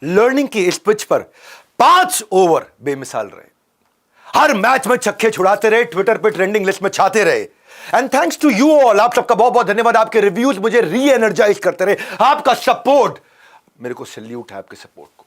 Learning की इस pitch पर 5 ओवर बेमिसाल रहे। हर मैच में छक्के छुड़ाते रहे, ट्विटर पे ट्रेंडिंग लिस्ट में छाते रहे। And thanks to you all, आप सबका बहुत बहुत धन्यवाद। आपके रिव्यूज मुझे री एनर्जाइज करते रहे, आपका सपोर्ट, मेरे को सैल्यूट है आपके सपोर्ट को।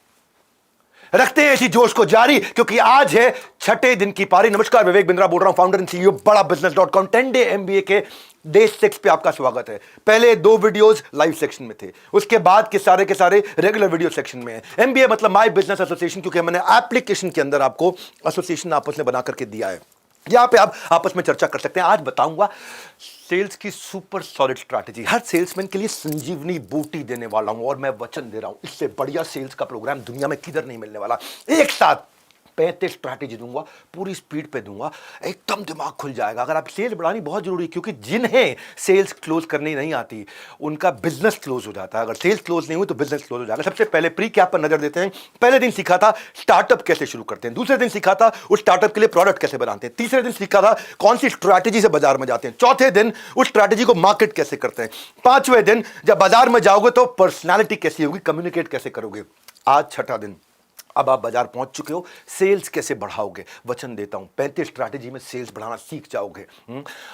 रखते हैं इसी जोश को जारी, क्योंकि आज है छठे दिन की पारी। नमस्कार, विवेक बिंद्रा बोल रहा हूं, फाउंडर एंड सीईओ बड़ा बिजनेस.com। 10 डे एमबीए के डे 6 पे आपका स्वागत है। पहले 2 वीडियोस लाइव सेक्शन में थे, उसके बाद के सारे रेगुलर वीडियो सेक्शन में है। एमबीए मतलब माय बिजनेस एसोसिएशन, क्योंकि मैंने एप्लीकेशन के अंदर आपको एसोसिएशन आपस में बना करके दिया है। यहां पे आप आपस में चर्चा कर सकते हैं। आज बताऊंगा सेल्स की सुपर सॉलिड स्ट्रैटेजी, हर सेल्समैन के लिए संजीवनी बूटी देने वाला हूं, और मैं वचन दे रहा हूं इससे बढ़िया सेल्स का प्रोग्राम दुनिया में किधर नहीं मिलने वाला। एक साथ 35 स्ट्रैटेजी दूंगा, पूरी स्पीड पे दूंगा, एकदम दिमाग खुल जाएगा। अगर आप सेल्स बढ़ानी बहुत जरूरी है, क्योंकि जिन्हें सेल्स क्लोज करनी नहीं आती उनका बिजनेस क्लोज हो जाता है। अगर सेल्स क्लोज नहीं हुई तो बिजनेस क्लोज हो जाएगा। सबसे पहले प्री कैप पर नजर देते हैं। पहले दिन सीखा था स्टार्टअप कैसे शुरू करते हैं, दूसरे दिन सीखा था उस स्टार्टअप के लिए प्रोडक्ट कैसे बनाते हैं, तीसरे दिन सीखा था कौन सी स्ट्रैटेजी से बाजार में जाते हैं, चौथे दिन उस स्ट्रैटेजी को मार्केट कैसे करते हैं, पांचवें दिन जब बाजार में जाओगे तो पर्सनैलिटी कैसी होगी, कम्युनिकेट कैसे करोगे। आज छठा दिन, अब आप बाजार पहुंच चुके हो, सेल्स कैसे बढ़ाओगे। वचन देता हूं 35 स्ट्रैटेजी में सेल्स बढ़ाना सीख जाओगे।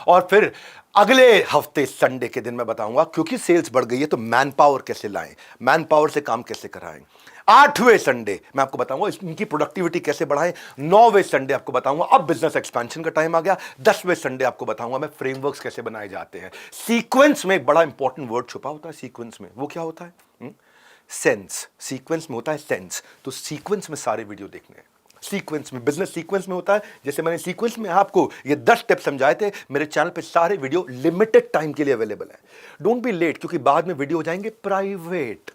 और फिर अगले हफ्ते संडे के दिन मैं बताऊंगा, क्योंकि सेल्स बढ़ गई है तो मैन पावर कैसे लाएं, मैन पावर से काम कैसे कराएं। 8वें संडे मैं आपको बताऊंगा इनकी प्रोडक्टिविटी कैसे बढ़ाएं। 9वें संडे आपको बताऊंगा अब बिजनेस एक्सपेंशन का टाइम आ गया। 10वें संडे आपको बताऊंगा मैं फ्रेमवर्क्स कैसे बनाए जाते हैं। सीक्वेंस में एक बड़ा इंपॉर्टेंट वर्ड छुपा होता है सीक्वेंस में, वो क्या होता है? सेंस। सीक्वेंस में होता है सेंस, तो सीक्वेंस में सारे वीडियो देखने हैं। सीक्वेंस में, बिजनेस सीक्वेंस में होता है। जैसे मैंने सीक्वेंस में आपको ये 10 स्टेप समझाए थे, मेरे चैनल पे सारे वीडियो लिमिटेड टाइम के लिए अवेलेबल है। डोंट बी लेट, क्योंकि बाद में वीडियो हो जाएंगे प्राइवेट।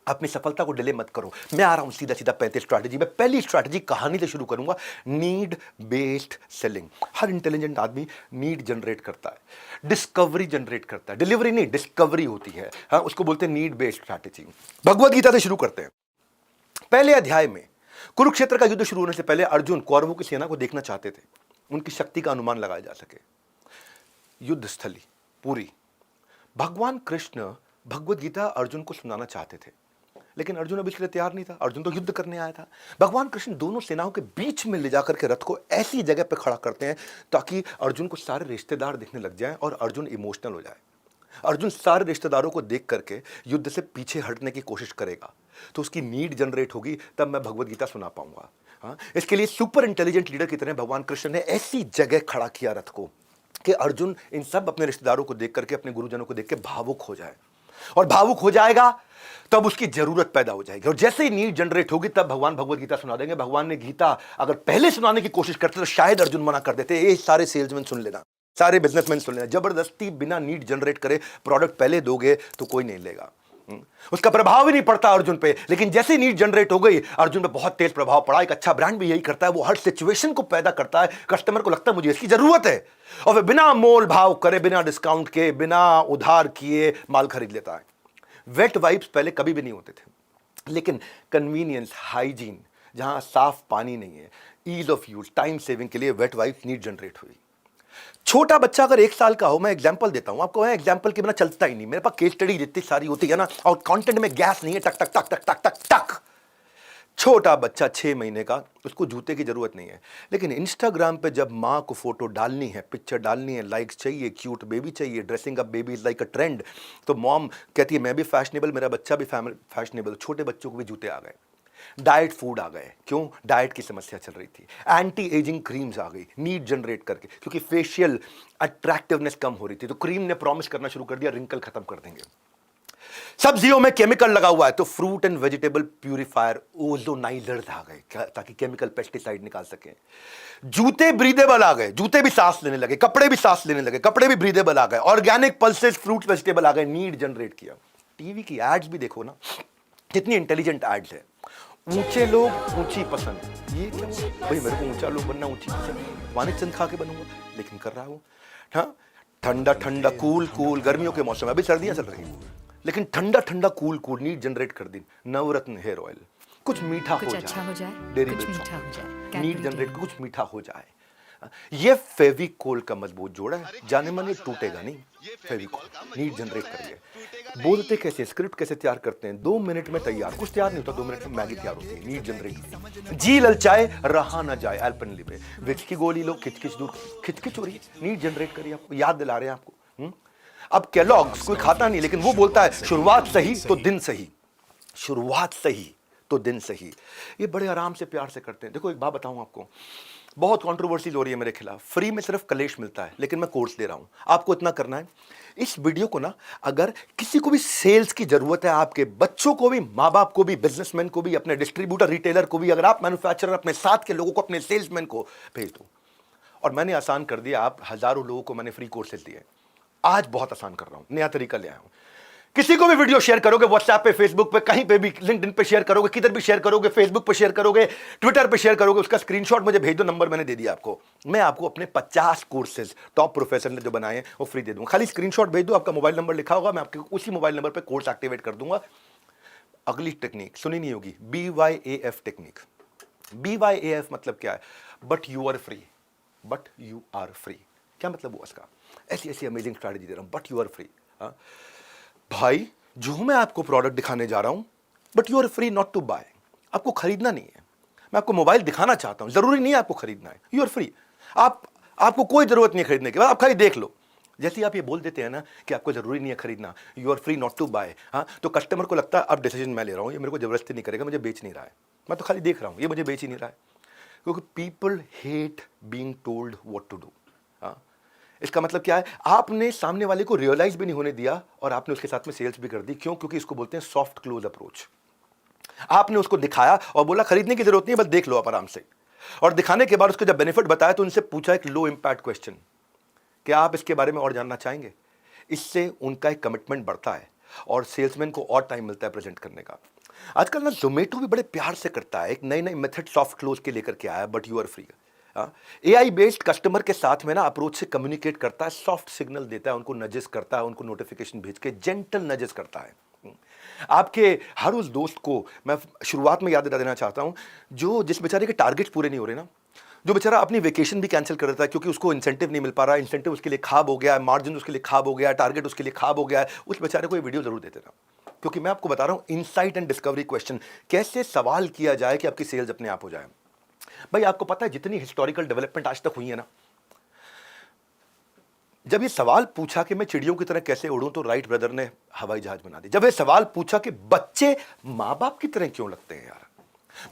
अपनी सफलता को डिले मत करो। मैं आ रहा हूं सीधा सीधा 35 स्ट्रैटेजी में। पहली स्ट्रैटेजी कहानी से शुरू करूंगा, नीड बेस्ड सेलिंग। हर इंटेलिजेंट आदमी नीड जनरेट करता है, डिस्कवरी जनरेट करता है। डिलीवरी नहीं, डिस्कवरी होती है। हाँ, उसको बोलते हैं need based strategy. Bhagavad Gita से शुरू करते हैं। पहले अध्याय में कुरुक्षेत्र का युद्ध शुरू होने से पहले अर्जुन कौरवों की सेना को देखना चाहते थे, उनकी शक्ति का अनुमान लगाया जा सके। युद्ध स्थली पूरी। भगवान कृष्ण भगवद गीता अर्जुन को सुनाना चाहते थे, लेकिन अर्जुन अब इसके लिए तैयार नहीं था। अर्जुन तो युद्ध करने आया था। भगवान कृष्ण दोनों सेनाओं के बीच में ले जाकर के रथ को ऐसी जगह पर खड़ा करते हैं ताकि अर्जुन को सारे रिश्तेदार दिखने लग जाएं और अर्जुन इमोशनल हो जाए। अर्जुन सारे रिश्तेदारों को देख करके युद्ध से पीछे हटने की कोशिश करेगा, तो उसकी नीड जनरेट होगी, तब मैं भगवद गीता सुना पाऊंगा। हाँ, इसके लिए सुपर इंटेलिजेंट लीडर की तरह भगवान कृष्ण ने ऐसी जगह खड़ा किया रथ को कि अर्जुन इन सब अपने रिश्तेदारों को देख करके, अपने गुरुजनों को देख के भावुक हो जाए। और भावुक हो जाएगा तब उसकी जरूरत पैदा हो जाएगी, और जैसे ही नीड जनरेट होगी तब भगवान भगवद गीता सुना देंगे। भगवान ने गीता अगर पहले सुनाने की कोशिश करते तो शायद अर्जुन मना कर देते। ये सारे सेल्समैन सुन लेना, सारे बिजनेसमैन सुन लेना, जबरदस्ती बिना नीड जनरेट करे प्रोडक्ट पहले दोगे तो कोई नहीं लेगा। उसका प्रभाव ही नहीं पड़ता अर्जुन पे। लेकिन जैसे नीड जनरेट हो गई, अर्जुन पे बहुत तेज प्रभाव पड़ा। एक अच्छा ब्रांड भी यही करता है, वो हर सिचुएशन को पैदा करता है। कस्टमर को लगता है मुझे इसकी जरूरत है, और वह बिना मोल भाव करे, बिना डिस्काउंट के, बिना उधार किए माल खरीद लेता है। वेट वाइप्स पहले कभी भी नहीं होते थे, लेकिन कन्वीनियंस, हाइजीन, जहां साफ पानी नहीं है, ease of use, time saving के लिए वेट वाइप्स नीड जनरेट हुई। छोटा बच्चा अगर 1 साल का हो, मैं एग्जांपल देता हूं आपको, एग्जांपल के बिना चलता ही नहीं। मेरे पास केस स्टडी जितनी सारी होती है ना, और कंटेंट में गैस नहीं है, टक टक टक टक टक टक टक। छोटा बच्चा 6 महीने का, उसको जूते की जरूरत नहीं है, लेकिन इंस्टाग्राम पे जब माँ को फोटो डालनी है, पिक्चर डालनी है, लाइक्स चाहिए, क्यूट बेबी चाहिए, dressing up baby is like a trend, तो मॉम कहती है मैं भी फैशनेबल, मेरा बच्चा भी फैशनेबल। छोटे बच्चों को भी जूते आ गए, डाइट फूड आ गए। क्यों? डाइट की समस्या चल रही थी। एंटी एजिंग क्रीम्स आ गई नीड जनरेट करके, क्योंकि फेशियल अट्रैक्टिवनेस कम हो रही थी, तो क्रीम ने प्रॉमिस करना शुरू कर दिया रिंकल खत्म कर देंगे। सब्जियों में केमिकल लगा हुआ है, तो फ्रूट एंड वेजिटेबल प्यूरिफायर, ओजोनाइजर्स आ गए ताकि केमिकल पेस्टिसाइड निकाल सके। जूते ब्रीदेबल आ गए, जूते भी सांस लेने लगे, कपड़े भी सांस लेने लगे, कपड़े भी ब्रीदेबल आ गए। ऑर्गेनिक पल्सेस, फ्रूट वेजिटेबल आ गए, नीड जनरेट किया। टीवी की एड्स भी देखो ना, कितनी इंटेलिजेंट एड्स है। ऊंचे लोग ऊंची पसंद, ये क्या भाई, मेरे को ऊंचा लोग बनना, ऊंची पसंद, वानिक चंद खा के बनूंगा, लेकिन कर रहा हूं। हाँ, ठंडा ठंडा कूल कूल, गर्मियों के मौसम में, अभी सर्दियां चल रही हैं, लेकिन ठंडा ठंडा कूल कूल नीड जनरेट कर दी। नवरत्न हेयर ऑयल, कुछ मीठा हो जाए, अच्छा हो जाए, डेरी कुछ मिल्क मीठा हो जाए, नीड जनरेट, कुछ मीठा हो जाए। ये फेविकोल का मजबूत जोड़ा है, जाने मन ये टूटेगा नहीं। फेविकोल नीड जनरेट करिए। बोलते कैसे, स्क्रिप्ट कैसे तैयार करते हैं, 2 मिनट में तैयार। कुछ तैयार नहीं होता, 2 मिनट में मैगी तैयार होती है। Need generate. जी ललचाए रहा ना जाए, एल्पेनलिबे। विक्स की गोली लो, खिचखिच दूर, खिचखिच हो रही है, नीड जनरेट करिए। आपको याद दिला रहे हैं आपको। अब केलॉग्स कोई खाता नहीं, लेकिन वो बोलता है शुरुआत सही तो दिन सही, शुरुआत सही तो दिन सही। ये बड़े आराम से प्यार से करते हैं। देखो एक बात बताऊं आपको, बहुत कंट्रोवर्सीज हो रही है मेरे खिलाफ। फ्री में सिर्फ कलेश मिलता है, लेकिन मैं कोर्स दे रहा हूं। आपको इतना करना है, इस वीडियो को ना, अगर किसी को भी सेल्स की जरूरत है, आपके बच्चों को भी, माँ बाप को भी, बिजनेसमैन को भी, अपने डिस्ट्रीब्यूटर रिटेलर को भी, अगर आप मैन्युफैक्चरर, अपने साथ के लोगों को, अपने सेल्समैन को भेज दो। और मैंने आसान कर दिया, आप हजारों लोगों को मैंने फ्री कोर्सेज दिए। आज बहुत आसान कर रहा हूं, नया तरीका ले आया हूं। किसी को भी वीडियो शेयर करोगे, व्हाट्सएप पे, फेसबुक पे, कहीं पे भी, लिंक्डइन पे शेयर करोगे, किधर भी शेयर करोगे, फेसबुक पे शेयर करोगे, ट्विटर पे शेयर करोगे, उसका स्क्रीनशॉट मुझे भेज दो, नंबर मैंने दे दिया आपको। मैं आपको अपने 50 कोर्सेज टॉप प्रोफेसर ने जो बनाए हैं वो फ्री दे दूंगा। खाली स्क्रीनशॉट भेज दो, आपका मोबाइल नंबर लिखा होगा, मैं आपके उसी मोबाइल नंबर पे कोर्स एक्टिवेट कर दूंगा। अगली टेक्निक सुनी नहीं होगी, BYAF टेक्निक। BYAF मतलब क्या है? But you are free. But you are free क्या मतलब हुआ इसका? ऐसी ऐसी अमेजिंग स्ट्रैटेजी दे रहा हूं, बट यू आर फ्री। भाई जो मैं आपको प्रोडक्ट दिखाने जा रहा हूं, but you are free not to buy. आपको खरीदना नहीं है, मैं आपको मोबाइल दिखाना चाहता हूं, जरूरी नहीं है आपको खरीदना है, यू आर फ्री। आपको कोई जरूरत नहीं है खरीदने की, आप खाली देख लो। जैसे ही आप ये बोल देते हैं ना कि आपको जरूरी नहीं है खरीदना, you are free not to buy, हाँ, तो कस्टमर को लगता है अब डिसीजन मैं ले रहा हूं, ये मेरे को जबरदस्ती नहीं करेगा, मुझे बेच नहीं रहा है, मैं तो खाली देख रहा हूं, ये मुझे बेच ही नहीं रहा है। क्योंकि people hate being told what to do. इसका मतलब क्या है? आपने सामने वाले को रियलाइज भी नहीं होने दिया और आपने उसके साथ में सेल्स भी कर दी। क्यों? क्योंकि इसको बोलते हैं सॉफ्ट क्लोज अप्रोच। आपने उसको दिखाया और बोला खरीदने की जरूरत नहीं है, बस देख लो आप आराम से। और दिखाने के बाद उसको जब बेनिफिट बताया तो उनसे पूछा एक लो इंपैक्ट क्वेश्चन, क्या आप इसके बारे में और जानना चाहेंगे? इससे उनका एक कमिटमेंट बढ़ता है और सेल्समैन को और टाइम मिलता है प्रेजेंट करने का। आजकल ना जोमेटो भी बड़े प्यार से करता है, एक नई नई मेथड सॉफ्ट क्लोज के लेकर के आया, but you are free. AI based customer के साथ में ना अप्रोच से कम्युनिकेट करता है, सॉफ्ट सिग्नल देता है, उनको नजेस करता है, उनको नोटिफिकेशन भेज के जेंटल नजेस करता है। आपके हर उस दोस्त को मैं शुरुआत में याद दिला देना चाहता हूं, जो जिस बेचारे के टारगेट्स पूरे नहीं हो रहे ना, जो बेचारा अपनी वेकेशन भी कैंसिल कर देता है क्योंकि उसको इंसेंटिव नहीं मिल पा रहा है, इंसेंटिव उसके लिए खाब हो गया है, मार्जिन उसके लिए खाब हो गया है, टारगेट उसके लिए खाब हो गया है, उस बेचारे को ये वीडियो जरूर दे देना। क्योंकि मैं आपको बता रहा हूं इनसाइट एंड डिस्कवरी क्वेश्चन, कैसे सवाल किया जाए कि आपकी सेल्स अपने आप हो जाए। भाई आपको पता है जितनी हिस्टोरिकल डेवलपमेंट आज तक हुई है ना, जब ये सवाल पूछा कि मैं चिड़ियों की तरह कैसे उड़ूं, तो राइट ब्रदर ने हवाई जहाज बना दी। जब ये सवाल पूछा कि बच्चे मां बाप की तरह क्यों लगते हैं यार,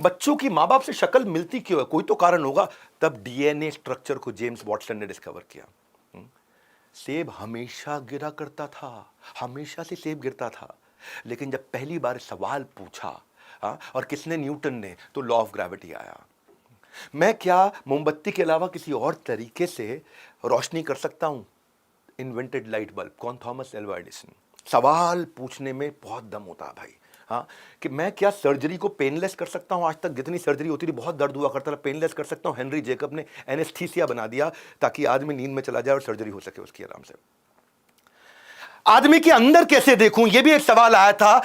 बच्चों की मां बाप से शक्ल मिलती क्यों है, कोई तो कारण होगा, तब DNA स्ट्रक्चर को जेम्स वॉटसन ने डिस्कवर किया। सेब हमेशा गिरा करता था, हमेशा से सेब गिरता था, लेकिन जब पहली बार सवाल पूछा, और किसने? न्यूटन ने, तो लॉ ऑफ ग्रेविटी आया। मैं क्या मोमबत्ती के अलावा किसी और तरीके से रोशनी कर सकता हूं? इन्वेंटेड लाइट बल्ब, कौन? Thomas Alva Edison. सवाल पूछने में बहुत दम होता है भाई। हाँ, कि मैं क्या सर्जरी को पेनलेस कर सकता हूं? आज तक जितनी सर्जरी होती थी बहुत दर्द हुआ करता था, पेनलेस कर सकता हूं। हेनरी जेकब ने एनेस्थीसिया बना दिया ताकि आदमी नींद में चला जाए और सर्जरी हो सके उसकी आराम से। आदमी के अंदर कैसे देखूं, यह भी एक सवाल आया था।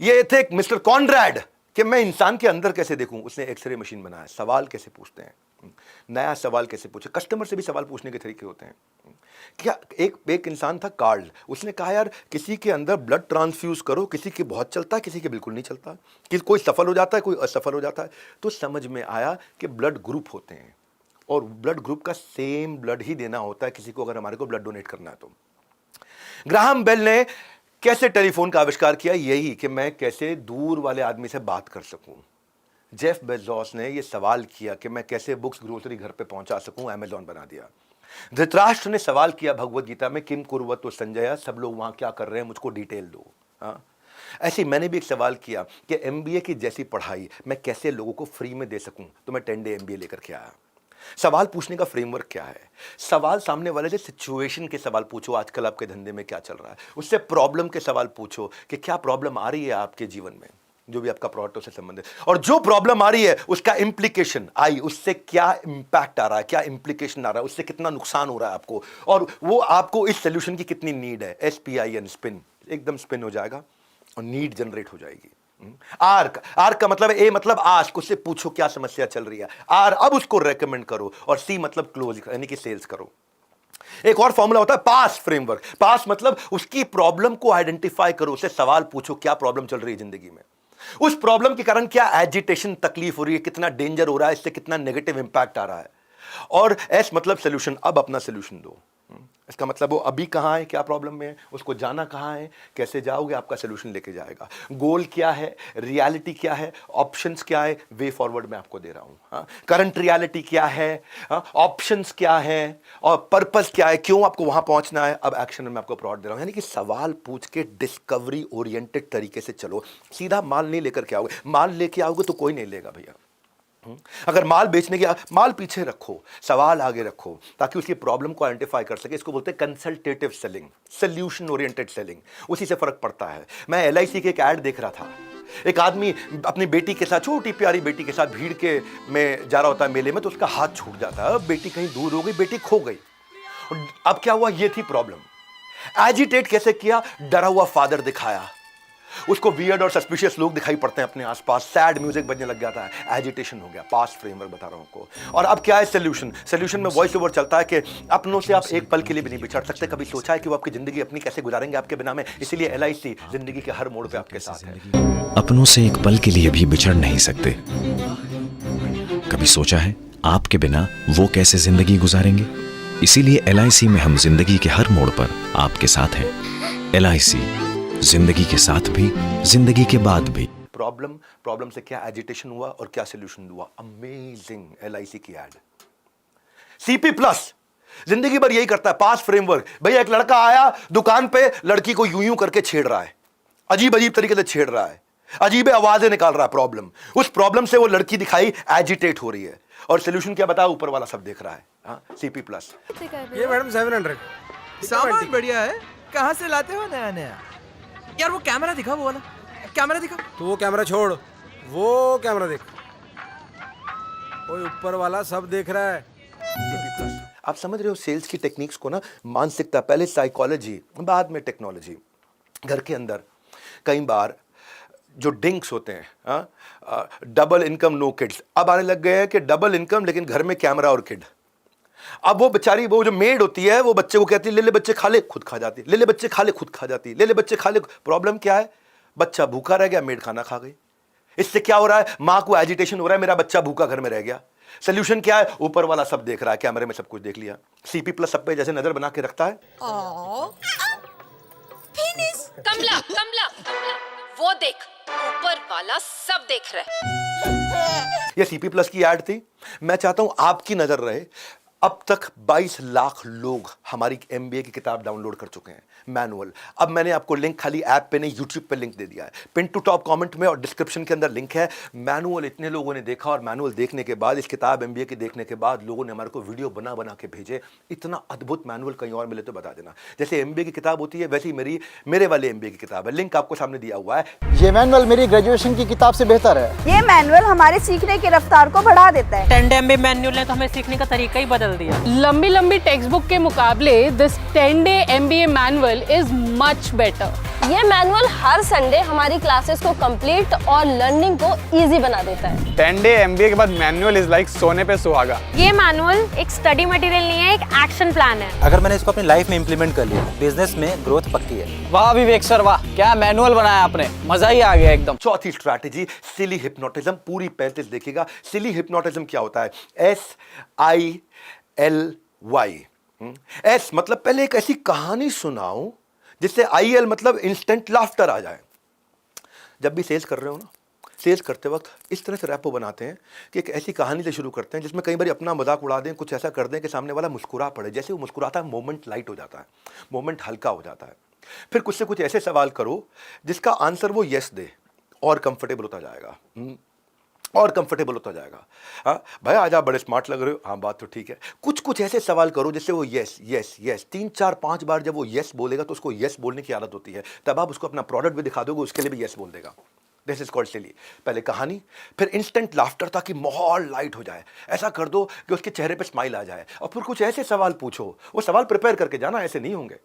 ये थे मिस्टर कॉनरैड, कि मैं इंसान के अंदर कैसे देखूं। उसने एक्सरे मशीन बनाया। सवाल कैसे पूछते हैं, नया सवाल कैसे पूछे। कस्टमर से भी सवाल पूछने के तरीके होते हैं। क्या एक इंसान था कार्ल, उसने कहा यार किसी के अंदर ब्लड ट्रांसफ्यूज करो, किसी के बहुत चलता है, किसी के बिल्कुल नहीं चलता, कि कोई सफल हो जाता है, कोई असफल हो जाता है। तो समझ में आया कि ब्लड ग्रुप होते हैं और ब्लड ग्रुप का सेम ब्लड ही देना होता है किसी को, अगर हमारे को ब्लड डोनेट करना है तो। ग्राहम बेल ने कैसे टेलीफोन का आविष्कार किया? यही कि मैं कैसे दूर वाले आदमी से बात कर सकूं। जेफ बेजोस ने यह सवाल किया कि मैं कैसे बुक्स ग्रोसरी घर पे पहुंचा सकूं, अमेज़न बना दिया। धृतराष्ट्र ने सवाल किया भगवत गीता में, किम कुर्वतो संजय, सब लोग वहां क्या कर रहे हैं, मुझको डिटेल दो। ऐसे मैंने भी एक सवाल किया कि MBA की जैसी पढ़ाई मैं कैसे लोगों को फ्री में दे सकूं, तो मैं 10 डे MBA लेकर के आया। सवाल पूछने का फ्रेमवर्क क्या है? सवाल सामने वाले से सिचुएशन के सवाल पूछो, आजकल आपके धंधे में क्या चल रहा है। उससे प्रॉब्लम के सवाल पूछो कि क्या प्रॉब्लम आ रही है आपके जीवन में, जो भी आपका प्रोडक्ट से संबंधित, और जो प्रॉब्लम आ रही है उसका इंप्लीकेशन आई, उससे क्या इंपैक्ट आ रहा है, क्या इंप्लीकेशन आ रहा है, उससे कितना नुकसान हो रहा है आपको, और वो आपको इस सोल्यूशन की कितनी नीड है। SPIN, स्पिन, एकदम स्पिन हो जाएगा और नीड जनरेट हो जाएगी। आर का मतलब ए मतलब आस्क, उससे पूछो क्या समस्या चल रही है। आर अब उसको रेकमेंड करो, और सी मतलब क्लोज यानी कि सेल्स करो। एक और फॉर्मूला होता है पास फ्रेमवर्क। पास मतलब उसकी प्रॉब्लम को आइडेंटिफाई करो, उससे सवाल पूछो क्या प्रॉब्लम चल रही है जिंदगी में, उस प्रॉब्लम के कारण क्या एजिटेशन तकलीफ हो रही है, कितना डेंजर हो रहा है, इससे कितना नेगेटिव इंपैक्ट आ रहा है। और एस मतलब सोल्यूशन, अब अपना सोल्यूशन दो। इसका मतलब वो अभी कहाँ है, क्या प्रॉब्लम में है, उसको जाना कहाँ है, कैसे जाओगे, आपका सोल्यूशन लेके जाएगा। गोल क्या है, रियलिटी क्या है, ऑप्शंस क्या है, वे फॉरवर्ड मैं आपको दे रहा हूँ। करंट रियलिटी क्या है, ऑप्शंस क्या है, और पर्पस क्या है, क्यों आपको वहां पहुंचना है, अब एक्शन में आपको प्लॉट दे रहा हूं। यानी कि सवाल पूछ के डिस्कवरी ओरिएंटेड तरीके से चलो। सीधा माल नहीं लेकर के आओगे, माल लेके आओगे तो कोई नहीं लेगा भैया। अगर माल बेचने की, माल पीछे रखो, सवाल आगे रखो, ताकि उसकी प्रॉब्लम को आइडेंटिफाई कर सके। इसको बोलते हैं consultative selling, solution oriented selling. उसी से फर्क पड़ता है। मैं एलआईसी के एक ऐड देख रहा था, एक आदमी अपनी बेटी के साथ, छोटी प्यारी बेटी के साथ भीड़ के में जा रहा होता है मेले में, तो उसका हाथ छूट जाता है। बेटी कहीं दूर हो गई, बेटी खो गई। अब क्या हुआ, ये थी प्रॉब्लम। एजिटेट कैसे किया, डरा हुआ फादर दिखाया, उसको वियर्ड और सस्पिशियस लोग दिखाई पड़ते हैं अपने आसपास, सैड म्यूजिक बजने लग जाता है, एजिटेशन हो गया। पास्ट फ्रेमवर्क बता रहा हूं आपको। और अब क्या है सोल्यूशन, सोल्यूशन में वॉइस ओवर चलता है कि अपनों से आप एक पल के लिए भी नहीं बिछड़ सकते। कभी सोचा है कि वो आपकी जिंदगी अपनी कैसे गुजारेंगे आपके बिना में? इसीलिए एलआईसी जिंदगी के हर मोड़ पे आपके साथ है। अपनों से एक पल के लिए भी बिछड़ नहीं सकते। कभी सोचा है आपके बिना वो कैसे जिंदगी गुजारेंगे? इसीलिए एलआईसी में हम जिंदगी के हर मोड़ पर आपके साथ हैं। एलआईसी, जिंदगी के साथ भी, जिंदगी के बाद भी। प्रॉब्लम से क्या एजिटेशन हुआ और क्या सोल्यूशन हुआ। अमेजिंग एलआईसी की एड। सीपी प्लस जिंदगी भर यही करता है, पास फ्रेमवर्क। भैया एक लड़का आया दुकान पे, लड़की को यूं यूं करके छेड़ रहा है, अजीब अजीब तरीके से छेड़ रहा है, अजीब आवाजें निकाल रहा है। प्रॉब्लम, उस प्रॉब्लम से वो लड़की दिखाई एजिटेट हो रही है, और सोल्यूशन क्या बताया, ऊपर वाला सब देख रहा है। हाँ, सीपी प्लस। ये मैडम 700 सामान बढ़िया है, कहाँ से लाते हो नया नया? यार वो कैमरा दिखा, वो वाला कैमरा दिखा। तो वो कैमरा छोड़, वो कैमरा देख, कोई ऊपर वाला सब देख रहा है। CP plus. आप समझ रहे हो सेल्स की टेक्निक्स को ना, मानसिकता, पहले साइकोलॉजी, बाद में टेक्नोलॉजी। घर के अंदर कई बार जो डिंक्स होते हैं, डबल इनकम नो किड्स, अब आने लग गए हैं कि डबल इनकम लेकिन घर में कैमरा और किड। अब वो बेचारी, वो जो मेड होती है, वो बच्चे को कहती है ले ले बच्चे खा ले, खुद खा जाती, ले ले बच्चे खा ले, खुद खा जाती, ले ले बच्चे खा ले। प्रॉब्लम क्या है, बच्चा भूखा रह गया, मेड खाना खा गई। इससे क्या हो रहा है, मां को एजिटेशन हो रहा है, मेरा बच्चा भूखा घर में रह गया। सोल्यूशन क्या है, ऊपर वाला सब देख रहा है, कैमरे में सब कुछ देख लिया। सीपी प्लस सब पे जैसे नजर बना के रखता है। कमला कमला कमला, वो देख, ऊपर वाला सब देख रहा है। ये सीपी प्लस की ऐड थी। मैं चाहता हूं आपकी नजर रहे। अब तक 22 लाख लोग हमारी एमबीए की किताब डाउनलोड कर चुके हैं, मैनुअल। अब मैंने आपको लिंक खाली ऐप पे नहीं, यूट्यूब पे लिंक दे दिया है, पिन टू टॉप कमेंट में और डिस्क्रिप्शन के अंदर लिंक है। मैनुअल इतने लोगों ने देखा, और मैनुअल देखने के बाद, इस किताब एमबीए की देखने के बाद, लोगों ने हमारे को वीडियो बना बना के भेजे। इतना अद्भुत मैनुअल कहीं और मिले तो बता देना। जैसे एमबीए की किताब होती है, वैसे ही मेरे वाले एमबीए की किताब है, लिंक आपको सामने दिया हुआ है। ये मैनुअल मेरी ग्रेजुएशन की किताब से बेहतर है। ये मैनुअल हमारे सीखने की रफ्तार को बढ़ा देता है। 10 MB मैनुअल ने तो हमें सीखने का तरीका ही बदल दिया। लंबी लंबी टेक्स्ट बुक के मुकाबले this 10 day MBA manual is much better. ये मैनुअल हर संडे हमारी क्लासेस को कंप्लीट और लर्निंग को इजी बना देता है। 10 day MBA के बाद मैनुअल इज लाइक सोने पे सुहागा। ये मैनुअल एक स्टडी मटेरियल नहीं है, एक एक्शन प्लान है। अगर मैंने इसको अपनी लाइफ में इम्प्लीमेंट कर लिया, बिजनेस में ग्रोथ पक्की है। वाह विवेक सर वाह, क्या मैनुअल बनाया आपने, मजा ही आ गया एकदम। चौथी स्ट्रैटेजी, सिली हिप्नोटिज्म। पूरी 35 देखिएगा। सिली हिप्नोटिज्म क्या होता है, SILY। एस मतलब पहले एक ऐसी कहानी सुनाऊं जिससे IL मतलब इंस्टेंट लाफ्टर आ जाए। जब भी सेल्स कर रहे हो ना, सेल्स करते वक्त इस तरह से रैपो बनाते हैं कि एक ऐसी कहानी से शुरू करते हैं जिसमें कई बार अपना मजाक उड़ा दें, कुछ ऐसा कर दें कि सामने वाला मुस्कुरा पड़े। जैसे वो मुस्कुराता है, मोमेंट लाइट हो जाता है, मोमेंट हल्का हो जाता है। फिर कुछ से कुछ ऐसे सवाल करो जिसका आंसर वो यस दे, और कंफर्टेबल होता जाएगा, और कंफर्टेबल होता जाएगा। हाँ भाई आज आप बड़े स्मार्ट लग रहे हो, हाँ बात तो ठीक है। कुछ कुछ ऐसे सवाल करो जिससे वो यस यस यस 3 4 5 बार जब वो यस बोलेगा तो उसको यस बोलने की आदत होती है। तब आप उसको अपना प्रोडक्ट भी दिखा दोगे, उसके लिए भी यस बोल देगा। दिस इज कॉल्ड सिली। पहले कहानी, फिर इंस्टेंट लाफ्टर ताकि माहौल लाइट हो जाए। ऐसा कर दो कि उसके चेहरे पे स्माइल आ जाए, और फिर कुछ ऐसे सवाल पूछो। वो सवाल प्रिपेयर करके जाना, ऐसे नहीं होंगे।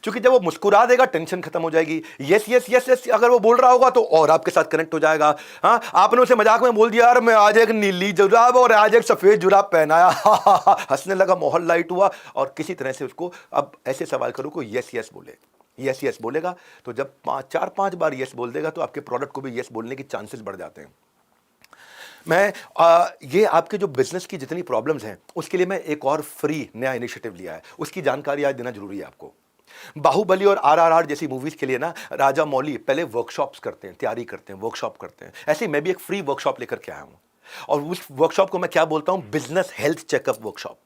क्योंकि जब वो मुस्कुरा देगा टेंशन खत्म हो जाएगी। यस यस यस यस अगर वो बोल रहा होगा तो और आपके साथ कनेक्ट हो जाएगा। हाँ, आपने उसे मजाक में बोल दिया यार मैं आज एक नीली जुराब और आज एक सफेद जुराब पहनाया, हंसने लगा, माहौल लाइट हुआ। और किसी तरह से उसको अब ऐसे सवाल करो को यस यस बोले, यस यस बोलेगा तो जब 4-5 बार यस बोल देगा तो आपके प्रोडक्ट को भी यस बोलने की चांसेस बढ़ जाते हैं। ये आपके जो बिजनेस की जितनी प्रॉब्लम्स हैं उसके लिए मैं एक और फ्री नया इनिशिएटिव लिया है, उसकी जानकारी आज देना जरूरी है आपको। बाहुबली और RRR जैसी मूवीज के लिए ना राजा मौली पहले वर्कशॉप्स करते हैं, तैयारी करते हैं, वर्कशॉप करते हैं। ऐसे ही मैं भी एक फ्री वर्कशॉप लेकर के आया हूं और उस वर्कशॉप को मैं क्या बोलता हूं, बिजनेस हेल्थ चेकअप वर्कशॉप।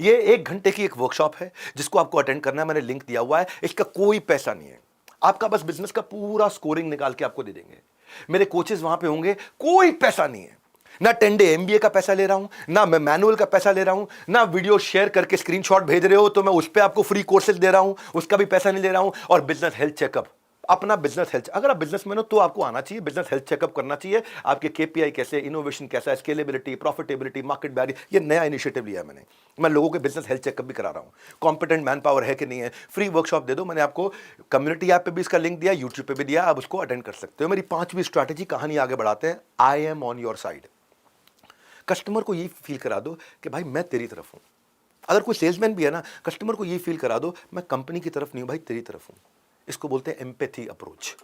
ये 1 घंटे की एक वर्कशॉप है जिसको आपको अटेंड करना है, मैंने लिंक दिया हुआ है। इसका कोई पैसा नहीं है, आपका बस बिजनेस का पूरा स्कोरिंग निकाल के आपको दे देंगे। मेरे कोचेस वहां पे होंगे, कोई पैसा नहीं है, ना 10 डे MBA का पैसा ले रहा हूं, ना मैं मैनुअल का पैसा ले रहा हूं, ना वीडियो शेयर करके स्क्रीनशॉट भेज रहे हो तो मैं उस पे आपको फ्री कोर्सेज दे रहा हूं, उसका भी पैसा नहीं ले रहा हूं। और बिजनेस हेल्थ चेकअप, अपना बिजनेस हेल्थ, अगर आप बिजनेसमैन हो तो आपको आना चाहिए, बिजनेस हेल्थ चेकअप करना चाहिए। आपके KPI कैसे, इनोवेशन कैसा है, स्केलेबिलिटी, प्रॉफिटेबिलिटी, मार्केट बैरियर, ये नया इनिशिएटिव लिया है मैंने। मैं लोगों के बिजनेस हेल्थ चेकअप भी करा रहा हूं, कॉम्पिटेंट मैन पावर है कि नहीं है। फ्री वर्कशॉप दे दो, मैंने आपको कम्युनिटी ऐप पे भी इसका लिंक दिया, यूट्यूब पे भी दिया, आप उसको अटेंड कर सकते हो। मेरी 5वीं स्ट्रैटेजी, कहानी आगे बढ़ाते हैं, I am on your side. Customer को यही फील करा दो कि भाई मैं तेरी तरफ हूं। अगर कोई सेल्समैन भी है ना, कस्टमर को यही फील करा दो मैं कंपनी की तरफ नहीं हूं भाई, तेरी तरफ हूं। इसको बोलते हैं एम्पैथी अप्रोच।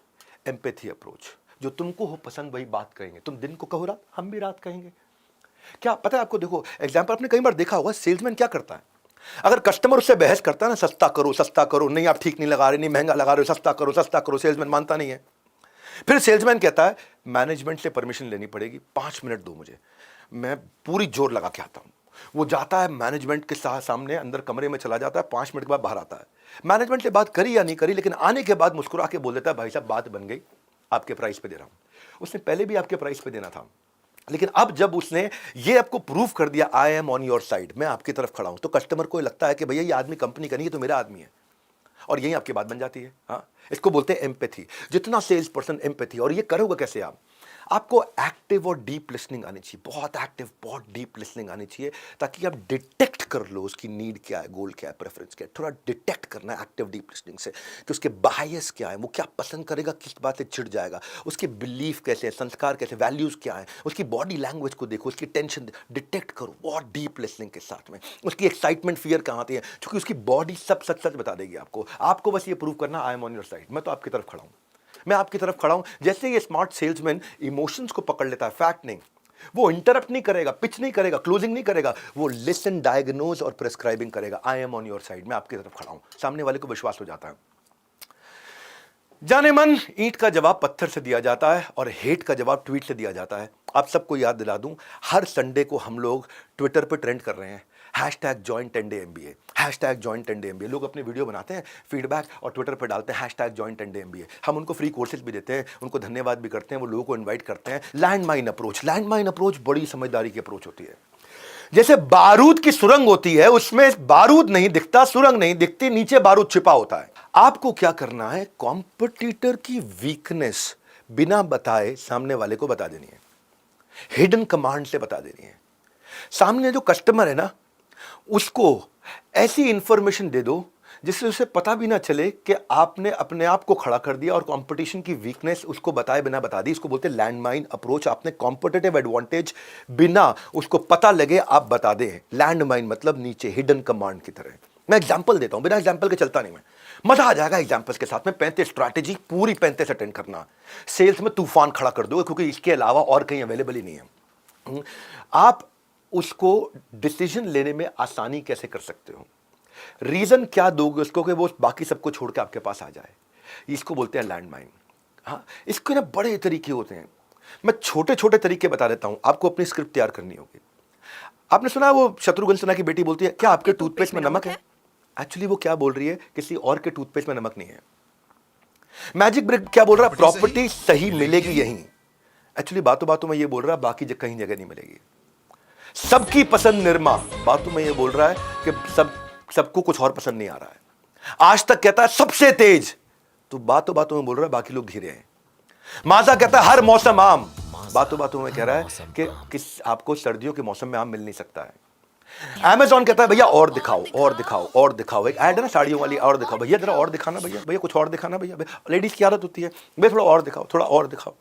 एम्पैथी अप्रोच, जो तुमको हो पसंद वही बात कहेंगे, तुम दिन को कहो रात, हम भी रात कहेंगे। क्या पता है आपको, देखो एग्जाम्पल आपने कई बार देखा होगा, सेल्समैन क्या करता है, अगर कस्टमर उससे बहस करता है ना, सस्ता करो, नहीं आप ठीक नहीं लगा रहे, नहीं महंगा लगा रहे हो, सस्ता करो, सेल्समैन मानता नहीं है। फिर सेल्समैन कहता है मैनेजमेंट से परमिशन लेनी पड़ेगी, 5 मिनट दो मुझे, मैं पूरी जोर लगा के आता हूं। वो जाता है मैनेजमेंट के सामने, अंदर कमरे में चला जाता है, 5 मिनट के बाद बाहर आता है। मैनेजमेंट से बात करी या नहीं करी, लेकिन आने के बाद मुस्कुरा के बोल देता है भाई साहब बात बन गई, आपके प्राइस पे दे रहा हूं। उसने पहले भी आपके प्राइस पे देना था, लेकिन अब जब उसने ये आपको प्रूव कर दिया I am on your side, मैं आपकी तरफ खड़ा हूं, तो कस्टमर को लगता है कि भैया ये आदमी कंपनी का नहीं है तो मेरा आदमी है, और यही आपकी बात बन जाती है। हाँ, इसको बोलते हैं एम्पैथी। जितना सेल्स पर्सन एम्पैथी, और ये करोगे कैसे आप, आपको एक्टिव और डीप लिसनिंग आनी चाहिए, बहुत एक्टिव बहुत डीप लिसनिंग आनी चाहिए, ताकि आप डिटेक्ट कर लो उसकी नीड क्या है, गोल क्या है, प्रेफरेंस क्या है। थोड़ा डिटेक्ट करना है एक्टिव डीप लिसनिंग से कि उसके बायस क्या है, वो क्या पसंद करेगा, किस बात से चिढ़ जाएगा, उसके बिलीफ कैसे है, संस्कार कैसे, वैल्यूज क्या है, उसकी बॉडी लैंग्वेज को देखो, उसकी टेंशन डिटेक्ट करो बहुत डीप लिसनिंग के साथ में। उसकी एक्साइटमेंट फियर कहाँ आती है, क्योंकि उसकी बॉडी सब सच सच बता देगी आपको। आपको बस ये प्रूव करना I am on your side, मैं तो आपकी तरफ खड़ा हूँ, मैं आपकी तरफ खड़ा हूं। जैसे ये स्मार्ट सेल्समैन इमोशंस को पकड़ लेता है, फैक्ट नहीं, वो इंटरप्ट नहीं करेगा, पिच नहीं करेगा, क्लोजिंग नहीं करेगा, वो लिसन, डायग्नोज और प्रिस्क्राइबिंग करेगा। I am on your side, मैं आपकी तरफ खड़ा हूं, सामने वाले को विश्वास हो जाता है। जाने मन ईंट का जवाब पत्थर से दिया जाता है और हेट का जवाब ट्वीट से दिया जाता है। आप सबको याद दिला दूं, हर संडे को हम लोग ट्विटर पर ट्रेंड कर रहे हैं, #join 10 day MBA, #join 10 day MBA। लोग अपने वीडियो बनाते हैं, फीडबैक और ट्विटर पर डालते हैं #join 10 day MBA। हम उनको फ्री कोर्सेज भी देते हैं, उनको धन्यवाद भी करते हैं, वो लोगों को इन्वाइट करते हैं। लैंडमाइन अप्रोच बड़ी समझदारी की अप्रोच होती है। जैसे बारूद की सुरंग होती है, उसमें बारूद नहीं दिखता, सुरंग नहीं दिखती, नीचे बारूद छिपा होता है। आपको क्या करना है, कॉम्पिटिटर की वीकनेस बिना बताए सामने वाले को बता देनी है, हिडन कमांड से बता देनी है। सामने जो कस्टमर है ना, उसको ऐसी इंफॉर्मेशन दे दो जिससे उसे पता भी ना चले कि आपने अपने आप को खड़ा कर दिया और कंपटीशन की वीकनेस उसको बताए बिना बता दी। इसको बोलते हैं लैंडमाइन अप्रोच। आपने कॉम्पिटिटिव एडवांटेज बिना उसको पता लगे आप बता दें। लैंडमाइन मतलब नीचे, हिडन कमांड की तरह। मैं एग्जांपल देता हूं, बिना एग्जांपल के चलता नहीं मैं, मजा आ जाएगा एग्जांपल्स के साथ में। 35 स्ट्रैटेजी, पूरी 35 अटेंड करना, सेल्स में तूफान खड़ा कर दो, क्योंकि इसके अलावा और कहीं अवेलेबल ही नहीं है। आप उसको डिसीजन लेने में आसानी कैसे कर सकते हो, रीजन क्या दोगे उसको कि वो बाकी सबको छोड़ के आपके पास आ जाए, इसको बोलते हैं लैंडमाइन। हाँ, इसके ना बड़े तरीके होते हैं, मैं छोटे छोटे तरीके बता देता हूं। आपको अपनी स्क्रिप्ट तैयार करनी होगी। आपने सुना वो शत्रुघ्न सिन्हा की बेटी बोलती है, क्या आपके टूथपेस्ट में नमक है? एक्चुअली वो क्या बोल रही है, किसी और के टूथपेस्ट में नमक नहीं है। मैजिक ब्रेक क्या बोल रहा है, प्रॉपर्टी सही मिलेगी यहीं। एक्चुअली बातों बातों में ये बोल रहा है बाकी कहीं जगह नहीं मिलेगी। सबकी पसंद निरमा, बातों में ये बोल रहा है कि सबको कुछ और पसंद नहीं आ रहा है। आज तक कहता है सबसे तेज, तो बातों बातों में बोल रहा है बाकी लोग धीरे हैं। माजा कहता है हर मौसम आम, बातों बातों में कह रहा है कि आपको सर्दियों के मौसम में आम मिल नहीं सकता है। Amazon कहता है भैया और दिखाओ और दिखाओ और दिखाओ, एक ऐड है ना साड़ियों वाली, और दिखाओ भैया, जरा और दिखाना भैया, भैया कुछ और दिखाना भैया, लेडीज की आदत होती है भैया थोड़ा और दिखाओ, थोड़ा और दिखाओ।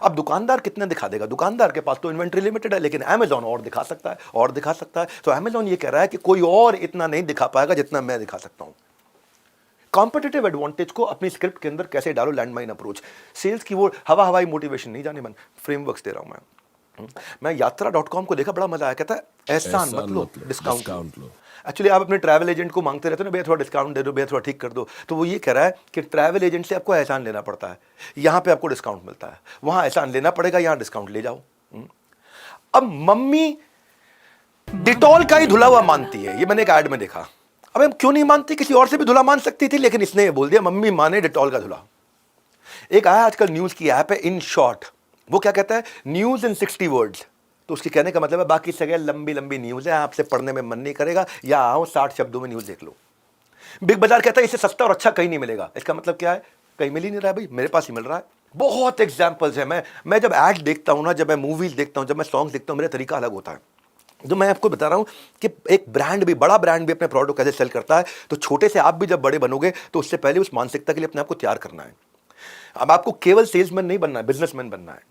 अब दुकानदार कितने दिखा देगा, दुकानदार के पास तो इन्वेंट्री लिमिटेड है, लेकिन Amazon और दिखा सकता है और दिखा सकता है। तो Amazon ये कह रहा है कि कोई और इतना नहीं दिखा पाएगा जितना मैं दिखा सकता हूं। कॉम्पिटिटिव एडवांटेज को अपनी स्क्रिप्ट के अंदर कैसे डालो, लैंडमाइन अप्रोच। सेल्स की वो हवाई मोटिवेशन नहीं, जाने मन फ्रेमवर्क्स दे रहा हूं मैं यात्रा.com को देखा, बड़ा मजा आया, कहता है एहसान मत लो, डिस्काउंट लो। एक्चुअली आप अपने ट्रैवल एजेंट को मांगते रहते हो ना, भैया थोड़ा डिस्काउंट दे दो, भैया थोड़ा ठीक कर दो, तो वो ये कह रहा है कि ट्रैवल एजेंट से आपको एहसान लेना पड़ता है, यहाँ पे आपको डिस्काउंट मिलता है, वहां एहसान लेना पड़ेगा, यहाँ डिस्काउंट ले जाओ। अब मम्मी डिटॉल का ही धुला हुआ मानती है, ये मैंने एक ऐड में देखा। अब हम क्यों नहीं मानती, किसी और से भी धुला मान सकती थी, लेकिन इसने ये बोल दिया मम्मी माने डिटॉल का धुला। एक आया आजकल न्यूज की ऐप है इन शॉर्ट, वो क्या कहता है, न्यूज इन 60 वर्ड्स। तो उसके कहने का मतलब है बाकी सगैर लंबी लंबी न्यूज है, आपसे पढ़ने में मन नहीं करेगा, या आओ 60 शब्दों में न्यूज देख लो। बिग बाजार कहता है इससे सस्ता और अच्छा कहीं नहीं मिलेगा। इसका मतलब क्या है, कहीं मिल ही नहीं रहा है भाई, मेरे पास ही मिल रहा है। बहुत एग्जाम्पल्स है। मैं जब एड देखता हूं ना, जब मैं मूवीज देखता हूं, जब मैं सॉन्ग देखता हूं, मेरा तरीका अलग होता है। तो मैं आपको बता रहा हूं कि एक ब्रांड भी, बड़ा ब्रांड भी अपने प्रोडक्ट कैसे सेल करता है, तो छोटे से आप भी जब बड़े बनोगे तो उससे पहले उस मानसिकता के लिए अपने आप को तैयार करना है। अब आपको केवल सेल्समैन नहीं बनना है, बिजनेसमैन बनना है।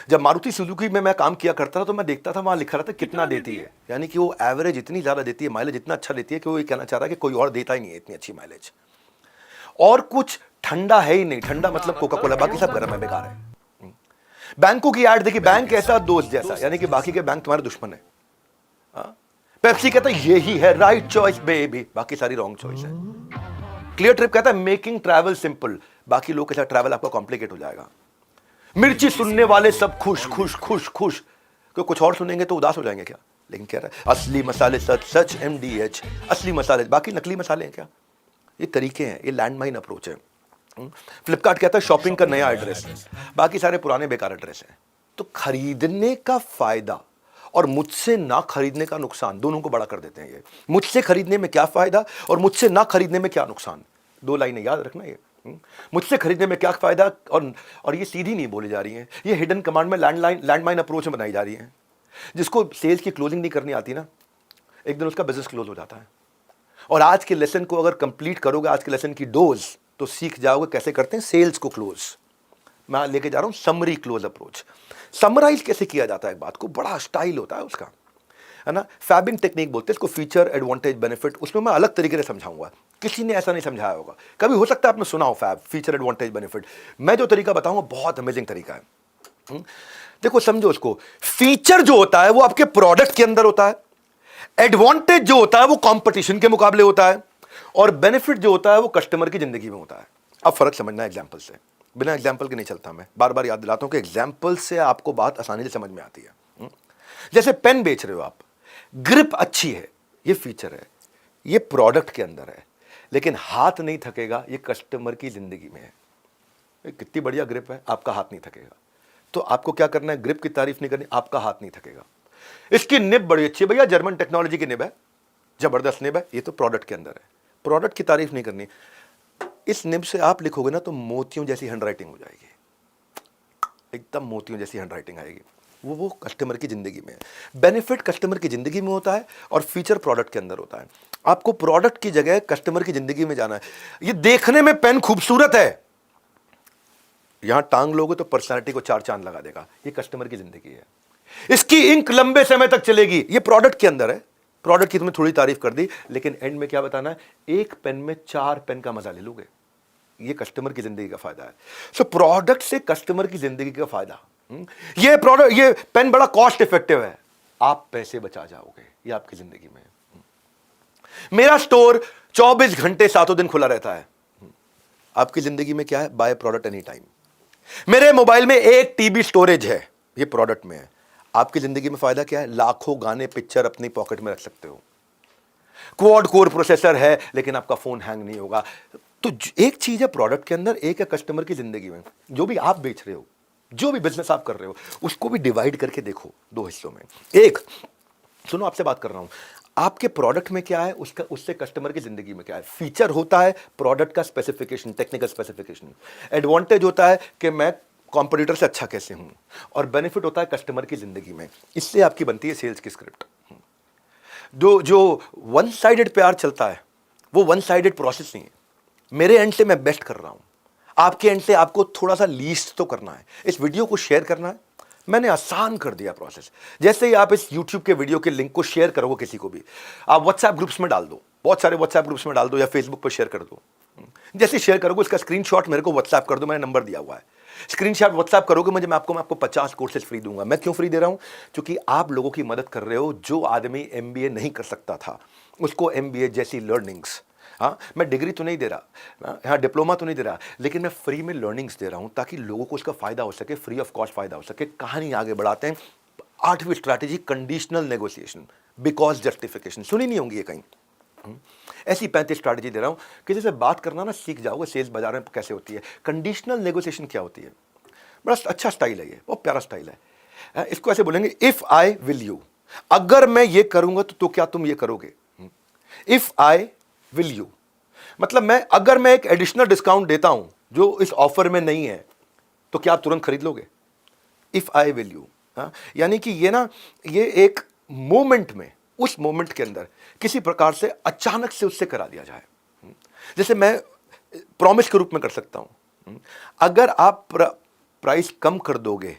जब मारुति सुजुकी में मैं काम किया करता था तो मैं देखता था वहां लिखा रहता कितना देती है, यानी कि वो एवरेज इतनी ज्यादा देती है, माइलेज इतना अच्छा देती है कि वो ये कहना चाह रहा है कि कोई और देता ही नहीं है इतनी अच्छी माइलेज। और कुछ ठंडा है ही नहीं, ठंडा मतलब कोका कोला, बाकी सब गर्म है, बेकार है। बैंकों की ऐड देखी, बैंक ऐसा दोस्त जैसा, यानी कि बाकी के बैंक तुम्हारे दुश्मन है। पेप्सी कहता है यही है राइट चॉइस बेबी, बाकी सारी रॉन्ग चॉइस है। क्लियर ट्रिप कहता है मेकिंग ट्रैवल सिंपल, बाकी लोग के साथ ट्रैवल आपका कॉम्प्लिकेट हो जाएगा। मिर्ची सुनने वाले सब खुश खुश खुश खुश, क्यों कुछ और सुनेंगे तो उदास हो जाएंगे क्या। लेकिन कह रहा है असली मसाले सच सच MDH, असली मसाले, बाकी नकली मसाले हैं क्या। ये तरीके हैं, ये लैंडमाइन अप्रोच है। फ्लिपकार्ट कहता है शॉपिंग का नया एड्रेस, बाकी सारे पुराने बेकार एड्रेस हैं। तो खरीदने का फायदा और मुझसे ना खरीदने का नुकसान, दोनों को बड़ा कर देते हैं ये। मुझसे खरीदने में क्या फायदा और मुझसे ना खरीदने में क्या नुकसान, दो लाइनें याद रखना ये। मुझसे खरीदने में क्या फायदा, और ये सीधी नहीं बोली जा रही है, ये हिडन कमांड में लैंडमाइन अप्रोच में बनाई जा रही है। जिसको सेल्स की क्लोजिंग नहीं करनी आती ना, एक दिन उसका बिजनेस क्लोज हो जाता है। और आज के लेसन को अगर कंप्लीट करोगे, आज के लेसन की डोज, तो सीख जाओगे कैसे करते हैं सेल्स को क्लोज। मैं लेके जा रहा हूं समरी क्लोज अप्रोच। समराइज कैसे किया जाता है एक बात को, बड़ा स्टाइल होता है उसका, है ना। फैबिंग टेक्निक बोलते हैं इसको, फीचर एडवांटेज बेनिफिट, उसमें मैं अलग तरीके से समझाऊंगा, किसी ने ऐसा नहीं समझाया होगा। कभी हो सकता है आपने सुना हो फैब, फीचर एडवांटेज बेनिफिट, मैं जो तरीका बताऊंगा बहुत अमेजिंग तरीका है। देखो समझो उसको, फीचर जो होता है वो आपके प्रोडक्ट के अंदर होता है, एडवांटेज जो होता है वो कंपटीशन के मुकाबले होता है, और बेनिफिट जो होता है वो कस्टमर की जिंदगी में होता है। अब फर्क समझना एग्जाम्पल से, बिना एग्जाम्पल के नहीं चलता। मैं बार बार याद दिलाता हूं कि एग्जाम्पल से आपको बात आसानी से समझ में आती है। जैसे पेन बेच रहे हो आप, ग्रिप अच्छी है, ये फीचर है, ये प्रोडक्ट के अंदर है, लेकिन हाथ नहीं थकेगा, ये कस्टमर की जिंदगी में है। कितनी बढ़िया ग्रिप है, आपका हाथ नहीं थकेगा। तो आपको क्या करना है, ग्रिप की तारीफ नहीं करनी, आपका हाथ नहीं थकेगा। इसकी निब बड़ी अच्छी है भैया, जर्मन टेक्नोलॉजी की निब है, जबरदस्त निब है, ये तो प्रोडक्ट के अंदर है, प्रोडक्ट की तारीफ नहीं करनी। इस निब से आप लिखोगे ना तो मोतियों जैसी हैंडराइटिंग हो जाएगी, एकदम मोतियों जैसी हैंडराइटिंग आएगी। वो कस्टमर की जिंदगी में है। बेनिफिट कस्टमर की जिंदगी में होता है और फीचर प्रोडक्ट के अंदर होता है। आपको प्रोडक्ट की जगह कस्टमर की जिंदगी में जाना है। ये देखने में पेन खूबसूरत है, यहां टांग लोगे तो पर्सनालिटी को 4 चांद लगा देगा, ये कस्टमर की जिंदगी है। इसकी इंक लंबे समय तक चलेगी, ये प्रोडक्ट के अंदर है। प्रोडक्ट की तुमने थोड़ी तारीफ कर दी, लेकिन एंड में क्या बताना है, एक पेन में 4 पेन का मजा ले लोगे, ये कस्टमर की जिंदगी का फायदा है। सो प्रोडक्ट से कस्टमर की जिंदगी का फायदा, ये प्रोडक्ट, ये पेन बड़ा कॉस्ट इफेक्टिव है, आप पैसे बचा जाओगे, ये आपकी जिंदगी में। मेरा स्टोर 24 घंटे 7 दिन खुला रहता है, आपकी जिंदगी में क्या है, बाय प्रोडक्ट एनी टाइम। मेरे मोबाइल में 1 TB स्टोरेज है, ये प्रोडक्ट में है। आपकी जिंदगी में फायदा क्या है, लाखों गाने पिक्चर अपनी पॉकेट में रख सकते हो। क्वाड कोर प्रोसेसर है, लेकिन आपका फोन हैंग नहीं होगा। तो एक चीज है प्रोडक्ट के अंदर, एक है कस्टमर की जिंदगी में। जो भी आप बेच रहे हो, जो भी बिजनेस आप कर रहे हो, उसको भी डिवाइड करके देखो 2 हिस्सों में। एक, सुनो आपसे बात कर रहा हूं, आपके प्रोडक्ट में क्या है, उसका उससे कस्टमर की जिंदगी में क्या है। फीचर होता है प्रोडक्ट का स्पेसिफिकेशन, टेक्निकल स्पेसिफिकेशन। एडवांटेज होता है कि मैं कॉम्पिटिटर से अच्छा कैसे हूं, और बेनिफिट होता है कस्टमर की जिंदगी में। इससे आपकी बनती है सेल्स की स्क्रिप्ट। जो वन साइडेड प्यार चलता है वो वन साइडेड प्रोसेस नहीं है। मेरे एंड से मैं बेस्ट कर रहा हूं, आपके एंड से आपको थोड़ा सा लीस्ट तो करना है, इस वीडियो को शेयर करना है। मैंने आसान कर दिया प्रोसेस। जैसे ही आप इस YouTube के वीडियो के लिंक को शेयर करोगे किसी को भी, आप व्हाट्सएप ग्रुप्स में डाल दो, बहुत सारे व्हाट्सएप ग्रुप्स में डाल दो या फेसबुक पर शेयर कर दो। जैसे शेयर करोगे उसका स्क्रीनशॉट मेरे को व्हाट्सएप कर दो, मैंने नंबर दिया हुआ है। स्क्रीनशॉट व्हाट्सएप करोगे मुझे, मैं आपको 50 कोर्सेज फ्री दूंगा। मैं क्यों फ्री दे रहा हूं? क्योंकि आप लोगों की मदद कर रहे हो। जो आदमी MBA नहीं कर सकता था उसको MBA जैसी लर्निंग्स, हाँ मैं डिग्री तो नहीं दे रहा, हाँ डिप्लोमा तो नहीं दे रहा, लेकिन मैं फ्री में लर्निंग्स दे रहा हूं ताकि लोगों को उसका फायदा हो सके, फ्री ऑफ कॉस्ट फायदा हो सके। कहानी आगे बढ़ाते हैं। 8वीं strategy, conditional negotiation, because justification. सुनी नहीं होंगी ये कहीं। ऐसी 35 स्ट्रैटेजी दे रहा हूं, किसी से बात करना ना सीख जाओगे सेल्स बाजार में कैसे होती है। कंडीशनल नेगोशिएशन क्या होती है? बड़ा अच्छा स्टाइल है ये, बहुत प्यारा स्टाइल है। इसको ऐसे बोलेंगे, इफ आई विल यू, अगर मैं ये करूंगा तो क्या तुम ये करोगे? इफ आई विल यू मतलब अगर मैं एक एडिशनल डिस्काउंट देता हूं जो इस ऑफर में नहीं है तो क्या आप तुरंत खरीद लोगे? इफ आई विल यू, यानी कि ये एक मोमेंट में, उस मोमेंट के अंदर किसी प्रकार से अचानक से उससे करा दिया जाए। जैसे मैं प्रॉमिस के रूप में कर सकता हूं, अगर आप प्राइस कम कर दोगे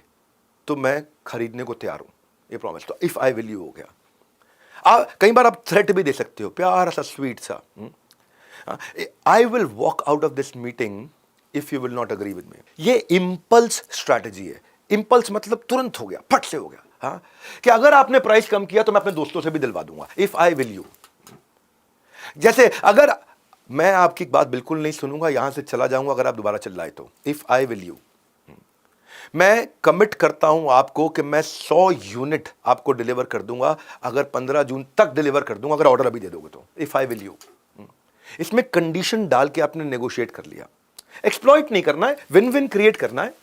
तो मैं खरीदने को तैयार हूं, ये प्रॉमिस। तो इफ आई विल यू हो गया। कई बार आप थ्रेट भी दे सकते हो, प्यारा सा स्वीट सा, I will walk out of this meeting if you will not agree with me. ये इंपल्स स्ट्रैटेजी है। इंपल्स मतलब तुरंत हो गया, फट से हो गया। हाँ, कि अगर आपने प्राइस कम किया तो मैं अपने दोस्तों से भी दिलवा दूंगा। इफ आई विल यू, जैसे अगर मैं आपकी बात बिल्कुल नहीं सुनूंगा, यहां से चला जाऊंगा अगर आप दोबारा चिल्लाए तो। इफ आई विल यू, मैं कमिट करता हूं आपको कि मैं 100 यूनिट आपको डिलीवर कर दूंगा, अगर 15 जून तक डिलीवर कर दूंगा, अगर ऑर्डर अभी दे दोगे तो। इफ आई विल यू, इसमें कंडीशन डाल के आपने नेगोशिएट कर लिया। एक्सप्लॉइट नहीं करना है, विन विन क्रिएट करना है,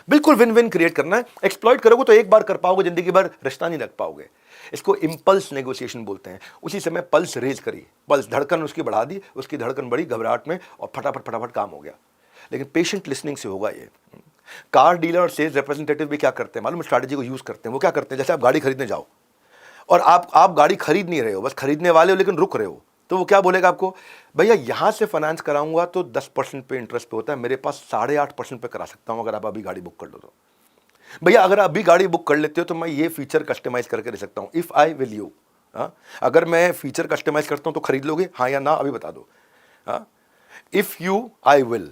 बिल्कुल विन विन क्रिएट करना है। एक्सप्लॉइट करोगे तो एक बार कर पाओगे, जिंदगी भर रिश्ता नहीं रख पाओगे। इसको इंपल्स नेगोशिएशन बोलते हैं। उसी समय पल्स रेज करी, पल्स धड़कन उसकी बढ़ा दी, उसकी धड़कन बढ़ी घबराहट में और फटाफट काम हो गया। लेकिन पेशेंट लिसनिंग से होगा ये। कार डीलर और सेल्स रिप्रेजेंटेटिव भी क्या करते हैं मालूम? स्ट्रैटेजी को यूज करते हैं। वो क्या करते हैं, जैसे आप गाड़ी खरीदने जाओ और आप गाड़ी खरीद नहीं रहे हो, बस खरीदने वाले हो लेकिन रुक रहे हो, तो वो क्या बोलेगा आपको? भैया यहां से फाइनेंस कराऊंगा तो 10% पे इंटरेस्ट पे होता है, मेरे पास 8.5% पे करा सकता हूं अगर आप अभी गाड़ी बुक कर लो तो। भैया अगर अभी गाड़ी बुक कर लेते हो तो मैं ये फीचर कस्टमाइज करके दे सकता हूं। इफ आई विल यू, अगर मैं फीचर कस्टमाइज करता हूं तो खरीद लोगे, हाँ या ना अभी बता दो। इफ यू आई विल,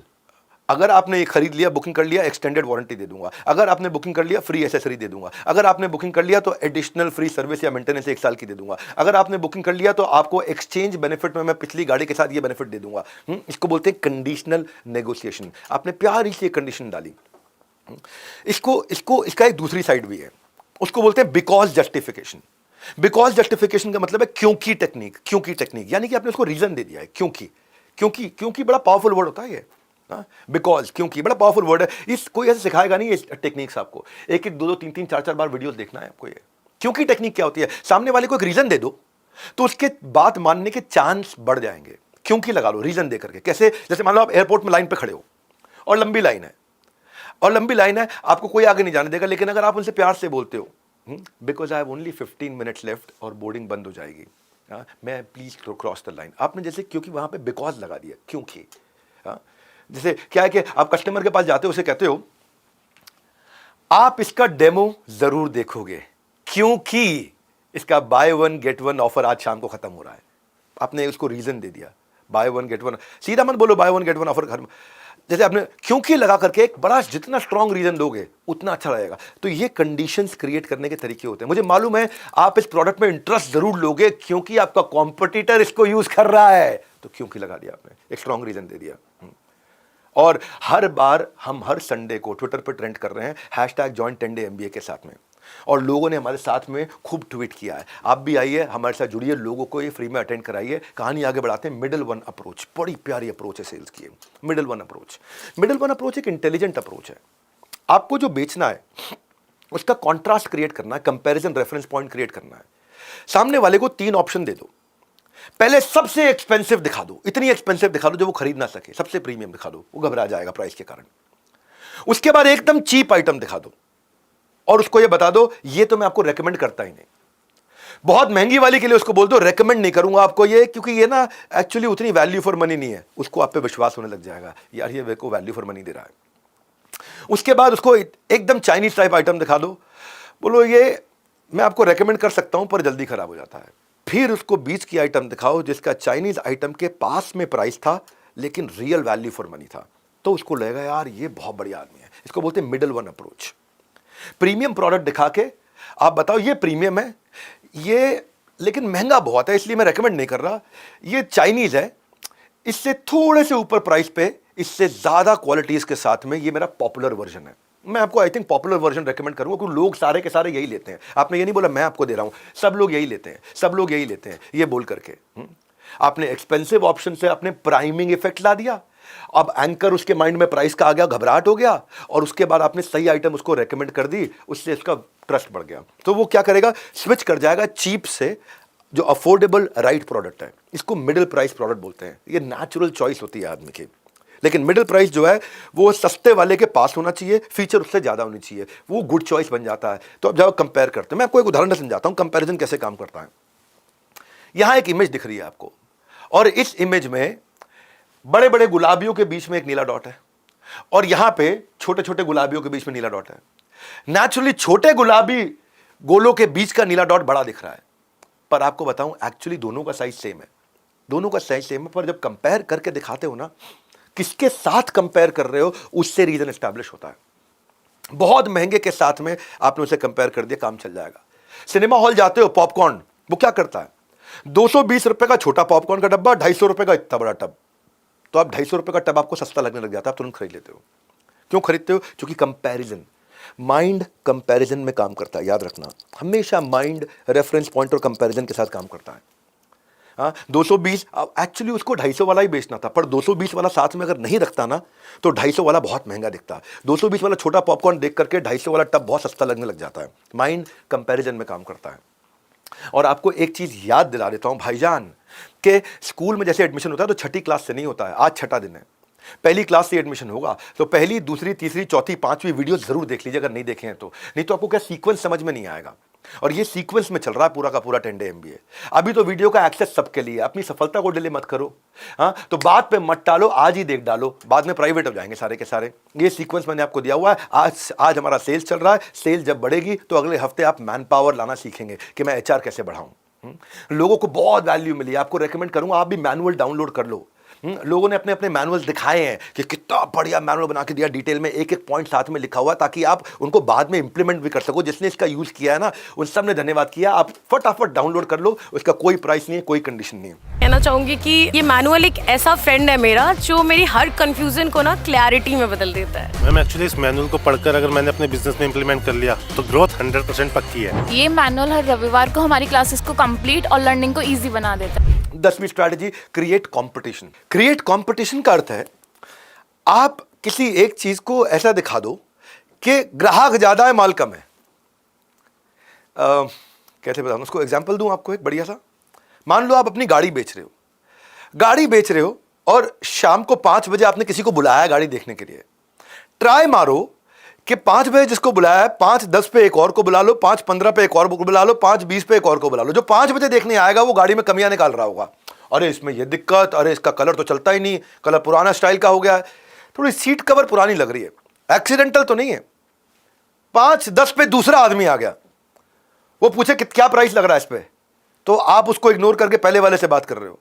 अगर आपने ये खरीद लिया, बुकिंग कर लिया, एक्सटेंडेड वारंटी दे दूंगा। अगर आपने बुकिंग कर लिया, फ्री एसेसरी दे दूंगा। अगर आपने बुकिंग कर लिया तो एडिशनल फ्री सर्विस या मेंटेनेंस 1 साल की दे दूंगा। अगर आपने बुकिंग कर लिया तो आपको एक्सचेंज बेनिफिट में मैं पिछली गाड़ी के साथ ये बेनिफिट दे दूंगा। इसको बोलते हैं कंडीशनल नेगोशिएशन। आपने प्यारी सी कंडीशन डाली। इसका एक दूसरी साइड भी है, उसको बोलते हैं बिकॉज जस्टिफिकेशन। बिकॉज जस्टिफिकेशन का मतलब है क्योंकि टेक्निक। क्योंकि टेक्निक यानी कि आपने उसको रीजन दे दिया है। क्योंकि बड़ा पावरफुल वर्ड होता है ये। बिकॉज, क्योंकि बड़ा पावरफुल वर्ड है। इस कोई ऐसे सिखाएगा नहीं ये टेक्निक्स आपको। एक 2 3 4 बार वीडियोस देखना है आपको। ये क्योंकि टेक्निक क्या होती है? सामने वाले को एक रीजन दे दो तो उसके बात मानने के चांस बढ़ जाएंगे। क्योंकि लगा लो रीजन दे करके। कैसे? जैसे मान लो आप एयरपोर्ट में लाइन पे खड़े हो और लंबी लाइन है, आपको कोई आगे नहीं जाने देगा, लेकिन अगर आप उनसे प्यार से बोलते हो, because I have only 15 minutes left और बोर्डिंग बंद हो जाएगी, मैं प्लीज क्रॉस द लाइन। आपने जैसे क्योंकि वहां पे बिकॉज लगा दिया, क्योंकि। जैसे क्या है कि आप कस्टमर के पास जाते हो, उसे कहते हो आप इसका डेमो जरूर देखोगे क्योंकि इसका बाय 1 गेट 1 ऑफर आज शाम को खत्म हो रहा है। आपने उसको रीजन दे दिया, बाय 1 गेट 1। सीधा मत बोलो बाय 1 गेट 1 ऑफर घर में। जैसे आपने क्योंकि लगा करके एक बड़ा, जितना स्ट्रॉन्ग रीजन दोगे उतना अच्छा रहेगा। तो ये कंडीशंस क्रिएट करने के तरीके होते हैं। मुझे मालूम है आप इस प्रोडक्ट में इंटरेस्ट जरूर लोगे क्योंकि आपका कॉम्पिटिटर इसको यूज कर रहा है, तो क्योंकि लगा दिया आपने, एक स्ट्रॉन्ग रीजन दे दिया। और हर बार हम हर संडे को ट्विटर पर ट्रेंड कर रहे हैं #join10day_MBA के साथ में, और लोगों ने हमारे साथ में खूब ट्वीट किया है। आप भी आइए, हमारे साथ जुड़िए, लोगों को ये फ्री में अटेंड कराइए। कहानी आगे बढ़ाते हैं। मिडिल वन अप्रोच, बड़ी प्यारी अप्रोच है सेल्स की। मिडिल वन अप्रोच एक इंटेलिजेंट अप्रोच है। आपको जो बेचना है उसका कॉन्ट्रास्ट क्रिएट करना है, कंपैरिजन रेफरेंस पॉइंट क्रिएट करना है। सामने वाले को 3 ऑप्शन दे दो। पहले सबसे एक्सपेंसिव दिखा दो, इतनी एक्सपेंसिव दिखा दो जो वो खरीद ना सके, सबसे प्रीमियम दिखा दो, वो घबरा जाएगा प्राइस के कारण। उसके बाद एकदम चीप आइटम दिखा दो और उसको ये बता दो ये तो मैं आपको रेकमेंड करता ही नहीं। बहुत महंगी वाली के लिए उसको बोल दो, रेकमेंड नहीं करूंगा आपको ये, क्योंकि ये ना एक्चुअली उतनी वैल्यू फॉर मनी नहीं है। उसको आप पे विश्वास होने लग जाएगा, यार ये मेरे को वैल्यू फॉर मनी दे रहा है। उसके बाद उसको एकदम चाइनीज टाइप आइटम दिखा दो, बोलो ये मैं आपको रेकमेंड कर सकता हूं पर जल्दी खराब हो जाता है। फिर उसको बीच की आइटम दिखाओ जिसका चाइनीज आइटम के पास में प्राइस था लेकिन रियल वैल्यू फॉर मनी था, तो उसको लगेगा यार ये बहुत बढ़िया आदमी है। इसको बोलते हैं middle one approach. Premium product दिखा के आप बताओ ये प्रीमियम है, ये लेकिन महंगा बहुत है इसलिए मैं रेकमेंड नहीं कर रहा, ये चाइनीज है, इससे थोड़े से ऊपर प्राइस पे इससे ज्यादा क्वालिटीज के साथ में ये मेरा पॉपुलर वर्जन है। मैं आपको I think popular version recommend करूंगा क्योंकि लोग सारे के सारे यही लेते हैं। आपने ये नहीं बोला मैं आपको दे रहा हूं, सब लोग यही लेते हैं, सब लोग यही लेते हैं ये बोल करके। आपने एक्सपेंसिव ऑप्शन से आपने प्राइमिंग इफेक्ट ला दिया, अब एंकर उसके माइंड में प्राइस का आ गया, घबराहट हो गया, और उसके बाद आपने सही आइटम उसको रेकमेंड कर दी, उससे इसका ट्रस्ट बढ़ गया। तो वो क्या करेगा, स्विच कर जाएगा चीप से जो अफोर्डेबल राइट प्रोडक्ट है, इसको मिडिल प्राइस प्रोडक्ट बोलते हैं। ये नेचुरल चॉइस होती है आदमी की, लेकिन मिडिल प्राइस जो है वो सस्ते वाले के पास होना चाहिए, फीचर उससे ज़्यादा होनी चाहिए, वो गुड चॉइस बन जाता है। तो अब जब कंपेयर करते हैं, मैं आपको एक उदाहरण समझाता हूँ कंपैरिजन कैसे काम करता है। यहाँ एक इमेज दिख रही है आपको, और इस इमेज में बड़े बड़े गुलाबियों के बीच में एक नीला डॉट है, और यहाँ पे छोटे छोटे गुलाबियों के बीच में नीला डॉट है। नेचुरली छोटे गुलाबी गोलों के बीच का नीला डॉट बड़ा दिख रहा है, पर आपको बताऊं एक्चुअली दोनों का साइज सेम है, दोनों का साइज सेम है, पर जब कंपेयर करके दिखाते हो ना, किसके साथ कंपेयर कर रहे हो उससे रीजन एस्टैब्लिश होता है। बहुत महंगे के साथ में आपने उसे कंपेयर कर दिया, काम चल जाएगा। सिनेमा हॉल जाते हो, पॉपकॉर्न वो क्या करता है, 220 रुपए का छोटा पॉपकॉर्न का डब्बा, 250 रुपए का इतना बड़ा टब। तो आप 250 रुपए का टब आपको सस्ता लगने लग जाता है, आप तुरंत खरीद लेते हो। क्यों खरीदते हो, क्योंकि कंपैरिजन, माइंड कंपैरिजन में काम करता है। याद रखना, हमेशा माइंड रेफरेंस पॉइंट और कंपैरिजन के साथ काम करता है। हाँ, 220 एक्चुअली उसको 250 वाला ही बेचना था, पर 220 वाला साथ में अगर नहीं रखता ना तो 250 वाला बहुत महंगा दिखता। 220 वाला छोटा पॉपकॉर्न देख करके 250 वाला टब बहुत सस्ता लगने लग जाता है। माइंड कंपैरिजन में काम करता है। और आपको एक चीज याद दिला देता हूं भाईजान, कि स्कूल में जैसे एडमिशन होता है तो छठी क्लास से नहीं होता है, आज छठा दिन है, पहली क्लास से एडमिशन होगा, तो पहली दूसरी तीसरी चौथी पांचवी वीडियो जरूर देख लीजिए अगर नहीं देखे हैं तो, नहीं तो आपको क्या सीक्वेंस समझ में नहीं आएगा। और ये सीक्वेंस में चल रहा है पूरा का पूरा 10 डे MBA। अभी तो वीडियो का एक्सेस सबके लिए, अपनी सफलता को डिले मत करो। हाँ, तो बात पे मत टालो, आज ही देख डालो, बाद में प्राइवेट हो जाएंगे सारे के सारे। ये सीक्वेंस मैंने आपको दिया हुआ है। आज हमारा सेल्स चल रहा है, सेल जब बढ़ेगी तो अगले हफ्ते आप मैन पावर लाना सीखेंगे कि मैं HR कैसे बढ़ाऊं। लोगों को बहुत वैल्यू मिली, आपको रेकमेंड करूंगा आप भी मैनुअल डाउनलोड कर लो। लोगों ने अपने अपने मैनुअल दिखाए हैं कि कितना बढ़िया मैनुअल बना के दिया, डिटेल में एक एक पॉइंट साथ में लिखा हुआ, ताकि आप उनको बाद में इंप्लीमेंट भी कर सको। जिसने इसका यूज किया है ना, उन सब ने धन्यवाद किया। आप फटाफट डाउनलोड कर लो, उसका कोई प्राइस नहीं है, कोई कंडीशन नहीं है। कहना चाहूंगी कि ये मैनुअल एक ऐसा फ्रेंड है मेरा जो मेरी हर कंफ्यूजन को ना क्लैरिटी में बदल देता है। मैम एक्चुअली इस मैनुअल को पढ़कर अगर मैंने अपने बिजनेस में इंप्लीमेंट कर लिया तो ग्रोथ 100% पक्की है। ये मैनुअल हर रविवार को हमारी क्लासेस को कंप्लीट और लर्निंग को इजी बना देता है। 10वीं strategy, create competition. Create competition का अर्थ है आप किसी एक चीज को ऐसा दिखा दो कि ग्राहक ज्यादा है माल कम है। कैसे बताऊं उसको, एग्जांपल दूं आपको एक बढ़िया सा। मान लो आप अपनी गाड़ी बेच रहे हो और शाम को 5 बजे आपने किसी को बुलाया गाड़ी देखने के लिए। ट्राई मारो कि 5 बजे जिसको बुलाया है, 5:10 पे एक और को बुला लो, 5:15 पे एक और को बुला लो, 5:20 पे एक और को बुला लो। जो 5 बजे देखने आएगा वो गाड़ी में कमियां निकाल रहा होगा, अरे इसमें ये दिक्कत, अरे इसका कलर तो चलता ही नहीं, कलर पुराना स्टाइल का हो गया है, थोड़ी सीट कवर पुरानी लग रही है, एक्सीडेंटल तो नहीं है। 5:10 पे दूसरा आदमी आ गया, वो पूछे कि क्या प्राइस लग रहा है इस पे, तो आप उसको इग्नोर करके पहले वाले से बात कर रहे हो।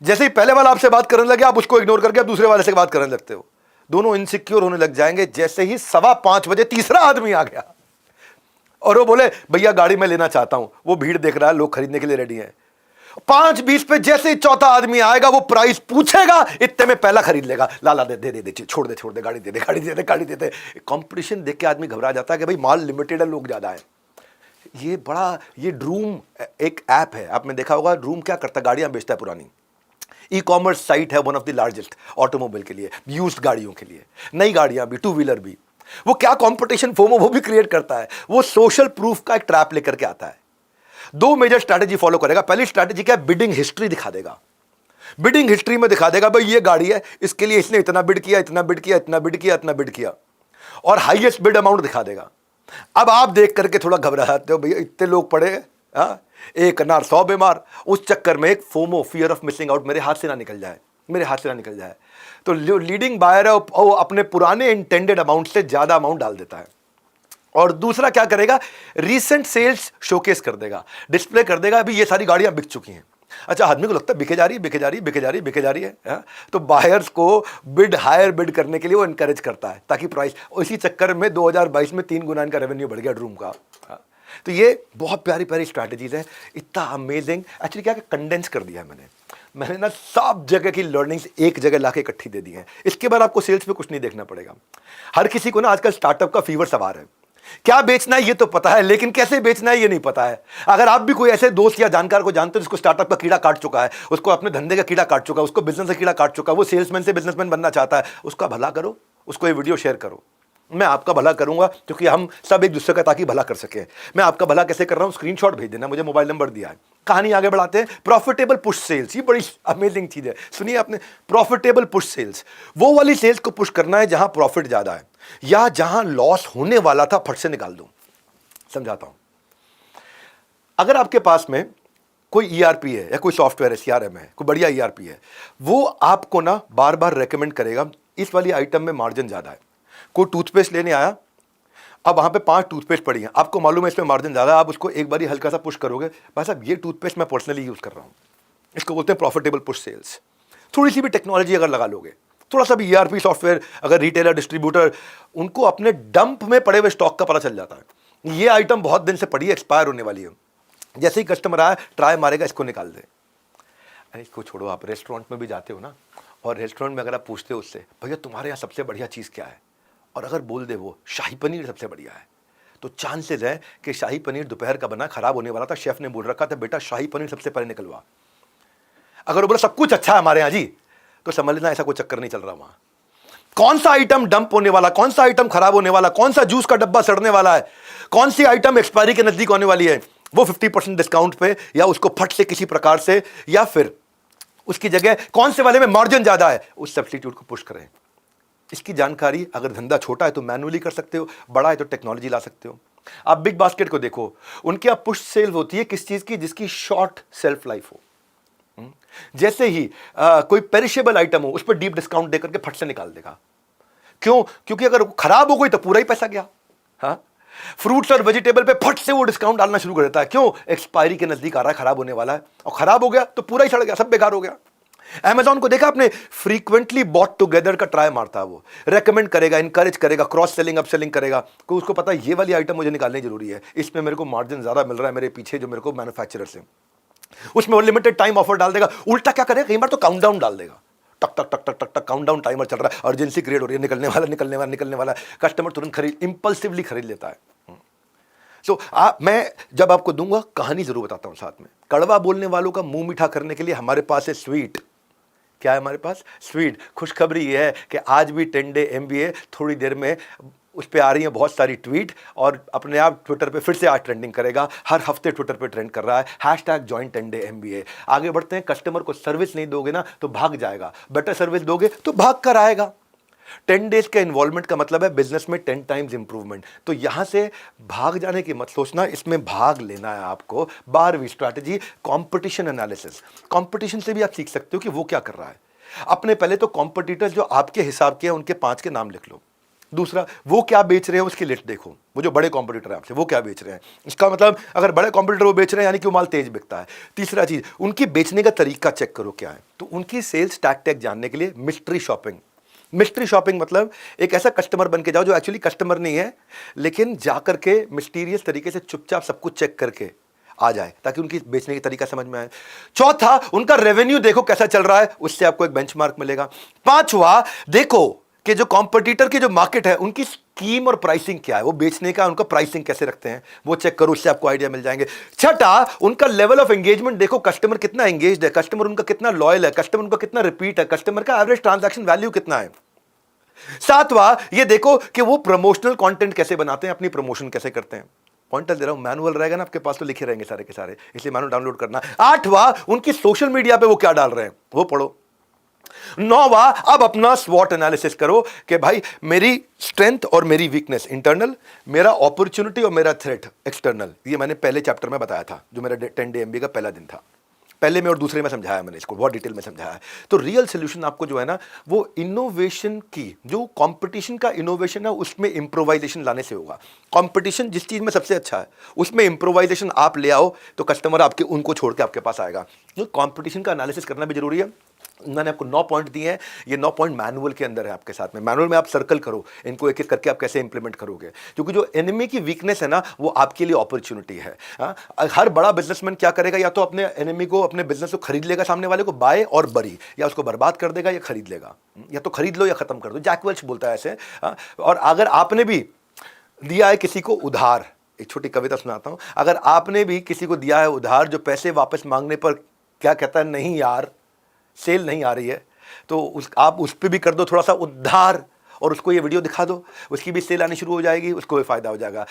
जैसे ही पहले वाला आपसे बात करने लगे, आप उसको इग्नोर करके आप दूसरे वाले से बात करने लगते हो। दोनों इनसिक्योर होने लग जाएंगे। जैसे ही 5:15 बजे तीसरा आदमी आ गया और वो बोले भैया गाड़ी मैं लेना चाहता हूं, वो भीड़ देख रहा है, लोग खरीदने के लिए रेडी हैं। 5:20 पे जैसे ही चौथा आदमी आएगा, वो प्राइस पूछेगा, इतने में पहला खरीद लेगा। लाला दे छोड़ दे गाड़ी दे दे। कंपटीशन देख के आदमी घबरा जाता है कि भाई माल लिमिटेड है, लोग ज्यादा है। ये ड्रूम एक ऐप है, आपने देखा होगा। ड्रूम क्या करता है, गाड़ियां बेचता है पुरानी। ई-कॉमर्स साइट है, one of the largest automobile के लिए, यूज्ड गाड़ियों के लिए, नई गाड़ियां भी, 2 व्हीलर भी। वो क्या कंपटीशन फोमो वो भी क्रिएट करता है। वो सोशल प्रूफ का एक ट्रैप लेकर के आता है। 2 मेजर स्ट्रैटेजी फॉलो करेगा। पहली स्ट्रैटेजी क्या है, बिडिंग हिस्ट्री दिखा देगा। बिडिंग हिस्ट्री में दिखा देगा भाई ये गाड़ी है, इसके लिए इसने इतना बिड किया, और हाईएस्ट बिड अमाउंट दिखा देगा। अब आप देख करके थोड़ा घबरा जाते हो, भैया इतने लोग पड़े, एक अनार 100 बीमार। उस चक्कर में एक FOMO, fear of missing out, मेरे हाथ से ना निकल जाए, तो जो लीडिंग बायर है वो अपने पुराने इंटेंडेड अमाउंट से ज्यादा अमाउंट डाल देता है। और दूसरा क्या करेगा, रीसेंट सेल्स शोकेस कर देगा, डिस्प्ले कर देगा, अभी ये सारी गाड़ियां बिक चुकी हैं। अच्छा, आदमी को लगता है बिके जा रही है, तो बायर्स को हायर बिड करने के लिए वो इनकरेज करता है ताकि प्राइस, इसी चक्कर में 2022 में 3 गुना इनका रेवेन्यू बढ़ गया ड्रूम का। तो ये बहुत प्यारी स्ट्रैटेजीज है, इतना अमेजिंग। एक्चुअली क्या कंडेंस कर दिया है मैंने ना सब जगह की लर्निंग्स एक जगह लाके इकट्ठी दे दी है। इसके बाद आपको सेल्स में कुछ नहीं देखना पड़ेगा। हर किसी को ना आजकल स्टार्टअप का फीवर सवार है, क्या बेचना है ये तो पता है, लेकिन कैसे बेचना है ये नहीं पता है। अगर आप भी कोई ऐसे दोस्त या जानकार को जानते हो जिसको स्टार्टअप का कीड़ा काट चुका है, उसको अपने धंधे का कीड़ा काट चुका है, उसको बिजनेस का कीड़ा काट चुका है, वो सेल्समैन से बिजनेसमैन बनना चाहता है, उसका भला करो, उसको ये वीडियो शेयर करो। मैं आपका भला करूंगा क्योंकि हम सब एक दूसरे का ताकि भला कर सके। मैं आपका भला कैसे कर रहा हूं, स्क्रीनशॉट भेज देना, मुझे मोबाइल नंबर दिया है। कहानी आगे बढ़ाते हैं। प्रॉफिटेबल पुश सेल्स, ये बड़ी अमेजिंग चीज है, सुनिए आपने। प्रॉफिटेबल पुश सेल्स, वो वाली सेल्स को पुश करना है जहां प्रॉफिट ज्यादा है या जहां लॉस होने वाला था फट से निकाल दूं। समझाता हूं। अगर आपके पास में कोई ईआरपी है या कोई सॉफ्टवेयर है, सीआरएम है, कोई बढ़िया ईआरपी है, वो आपको ना बार बार रेकमेंड करेगा इस वाली आइटम में मार्जिन ज्यादा है। कोई टूथपेस्ट लेने आया, अब वहां पे 5 टूथपेस्ट पड़ी हैं, आपको मालूम है इसमें मार्जिन ज्यादा है, आप उसको एक बार हल्का सा पुश करोगे, भाई साहब ये टूथपेस्ट मैं पर्सनली यूज कर रहा हूं, इसको बोलते हैं प्रॉफिटेबल पुश सेल्स। थोड़ी सी भी टेक्नोलॉजी अगर लगा लोगे, थोड़ा सा भी ईआरपी सॉफ्टवेयर, अगर रिटेलर डिस्ट्रीब्यूटर, उनको अपने डंप में पड़े हुए स्टॉक का पता चल जाता है, ये आइटम बहुत दिन से पड़ी है, एक्सपायर होने वाली है, जैसे ही कस्टमर आया ट्राई मारेगा, इसको निकाल दे। अरे इसको छोड़ो, आप रेस्टोरेंट में भी जाते हो ना, और रेस्टोरेंट में अगर आप पूछते हो उससे, भैया तुम्हारे यहाँ सबसे बढ़िया चीज़ क्या है, और अगर बोल दे वो शाही पनीर सबसे बढ़िया है, तो चांसेस है कि शाही पनीर दोपहर का बना, खराब होने वाला था, शेफ ने बोल रखा था बेटा शाही पनीर सबसे पहले निकलवा। अगर वो बोला सब कुछ अच्छा है हमारे यहाँ जी, तो समझ लेना ऐसा कोई चक्कर नहीं चल रहा वहां। कौन सा आइटम डंप होने वाला, कौन सा आइटम खराब होने वाला, कौन सा जूस का डब्बा सड़ने वाला है, कौन सी आइटम एक्सपायरी के नजदीक होने वाली है, वो 50% डिस्काउंट पे, या उसको फट से किसी प्रकार से, या फिर उसकी जगह कौन से वाले में मार्जिन ज्यादा है, उस सब्स्टिट्यूट को पुश करें। इसकी जानकारी अगर धंधा छोटा है तो मैनुअली कर सकते हो, बड़ा है तो टेक्नोलॉजी ला सकते हो। आप बिग बास्केट को देखो, उनकी आप पुश सेल होती है किस चीज की, जिसकी शॉर्ट सेल्फ लाइफ हो। जैसे ही कोई पेरिशेबल आइटम हो, उस पर डीप डिस्काउंट देकर के फट से निकाल देगा। क्यों? क्योंकि अगर खराब हो गई तो पूरा ही पैसा गया। हाँ, फ्रूट्स और वेजिटेबल पे फट से वो डिस्काउंट डालना शुरू कर देता है। क्यों? एक्सपायरी के नजदीक आ रहा है, खराब होने वाला है, और खराब हो गया तो पूरा ही सड़ गया, सब बेकार हो गया। Amazon को देखा आपने, फ्रीक्वेंटली बॉट टुगेदर का ट्राई मारता है, वो रेकमेंड करेगा, इंकरेज करेगा, क्रॉस सेलिंग अप सेलिंग करेगा, क्योंकि उसको पता है ये वाली आइटम मुझे निकालनी जरूरी है, इसमें मेरे को मार्जिन ज्यादा मिल रहा है मेरे पीछे जो मेरे को मैन्युफैक्चरर से। उसमें वो लिमिटेड टाइम ऑफर डाल देगा। उल्टा क्या करेगा, कई बार तो काउंटडाउन डाल देगा, टक टक टक टक टक टक काउंटडाउन टाइमर चल रहा है, अर्जेंसी क्रिएट हो रही है, निकलने वाला, कस्टमर तुरंत खरीद, इंपल्सिवली खरीद लेता है। तो मैं जब आपको दूंगा कहानी जरूर बताता हूं साथ में। कड़वा बोलने वालों का मुंह मीठा करने के लिए हमारे पास है स्वीट। क्या है हमारे पास? स्वीट। खुशखबरी ये है कि आज भी 10 डे MBA थोड़ी देर में उस पर आ रही है बहुत सारी ट्वीट, और अपने आप ट्विटर पे फिर से आज ट्रेंडिंग करेगा। हर हफ्ते ट्विटर पे ट्रेंड कर रहा है, #join 10 day MBA। आगे बढ़ते हैं। कस्टमर को सर्विस नहीं दोगे ना तो भाग जाएगा, बेटर सर्विस दोगे तो भाग कर आएगा। 10 डेज का इन्वॉल्वमेंट का मतलब है बिजनेस में 10 टाइम्स इंप्रूवमेंट। तो यहां से भाग जाने की मत सोचना, इसमें भाग लेना है आपको। 12वीं स्ट्रैटेजी, कंपटीशन एनालिसिस। कंपटीशन से भी आप सीख सकते हो कि वो क्या कर रहा है। अपने पहले तो कॉम्पिटिटर्स जो आपके हिसाब के हैं उनके 5 के नाम लिख लो। दूसरा, वो क्या बेच रहे हैं उसकी लिस्ट देखो, वो जो बड़े कॉम्पिटिटर है आपसे वो क्या बेच रहे हैं, इसका मतलब अगर बड़े कॉम्पिटिटर वो बेच रहे हैं यानी कि वो माल तेज बिकता है। तीसरा चीज, उनकी बेचने का तरीका चेक करो क्या है। तो उनकी सेल्स टैक्टिक जानने के लिए मिस्ट्री शॉपिंग। मिस्ट्री शॉपिंग मतलब एक ऐसा कस्टमर बन के जाओ जो एक्चुअली कस्टमर नहीं है, लेकिन जाकर के मिस्टीरियस तरीके से चुपचाप सब कुछ चेक करके आ जाए ताकि उनकी बेचने की तरीका समझ में आए। चौथा, उनका रेवेन्यू देखो कैसा चल रहा है, उससे आपको एक बेंचमार्क मिलेगा। पांचवा, देखो कि जो कॉम्पिटिटर की जो मार्केट है उनकी स्कीम और प्राइसिंग क्या है, वो बेचने का उनका प्राइसिंग कैसे रखते हैं वो चेक करो, उससे आपको आइडिया मिल जाएंगे। छठा, उनका लेवल ऑफ एंगेजमेंट देखो, कस्टमर कितना एंगेज्ड है, कस्टमर उनका कितना लॉयल है, कस्टमर उनका कितना रिपीट है, कस्टमर का एवरेज ट्रांजैक्शन वैल्यू कितना है। सातवां, ये देखो कि वो प्रमोशनल कंटेंट कैसे बनाते हैं, अपनी प्रमोशन कैसे करते हैं। पॉइंटर दे रहा हूं, मैनुअल रहेगा ना आपके पास तो लिखे रहेंगे सारे के सारे, इसलिए मैनुअल डाउनलोड करना। आठवां, उनकी सोशल मीडिया पे वो क्या डाल रहे हैं वो पढ़ो। नौवा, अब अपना स्वॉट एनालिसिस करो कि भाई मेरी स्ट्रेंथ और मेरी वीकनेस इंटरनल, मेरा अपॉर्चुनिटी और मेरा थ्रेट एक्सटर्नल। ये मैंने पहले चैप्टर में बताया था, जो मेरा 10 डे MBA का पहला दिन था। पहले में और दूसरे में समझाया मैंने इसको, बहुत डिटेल में समझाया है। तो रियल सोल्यूशन आपको जो है ना, वो इनोवेशन की, जो कंपटीशन का इनोवेशन है उसमें इंप्रोवाइजेशन लाने से होगा। कंपटीशन जिस चीज में सबसे अच्छा है उसमें इंप्रोवाइजेशन आप ले आओ तो कस्टमर आपके उनको छोड़ के आपके पास आएगा। तो कंपटीशन का एनालिसिस करना भी जरूरी है। मैंने आपको 9 पॉइंट दिए हैं, ये 9 पॉइंट मैनुअल के अंदर है आपके साथ में। मैनुअल में आप सर्कल करो इनको, एक एक करके आप कैसे इंप्लीमेंट करोगे, क्योंकि जो एनिमी की वीकनेस है ना वो आपके लिए अपॉर्चुनिटी है। हर बड़ा बिजनेसमैन क्या करेगा, या तो अपने एनिमी को, अपने बिजनेस को खरीद लेगा, सामने वाले को बाय और बरी, या उसको बर्बाद कर देगा या खरीद लेगा। या तो खरीद लो या खत्म कर दो, जैक वेल्च बोलता है ऐसे। और अगर आपने भी दिया है किसी को उधार, एक छोटी कविता सुनाता हूं, अगर आपने भी किसी को दिया है उधार, जो पैसे वापस मांगने पर क्या कहता है, नहीं यार सेल नहीं आ रही है, तो आप उस पर भी कर दो थोड़ा सा उद्धार और उसको ये वीडियो दिखा दो, उसकी भी सेल आनी शुरू हो जाएगी, उसको भी फायदा हो जाएगा।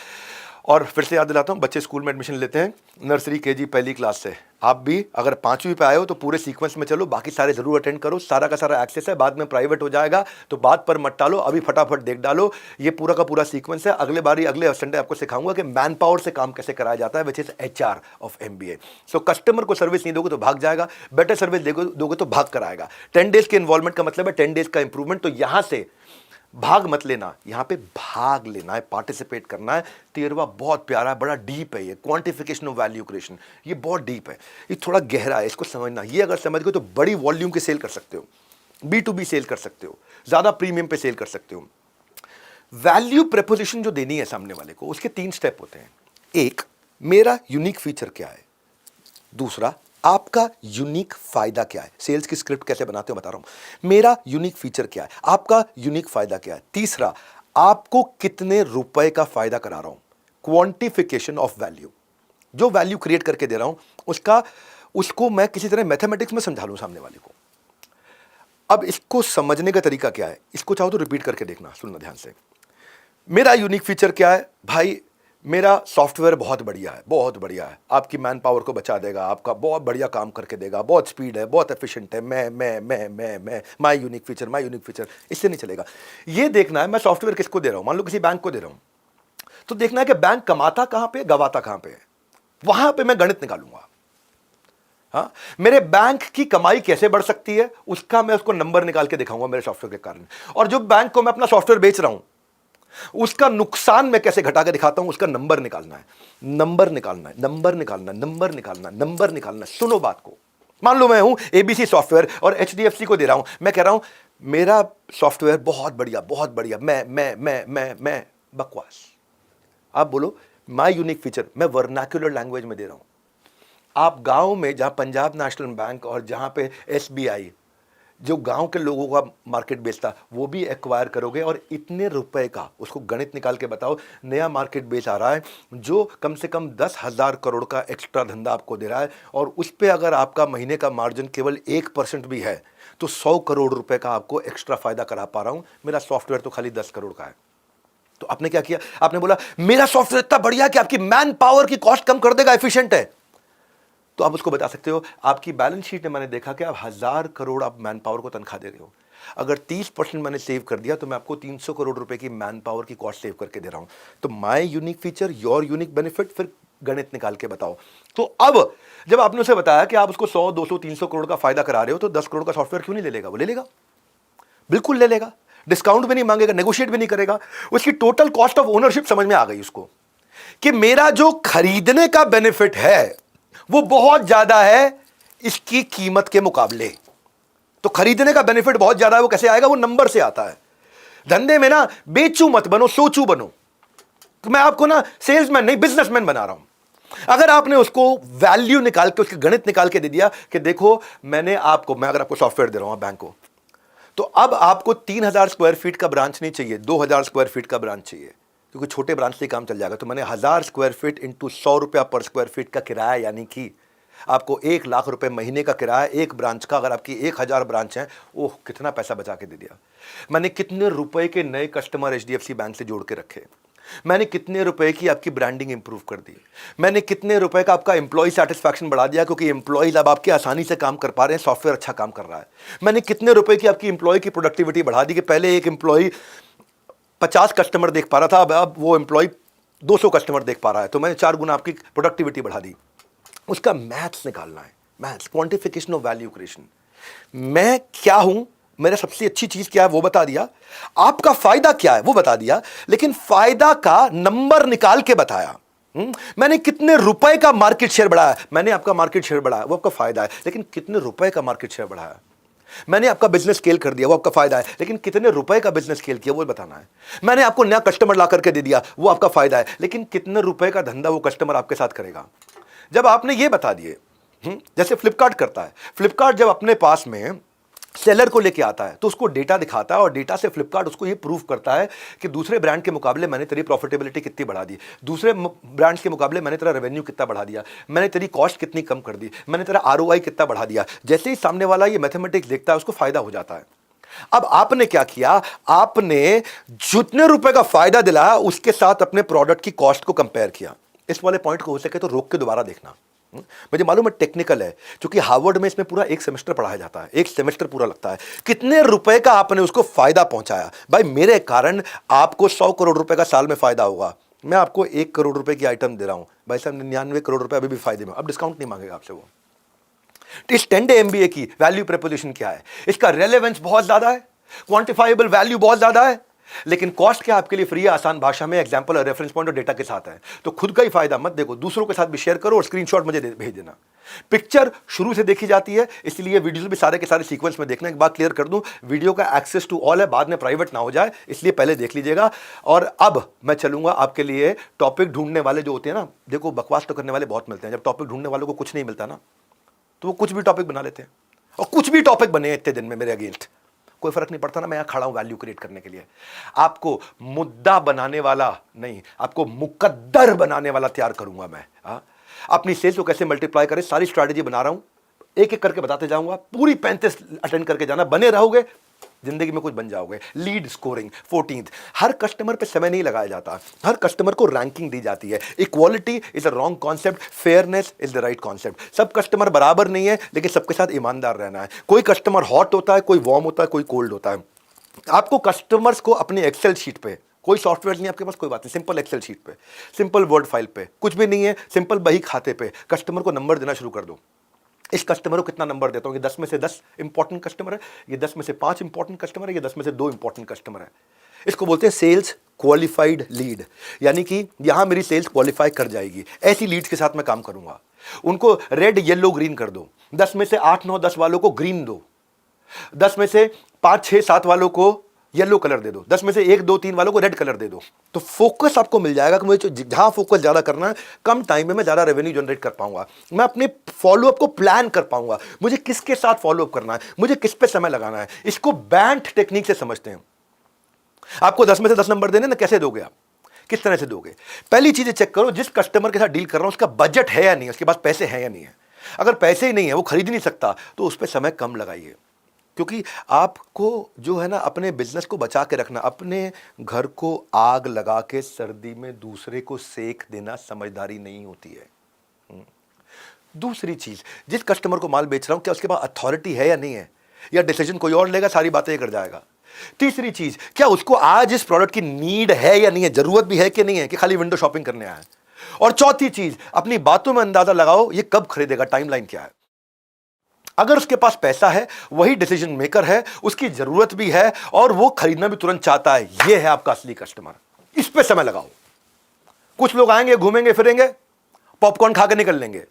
और फिर से याद दिलाता हूँ, बच्चे स्कूल में एडमिशन लेते हैं नर्सरी KG पहली क्लास से। आप भी अगर 5वीं पे आए हो तो पूरे सीक्वेंस में चलो, बाकी सारे जरूर अटेंड करो, सारा का सारा एक्सेस है, बाद में प्राइवेट हो जाएगा तो बात पर मत टालो, अभी फटाफट देख डालो। ये पूरा का पूरा सीक्वेंस है। अगले बारी अगले संडे आपको सिखाऊंगा कि मैन पावर से काम कैसे कराया जाता है, which is HR of MBA। So customer को सर्विस नहीं दोगे तो भाग जाएगा, बेटर सर्विस दोगे तो भाग कर आएगा। 10 डेज के इन्वॉल्वमेंट का मतलब है 10 डेज का इंप्रूवमेंट। तो यहां से भाग मत लेना, यहां पे भाग लेना है, पार्टिसिपेट करना है। 13वां बहुत प्यारा है, बड़ा डीप है ये, क्वांटिफिकेशन ऑफ वैल्यू क्रिएशन। ये बहुत डीप है, ये थोड़ा गहरा है, इसको समझना। ये अगर समझ गए तो बड़ी वॉल्यूम के सेल कर सकते हो, B2B सेल कर सकते हो, ज्यादा प्रीमियम पे सेल कर सकते हो। वैल्यू प्रपोजिशन जो देनी है सामने वाले को, उसके 3 स्टेप होते हैं। एक, मेरा यूनिक फीचर क्या है। दूसरा, आपका यूनिक फायदा क्या है। सेल्स की स्क्रिप्ट कैसे बनाते हो बता रहा हूं। मेरा यूनिक फीचर क्या है, आपका यूनिक फायदा क्या है। तीसरा, आपको कितने रुपए का फायदा करा रहा हूं, क्वांटिफिकेशन ऑफ वैल्यू। जो वैल्यू क्रिएट करके दे रहा हूं उसको मैं किसी तरह मैथमेटिक्स में समझा लूं सामने वाले को। अब इसको समझने का तरीका क्या है, इसको चाहो तो रिपीट करके देखना, सुनना ध्यान से। मेरा यूनिक फीचर क्या है भाई, मेरा सॉफ्टवेयर बहुत बढ़िया है, बहुत बढ़िया है, आपकी मैन पावर को बचा देगा, आपका बहुत बढ़िया काम करके देगा, बहुत स्पीड है, बहुत एफिशिएंट है। मैं माय यूनिक फीचर, इससे नहीं चलेगा। ये देखना है मैं सॉफ्टवेयर किसको दे रहा हूं, मान लो किसी बैंक को दे रहा हूं, तो देखना है कि बैंक कमाता कहां पे, गवाता कहां पे है, वहां पे मैं गणित निकालूंगा। हाँ, मेरे बैंक की कमाई कैसे बढ़ सकती है उसका मैं उसको नंबर निकाल के दिखाऊंगा मेरे सॉफ्टवेयर के कारण। और जो बैंक को मैं अपना सॉफ्टवेयर बेच रहा हूं उसका नुकसान मैं कैसे घटा के दिखाता हूं, उसका नंबर निकालना है। सुनो बात को, मान लो मैं हूं ABC सॉफ्टवेयर और HDFC को दे रहा हूं, मैं कह रहा हूं मेरा सॉफ्टवेयर बहुत बढ़िया, मैं बकवास। आप बोलो माय यूनिक फीचर, मैं वर्नाक्युलर लैंग्वेज में दे रहा हूं। आप गांव में जहां पंजाब नेशनल बैंक और जहां पे SBI जो गांव के लोगों का मार्केट बेचता, वो भी एक्वायर करोगे और इतने रुपए का उसको गणित निकाल के बताओ। नया मार्केट बेच आ रहा है जो कम से कम 10,000 करोड़ का एक्स्ट्रा धंधा आपको दे रहा है, और उस पर अगर आपका महीने का मार्जिन केवल 1% भी है तो 100 करोड़ रुपए का आपको एक्स्ट्रा फायदा करा पा रहा हूं। मेरा सॉफ्टवेयर तो खाली 10 करोड़ का है। तो आपने क्या किया, आपने बोला मेरा सॉफ्टवेयर इतना बढ़िया कि आपकी मैन पावर की कॉस्ट कम कर देगा, एफिशिएंट है। तो आप उसको बता सकते हो आपकी बैलेंस शीट में मैंने देखा कि आप 1000 करोड़ आप मैन पावर को तनख्वाह दे रहे हो, अगर 30% मैंने सेव कर दिया तो मैं आपको 300 करोड़ रुपए की मैन पावर की कॉस्ट सेव करके दे रहा हूं। तो my unique feature, your unique benefit, फिर गणित निकाल के बताओ। तो अब जब आपने उसे बताया कि आप उसको 100, 200, 300 करोड़ का फायदा करा रहे हो, तो 10 करोड़ का सॉफ्टवेयर क्यों नहीं ले लेगा? वो ले लेगा, बिल्कुल ले लेगा। डिस्काउंट भी नहीं मांगेगा, नेगोशिएट भी नहीं करेगा। उसकी टोटल कॉस्ट ऑफ ओनरशिप समझ में आ गई उसको कि मेरा जो खरीदने का बेनिफिट है वो बहुत ज्यादा है इसकी कीमत के मुकाबले। तो खरीदने का बेनिफिट बहुत ज्यादा है, वो कैसे आएगा? वो नंबर से आता है। धंधे में ना बेचू मत बनो, सोचू बनो। तो मैं आपको ना सेल्समैन नहीं बिजनेसमैन बना रहा हूं। अगर आपने उसको वैल्यू निकाल के, उसके गणित निकाल के दे दिया कि देखो मैं अगर आपको सॉफ्टवेयर दे रहा हूं बैंक को, तो अब आपको 3000 स्क्वायर फीट का ब्रांच नहीं चाहिए, 2000 स्क्वायर फीट का ब्रांच चाहिए, क्योंकि छोटे ब्रांच से काम चल जाएगा। तो मैंने 1000 स्क्वायर फीट इंटू 100 रुपया पर स्क्वायर फीट का किराया, यानी कि आपको 1 लाख रुपए महीने का किराया एक ब्रांच का। अगर आपकी 1000 ब्रांच है, ओह कितना पैसा बचा के दे दिया मैंने। कितने रुपए के नए कस्टमर HDFC बैंक से जोड़ के रखे। मैंने कितने रुपए की आपकी ब्रांडिंग इंप्रूव कर दी, मैंने कितने रुपए का आपका एम्प्लॉय सेटिस्फैक्शन बढ़ा दिया क्योंकि एम्प्लॉयज अब आपके आसानी से काम कर पा रहे हैं, सॉफ्टवेयर अच्छा काम कर रहा है। मैंने कितने रुपए की आपकी एम्प्लॉय की प्रोडक्टिविटी बढ़ा दी कि पहले एक एम्प्लॉय 50 कस्टमर देख पा रहा था, अब वो एम्प्लॉय 200 कस्टमर देख पा रहा है, तो मैंने 4 गुना आपकी प्रोडक्टिविटी बढ़ा दी। उसका मैथ्स निकालना है, maths, quantification of value creation. मैं क्या हूं, मेरा सबसे अच्छी चीज क्या है वो बता दिया, आपका फायदा क्या है वो बता दिया, लेकिन फायदा का नंबर निकाल के बताया। मैंने कितने रुपए का मार्केट शेयर बढ़ाया, मैंने आपका मार्केट शेयर बढ़ाया, वो आपका फायदा है, लेकिन कितने रुपए का मार्केट शेयर बढ़ाया। मैंने आपका बिजनेस स्केल कर दिया, वो आपका फायदा है, लेकिन कितने रुपए का बिजनेस स्केल किया वो बताना है। मैंने आपको नया कस्टमर ला करके दे दिया, वो आपका फायदा है, लेकिन कितने रुपए का धंधा वो कस्टमर आपके साथ करेगा। जब आपने ये बता दिए, जैसे फ्लिपकार्ट करता है, फ्लिपकार्ट जब अपने पास में सेलर को लेके आता है तो उसको डेटा दिखाता है और डेटा से फ्लिपकार्ट उसको ये प्रूव करता है कि दूसरे ब्रांड के मुकाबले मैंने तेरी प्रॉफिटेबिलिटी कितनी बढ़ा दी, दूसरे ब्रांड्स के मुकाबले मैंने तेरा रेवेन्यू कितना बढ़ा दिया, मैंने तेरी कॉस्ट कितनी कम कर दी, मैंने तेरा ROI कितना बढ़ा दिया। जैसे ही सामने वाला ये मैथमेटिक्स देखता है उसको फायदा हो जाता है। अब आपने क्या किया, आपने जितने रुपए का फायदा दिलाया उसके साथ अपने प्रोडक्ट की कॉस्ट को कंपेयर किया। इस वाले पॉइंट को हो सके तो रोक के दोबारा देखना। मुझे मालूम है टेक्निकल है, क्योंकि हार्वर्ड में इसमें पूरा एक सेमेस्टर पढ़ाया जाता है, एक सेमेस्टर पूरा लगता है। कितने रुपए का आपने उसको फायदा पहुंचाया। भाई मेरे कारण आपको 100 करोड़ रुपए का साल में फायदा होगा, मैं आपको 1 करोड़ रुपए की आइटम दे रहा हूं, भाई साहब 99 करोड़ रुपए अभी भी फायदे में, अब डिस्काउंट नहीं मांगेगा आपसे वो। इस 10-day MBA की वैल्यू प्रपोजिशन क्या है, इसका रेलेवेंस बहुत ज्यादा है, क्वांटिफाइबल वैल्यू बहुत ज्यादा है, लेकिन कॉस्ट क्या आपके लिए फ्री है, आसान भाषा में एग्जांपल और रेफरेंस पॉइंट और डेटा के साथ है। तो खुद का ही फायदा मत देखो, दूसरों के साथ भी शेयर करो और स्क्रीनशॉट मुझे भेज देना। पिक्चर शुरू से देखी जाती है, इसलिए वीडियोस भी सारे के सारे सीक्वेंस में देखना। एक बात क्लियर कर दूं, वीडियो का एक्सेस टू ऑल है, बाद में प्राइवेट ना हो जाए, इसलिए पहले देख लीजिएगा। और अब मैं चलूंगा आपके लिए टॉपिक ढूंढने वाले जो होते हैं ना, देखो बकवास तो करने वाले बहुत मिलते हैं, जब टॉपिक ढूंढने वालों को कुछ नहीं मिलता ना तो वो कुछ भी टॉपिक बना लेते हैं, और कुछ भी टॉपिक बने इतने दिन में मेरे अगेंस्ट, कोई फर्क नहीं पड़ता ना। मैं यहां खड़ा हूं वैल्यू क्रिएट करने के लिए, आपको मुद्दा बनाने वाला नहीं, आपको मुकद्दर बनाने वाला तैयार करूंगा मैं। अपनी सेल्स को कैसे मल्टीप्लाई करें, सारी स्ट्रैटेजी बना रहा हूं, एक एक करके बताते जाऊंगा। पूरी 35 अटेंड करके जाना, बने रहोगे जिंदगी में कुछ बन जाओगे। लीड स्कोरिंग 14th, हर कस्टमर पे समय नहीं लगाया जाता, हर कस्टमर को रैंकिंग दी जाती है। Equality is a wrong concept, fairness is the right concept. सब कस्टमर बराबर नहीं है, लेकिन सबके साथ ईमानदार रहना है। कोई कस्टमर हॉट होता है, कोई वार्म होता है, कोई कोल्ड होता है। आपको कस्टमर्स को अपनी एक्सेल शीट पे, कोई सॉफ्टवेयर नहीं आपके पास, कोई बात नहीं, सिंपल एक्सेल शीट पे, सिंपल वर्ड फाइल पे, कुछ भी नहीं है, सिंपल बही खाते पे कस्टमर को नंबर देना शुरू कर दो। इस कस्टमर को कितना नंबर देता हूं, ये 10 में से 10 इंपॉर्टेंट कस्टमर है, ये 10 में से 5 इंपॉर्टेंट कस्टमर है, ये 10 में से 2 इंपॉर्टेंट कस्टमर है। इसको बोलते हैं सेल्स क्वालिफाइड लीड, यानी कि यहां मेरी सेल्स क्वालिफाई कर जाएगी, ऐसी लीड्स के साथ मैं काम करूंगा। उनको रेड येलो ग्रीन कर दो, 10 में से 8, 9, 10 वालों को ग्रीन दो, 10 में से 5, 6, 7 वालों को येलो कलर दे दो, 10 में से 1, 2, 3 वालों को रेड कलर दे दो। तो फोकस आपको मिल जाएगा कि मुझे जहां फोकस ज्यादा करना है, कम टाइम में मैं ज्यादा रेवेन्यू जनरेट कर पाऊंगा, मैं अपने फॉलोअप को प्लान कर पाऊंगा, मुझे किसके साथ फॉलोअप करना है, मुझे किस पे समय लगाना है। इसको बैंट टेक्निक से समझते हैं। आपको 10 में से 10 नंबर देने ना, कैसे दोगे आप, किस तरह से दोगे। पहली चीज चेक करो, जिस कस्टमर के साथ डील कर रहा हूं उसका बजट है या नहीं, उसके पास पैसे हैं या नहीं है। अगर पैसे ही नहीं है, वो खरीद नहीं सकता, तो उस पर समय कम लगाइए। क्योंकि आपको जो है ना अपने बिजनेस को बचा के रखना, अपने घर को आग लगा के सर्दी में दूसरे को सेक देना समझदारी नहीं होती है। दूसरी चीज, जिस कस्टमर को माल बेच रहा हूं क्या उसके पास अथॉरिटी है या नहीं है, या डिसीजन कोई और लेगा, सारी बातें कर जाएगा। तीसरी चीज, क्या उसको आज इस प्रोडक्ट की नीड है या नहीं है, जरूरत भी है कि नहीं है, कि खाली विंडो शॉपिंग करने आया है। और चौथी चीज, अपनी बातों में अंदाजा लगाओ ये कब खरीदेगा, टाइमलाइन क्या है। अगर उसके पास पैसा है, वही डिसीजन मेकर है, उसकी जरूरत भी है और वो खरीदना भी तुरंत चाहता है, ये है आपका असली कस्टमर। इस पे समय लगाओ। कुछ लोग आएंगे, घूमेंगे फिरेंगे, पॉपकॉर्न खा के निकल लेंगे।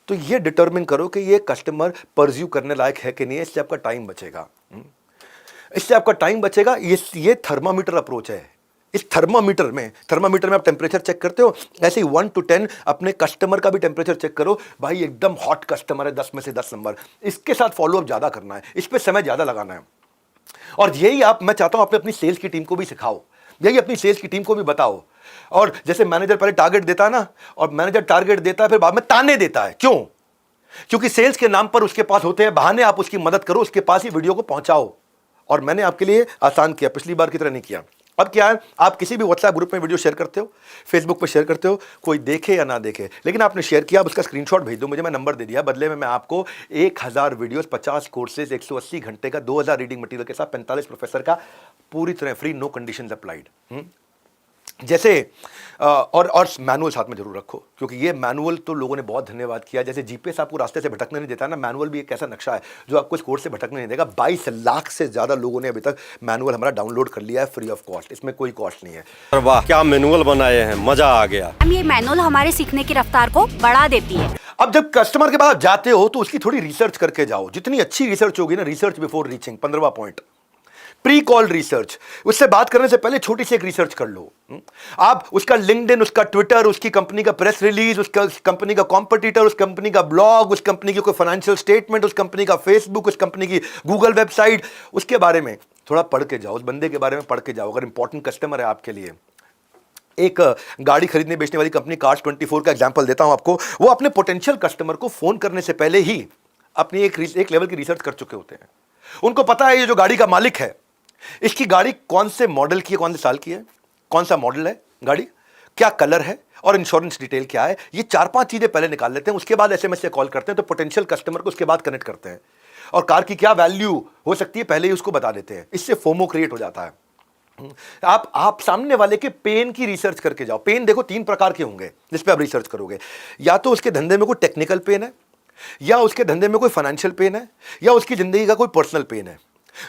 तो ये डिटरमिन करो कि ये कस्टमर परस्यू करने लायक है कि नहीं है, इससे आपका टाइम बचेगा। इससे आपका टाइम बचेगा। ये थर्मामीटर अप्रोच है। इस थर्मामीटर में आप टेम्परेचर चेक करते हो, ऐसे ही 1 to 10 अपने कस्टमर का भी टेम्परेचर चेक करो। भाई एकदम हॉट कस्टमर है, 10 में से 10 नंबर, इसके साथ फॉलोअप ज्यादा करना है, इस पे समय ज्यादा लगाना है। और यही मैं चाहता हूं अपनी सेल्स की टीम को भी सिखाओ, यही अपनी सेल्स की टीम को भी बताओ। और जैसे मैनेजर पहले टारगेट देता है ना, और मैनेजर टारगेट देता है फिर बाद में ताने देता है, क्यों? क्योंकि सेल्स के नाम पर उसके पास होते हैं बहाने, आप उसकी मदद करो, उसके पास ही वीडियो को पहुंचाओ। और मैंने आपके लिए आसान किया, पिछली बार की तरह नहीं किया। अब क्या है, आप किसी भी व्हाट्सएप ग्रुप में वीडियो शेयर करते हो, फेसबुक पे शेयर करते हो, कोई देखे या ना देखे, लेकिन आपने शेयर किया, आप उसका स्क्रीनशॉट भेज दो मुझे, मैं नंबर दे दिया, बदले में मैं आपको 1000 वीडियोस, 50 कोर्सेज, 180 घंटे का, 2000 रीडिंग मटेरियल के साथ 45 प्रोफेसर का पूरी तरह फ्री, नो कंडीशंस अप्लाइड। जैसे और मैनुअल साथ में जरूर रखो, क्योंकि ये मैनुअल तो लोगों ने बहुत धन्यवाद किया। जैसे जीपीएस आपको रास्ते से भटकने नहीं देता ना, मैनुअल भी एक ऐसा नक्शा है जो आपको इस कोर्स से भटकने नहीं देगा। 22 लाख से ज्यादा लोगों ने अभी तक मैनुअल हमारा डाउनलोड कर लिया है फ्री ऑफ कॉस्ट, इसमें कोई कॉस्ट नहीं है। वाह क्या मैनुअल बनाए हैं, मजा आ गया। ये मैनुअल हमारे सीखने की रफ्तार को बढ़ा देती है। अब जब कस्टमर के पास जाते हो तो उसकी थोड़ी रिसर्च करके जाओ, जितनी अच्छी रिसर्च होगी ना, रिसर्च बिफोर रीचिंग, 15वां पॉइंट, प्री कॉल रिसर्च। उससे बात करने से पहले छोटी सी एक रिसर्च कर लो। आप उसका लिंक्डइन, उसका ट्विटर, उसकी कंपनी का प्रेस रिलीज, उसका कंपनी का कॉम्पिटिटर, उस कंपनी का ब्लॉग, उस कंपनी की कोई फाइनेंशियल स्टेटमेंट, उस कंपनी का फेसबुक, उस कंपनी की गूगल वेबसाइट, उसके बारे में थोड़ा पढ़ के जाओ, उस बंदे के बारे में पढ़ के जाओ। अगर इंपॉर्टेंट कस्टमर है आपके लिए, एक गाड़ी खरीदने बेचने वाली कंपनी Cars24 का एग्जांपल देता हूं आपको, वो अपने पोटेंशियल कस्टमर को फोन करने से पहले ही अपनी एक लेवल की रिसर्च कर चुके होते हैं। उनको पता है ये जो गाड़ी का मालिक है, इसकी गाड़ी कौन से मॉडल की है, कौन से साल की है, कौन सा मॉडल है गाड़ी, क्या कलर है और इंश्योरेंस डिटेल क्या है, ये 4-5 चीजें पहले निकाल लेते हैं। उसके बाद एसएमएस से कॉल करते हैं, तो पोटेंशियल कस्टमर को उसके बाद कनेक्ट करते हैं, और कार की क्या वैल्यू हो सकती है पहले ही उसको बता देते हैं। इससे फोमो क्रिएट हो जाता है। आप सामने वाले के पेन की रिसर्च करके जाओ। पेन देखो 3 प्रकार के होंगे जिस पे आप रिसर्च करोगे, या तो उसके धंधे में कोई टेक्निकल पेन है, या उसके धंधे में कोई फाइनेंशियल पेन है, या उसकी जिंदगी का कोई पर्सनल पेन है।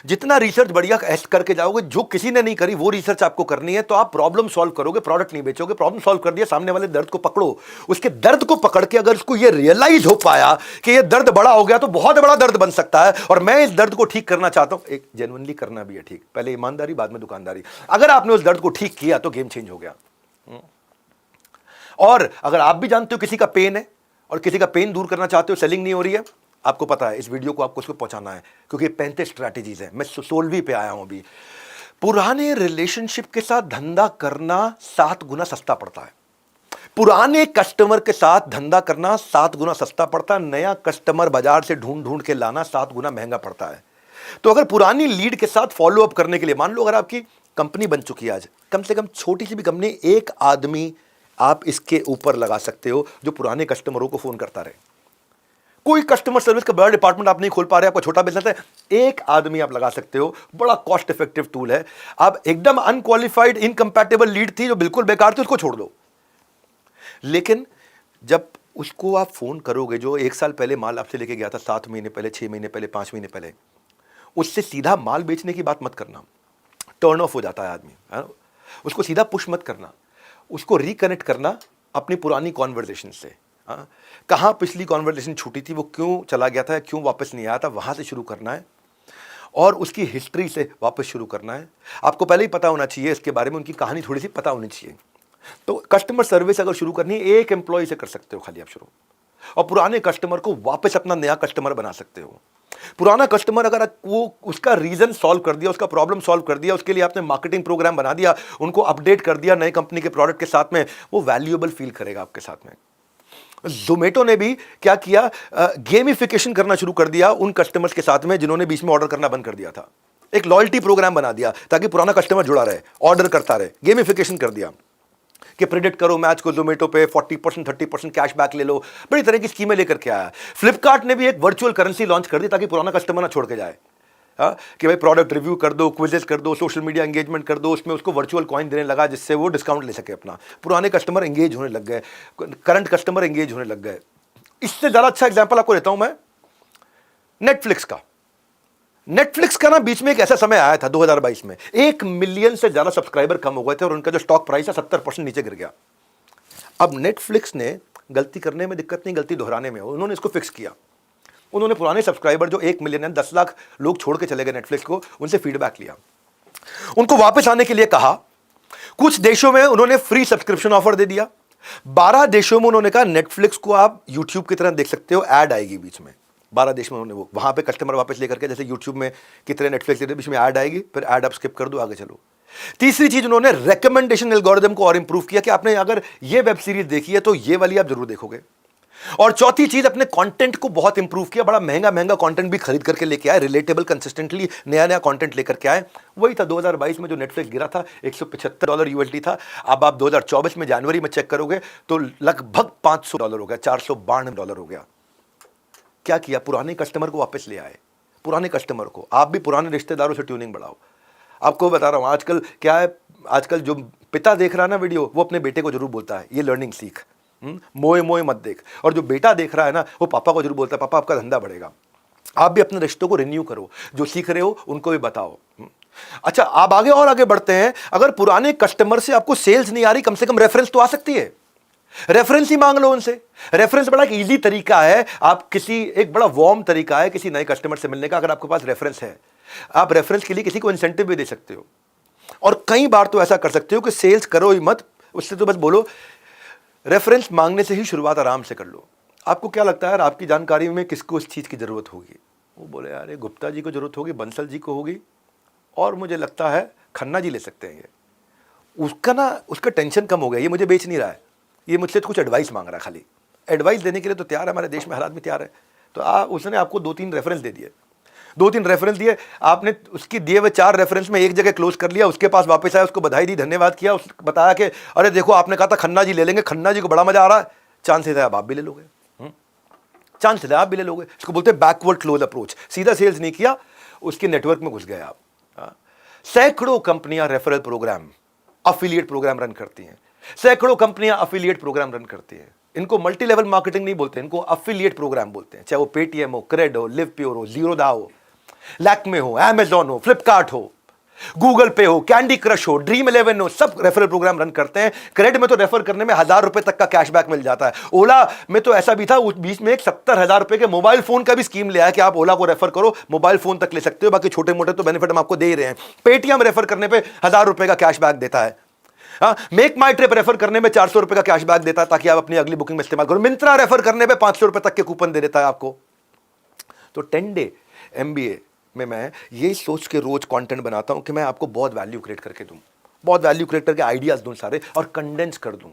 जितना रिसर्च बढ़िया करके जाओगे, जो किसी ने नहीं करी वो रिसर्च आपको करनी है, तो आप प्रॉब्लम सॉल्व करोगे, प्रोडक्ट नहीं बेचोगे। प्रॉब्लम सॉल्व कर दिया, सामने वाले दर्द को पकड़ो, उसके दर्द को पकड़ के अगर उसको ये रियलाइज हो पाया कि ये दर्द बड़ा हो गया तो बहुत बड़ा दर्द बन सकता है, और मैं इस दर्द को ठीक करना चाहता हूं, एक जेन्युइनली करना भी है ठीक, पहले ईमानदारी बाद में दुकानदारी। अगर आपने उस दर्द को ठीक किया तो गेम चेंज हो गया। और अगर आप भी जानते हो किसी का पेन है और किसी का पेन दूर करना चाहते हो, सेलिंग नहीं हो रही है, आपको पता है इस वीडियो को आपको उसको पहुंचाना है, क्योंकि 35 स्ट्रैटेजीज है। मैं 16वीं पे आया हूं अभी। पुराने रिलेशनशिप के साथ धंधा करना 7 गुना सस्ता पड़ता है। पुराने कस्टमर के साथ धंधा करना 7 गुना सस्ता पड़ता है। नया कस्टमर बाजार से ढूंढ के लाना 7 गुना महंगा पड़ता है। तो अगर पुरानी लीड के साथ फॉलो अप करने के लिए, मान लो अगर आपकी कंपनी बन चुकी है आज, कम से कम छोटी सी भी कंपनी, एक आदमी आप इसके ऊपर लगा सकते हो जो पुराने कस्टमरों को फोन करता रहे। कोई कस्टमर सर्विस का बड़ा डिपार्टमेंट आप नहीं खोल पा रहे, आपका छोटा बिजनेस है, एक आदमी आप लगा सकते हो, बड़ा कॉस्ट इफेक्टिव टूल है। आप एकदम अनक्वालिफाइड, इनकम्पैटिबल लीड थी जो बिल्कुल बेकार थी, उसको छोड़ दो, लेकिन जब उसको आप फोन करोगे जो 1 साल पहले माल आपसे लेके गया था, 7 महीने पहले, 6 महीने पहले, 5 महीने पहले, उससे सीधा माल बेचने की बात मत करना, टर्न ऑफ हो जाता है आदमी, है ना? उसको सीधा पुश मत करना, उसको रिकनेक्ट करना अपनी पुरानी कॉन्वर्सेशन से। कहाँ पिछली कॉन्वर्सेशन छूटी थी, वो क्यों चला गया था, क्यों वापस नहीं आया था, वहां से शुरू करना है, और उसकी हिस्ट्री से वापस शुरू करना है। आपको पहले ही पता होना चाहिए इसके बारे में, उनकी कहानी थोड़ी सी पता होनी चाहिए। तो कस्टमर सर्विस अगर शुरू करनी है, एक एम्प्लॉय से कर सकते हो खाली आप शुरू, और पुराने कस्टमर को वापस अपना नया कस्टमर बना सकते हो। पुराना कस्टमर अगर वो उसका रीजन सॉल्व कर दिया, उसका प्रॉब्लम सॉल्व कर दिया, उसके लिए आपने मार्केटिंग प्रोग्राम बना दिया, उनको अपडेट कर दिया नए कंपनी के प्रोडक्ट के साथ में, वो वैल्यूएबल फील करेगा आपके साथ में। ज़ोमैटो ने भी क्या किया, गेमिफिकेशन करना शुरू कर दिया उन कस्टमर्स के साथ में जिन्होंने बीच में ऑर्डर करना बंद कर दिया था। एक लॉयल्टी प्रोग्राम बना दिया ताकि पुराना कस्टमर जुड़ा रहे, ऑर्डर करता रहे। गेमिफिकेशन कर दिया कि प्रेडिक्ट करो मैच को, ज़ोमैटो पे 40% 30% कैशबैक ले लो, बड़ी तरह की स्कीमें लेकर के आया। फ्लिपकार्ट ने भी एक वर्चुअल करेंसी लॉन्च कर दी ताकि पुराना कस्टमर ना छोड़ के जाए। कि भाई प्रोडक्ट रिव्यू कर दो, क्विजेस कर दो, सोशल मीडिया एंगेजमेंट कर दो, उसमें उसको वर्चुअल कॉइन देने लगा जिससे वो डिस्काउंट ले सके अपना। पुराने कस्टमर एंगेज होने लग गए, करंट कस्टमर एंगेज होने लग गए। इससे ज़्यादा अच्छा एग्जाम्पल आपको देता हूं मैं नेटफ्लिक्स का। नेटफ्लिक्स का ना बीच में एक ऐसा समय आया था 2022 में, 1 मिलियन से ज़्यादा सब्सक्राइबर कम हो गए थे और उनका जो स्टॉक प्राइस है 70% नीचे गिर गया। अब नेटफ्लिक्स ने गलती करने में दिक्कत नहीं, गलती दोहराने में, उन्होंने इसको फिक्स किया। उन्होंने पुराने सब्सक्राइबर जो 1 मिलियन है, 10 लाख लोग छोड़ के चले गए नेटफ्लिक्स को, उनसे फीडबैक लिया, उनको वापस आने के लिए कहा। कुछ देशों में उन्होंने फ्री सब्सक्रिप्शन ऑफर दे दिया। 12 देशों में उन्होंने कहा नेटफ्लिक्स को आप यूट्यूब की तरह देख सकते हो, ऐड आएगी बीच में। 12 देश में उन्होंने वो वहां पे कस्टमर वापस लेकर के, जैसे यूट्यूब में कितने नेटफ्लिक्स देते बीच में ऐड आएगी, फिर ऐड आप स्किप कर दो, आगे चलो। तीसरी चीज, उन्होंने रिकमेंडेशन एल्गोरिथम को और इंप्रूव किया कि आपने अगर ये वेब सीरीज देखी है तो ये वाली आप जरूर देखोगे। और चौथी चीज, अपने कंटेंट को बहुत इंप्रूव किया, बड़ा महंगा महंगा कंटेंट भी खरीद करके लेके आए, रिलेटेबल कंसिस्टेंटली नया नया कंटेंट लेकर के आए। वही था 2022 में जो नेटफ्लिक्स गिरा था, $175 USD था। अब आप 2024 में जनवरी में चेक करोगे तो लगभग $500 हो गया, $492 हो गया। क्या किया? पुराने कस्टमर को वापस ले आए, पुराने कस्टमर को। आप भी पुराने रिश्तेदारों से ट्यूनिंग बढ़ाओ। आपको बता रहा हूं, आजकल क्या है, आजकल जो पिता देख रहा है ना वीडियो, वो अपने बेटे को जरूर बोलता है ये लर्निंग सीख, मोए मोए मत देख। और जो बेटा देख रहा है ना, वो पापा को जरूर बोलता है पापा आपका धंधा बढ़ेगा। आप भी अपने रिश्तों को रिन्यू करो, जो सीख रहे हो उनको भी बताओ। अच्छा, आप आगे और आगे बढ़ते हैं। अगर पुराने कस्टमर से आपको सेल्स नहीं आ रही, कम से कम रेफरेंस तो आ सकती है। रेफरेंस ही मांग लो उनसे। रेफरेंस बड़ा एक इजी तरीका है, आप किसी एक बड़ा वार्म तरीका है किसी नए कस्टमर से मिलने का। अगर आपके पास रेफरेंस है, आप रेफरेंस के लिए किसी को इंसेंटिव भी दे सकते हो। और कई बार तो ऐसा कर सकते हो कि सेल्स करो ही मत, उससे तो बस बोलो रेफरेंस मांगने से ही शुरुआत आराम से कर लो। आपको क्या लगता है यार, आपकी जानकारी में किसको इस चीज़ की ज़रूरत होगी? वो बोले यार गुप्ता जी को ज़रूरत होगी, बंसल जी को होगी, और मुझे लगता है खन्ना जी ले सकते हैं ये। उसका टेंशन कम हो गया, ये मुझे बेच नहीं रहा है, ये मुझसे कुछ एडवाइस मांग रहा है। खाली एडवाइस देने के लिए तो तैयार है, हमारे देश में हर आदमी तैयार है। तो उसने आपको 2-3 रेफरेंस दे दिए, 2-3 रेफरेंस दिए, आपने उसकी दिए हुए 4 रेफरेंस में एक जगह क्लोज कर लिया, उसके पास वापस आया, उसको बधाई दी, धन्यवाद किया, उसको बताया कि अरे देखो आपने कहा था खन्ना जी ले लेंगे, खन्ना जी को बड़ा मजा आ रहा है, चांसेस है अब आप भी ले लोगे, चांसेस है आप भी ले लोगे। इसको बोलते हैं बैकवर्ड क्लोज अप्रोच। सीधा सेल्स नहीं किया, उसके नेटवर्क में घुस गए आप। सैकड़ों कंपनियां referral program, affiliate program run करती हैं, सैकड़ों कंपनियां अफिलिएट प्रोग्राम रन करती हैं। इनको मल्टी लेवल मार्केटिंग नहीं बोलते, इनको अफिलिएट प्रोग्राम बोलते हैं। चाहे वो पेटीएम हो, क्रेड हो, लिव प्योर हो, जीरोदा हो, लैक्मे हो, अमेजॉन हो, फ्लिपकार्ट हो, गूगल पे हो, कैंडी क्रश हो, ड्रीम 11 हो, सब रेफरल प्रोग्राम रन करते हैं। क्रेड में तो रेफर करने में ₹1000 तक का कैशबैक मिल जाता है। ओला में तो ऐसा भी था, उस बीच में एक ₹70,000 के मोबाइल फोन का भी स्कीम लिया है कि आप ओला को रेफर करो, मोबाइल फोन तक ले सकते हो, बाकी छोटे मोटे तो बेनिफिट हम आपको दे ही रहे हैं। पेटीएम रेफर करने पे ₹1000 का कैशबैक देता है। मेक माई ट्रिप रेफर करने में ₹400 का कैशबैक देता है ताकि आप अपनी अगली बुकिंग में इस्तेमाल करो। मिंत्रा रेफर करने पे ₹500 तक के कूपन दे देता है आपको। तो 10 डे MBA में मैं ये सोच के रोज कंटेंट बनाता हूं कि मैं आपको बहुत वैल्यू क्रिएट करके दूं, बहुत वैल्यू क्रिएट करके आइडियाज दूं सारे, और कंडेंस कर दूं।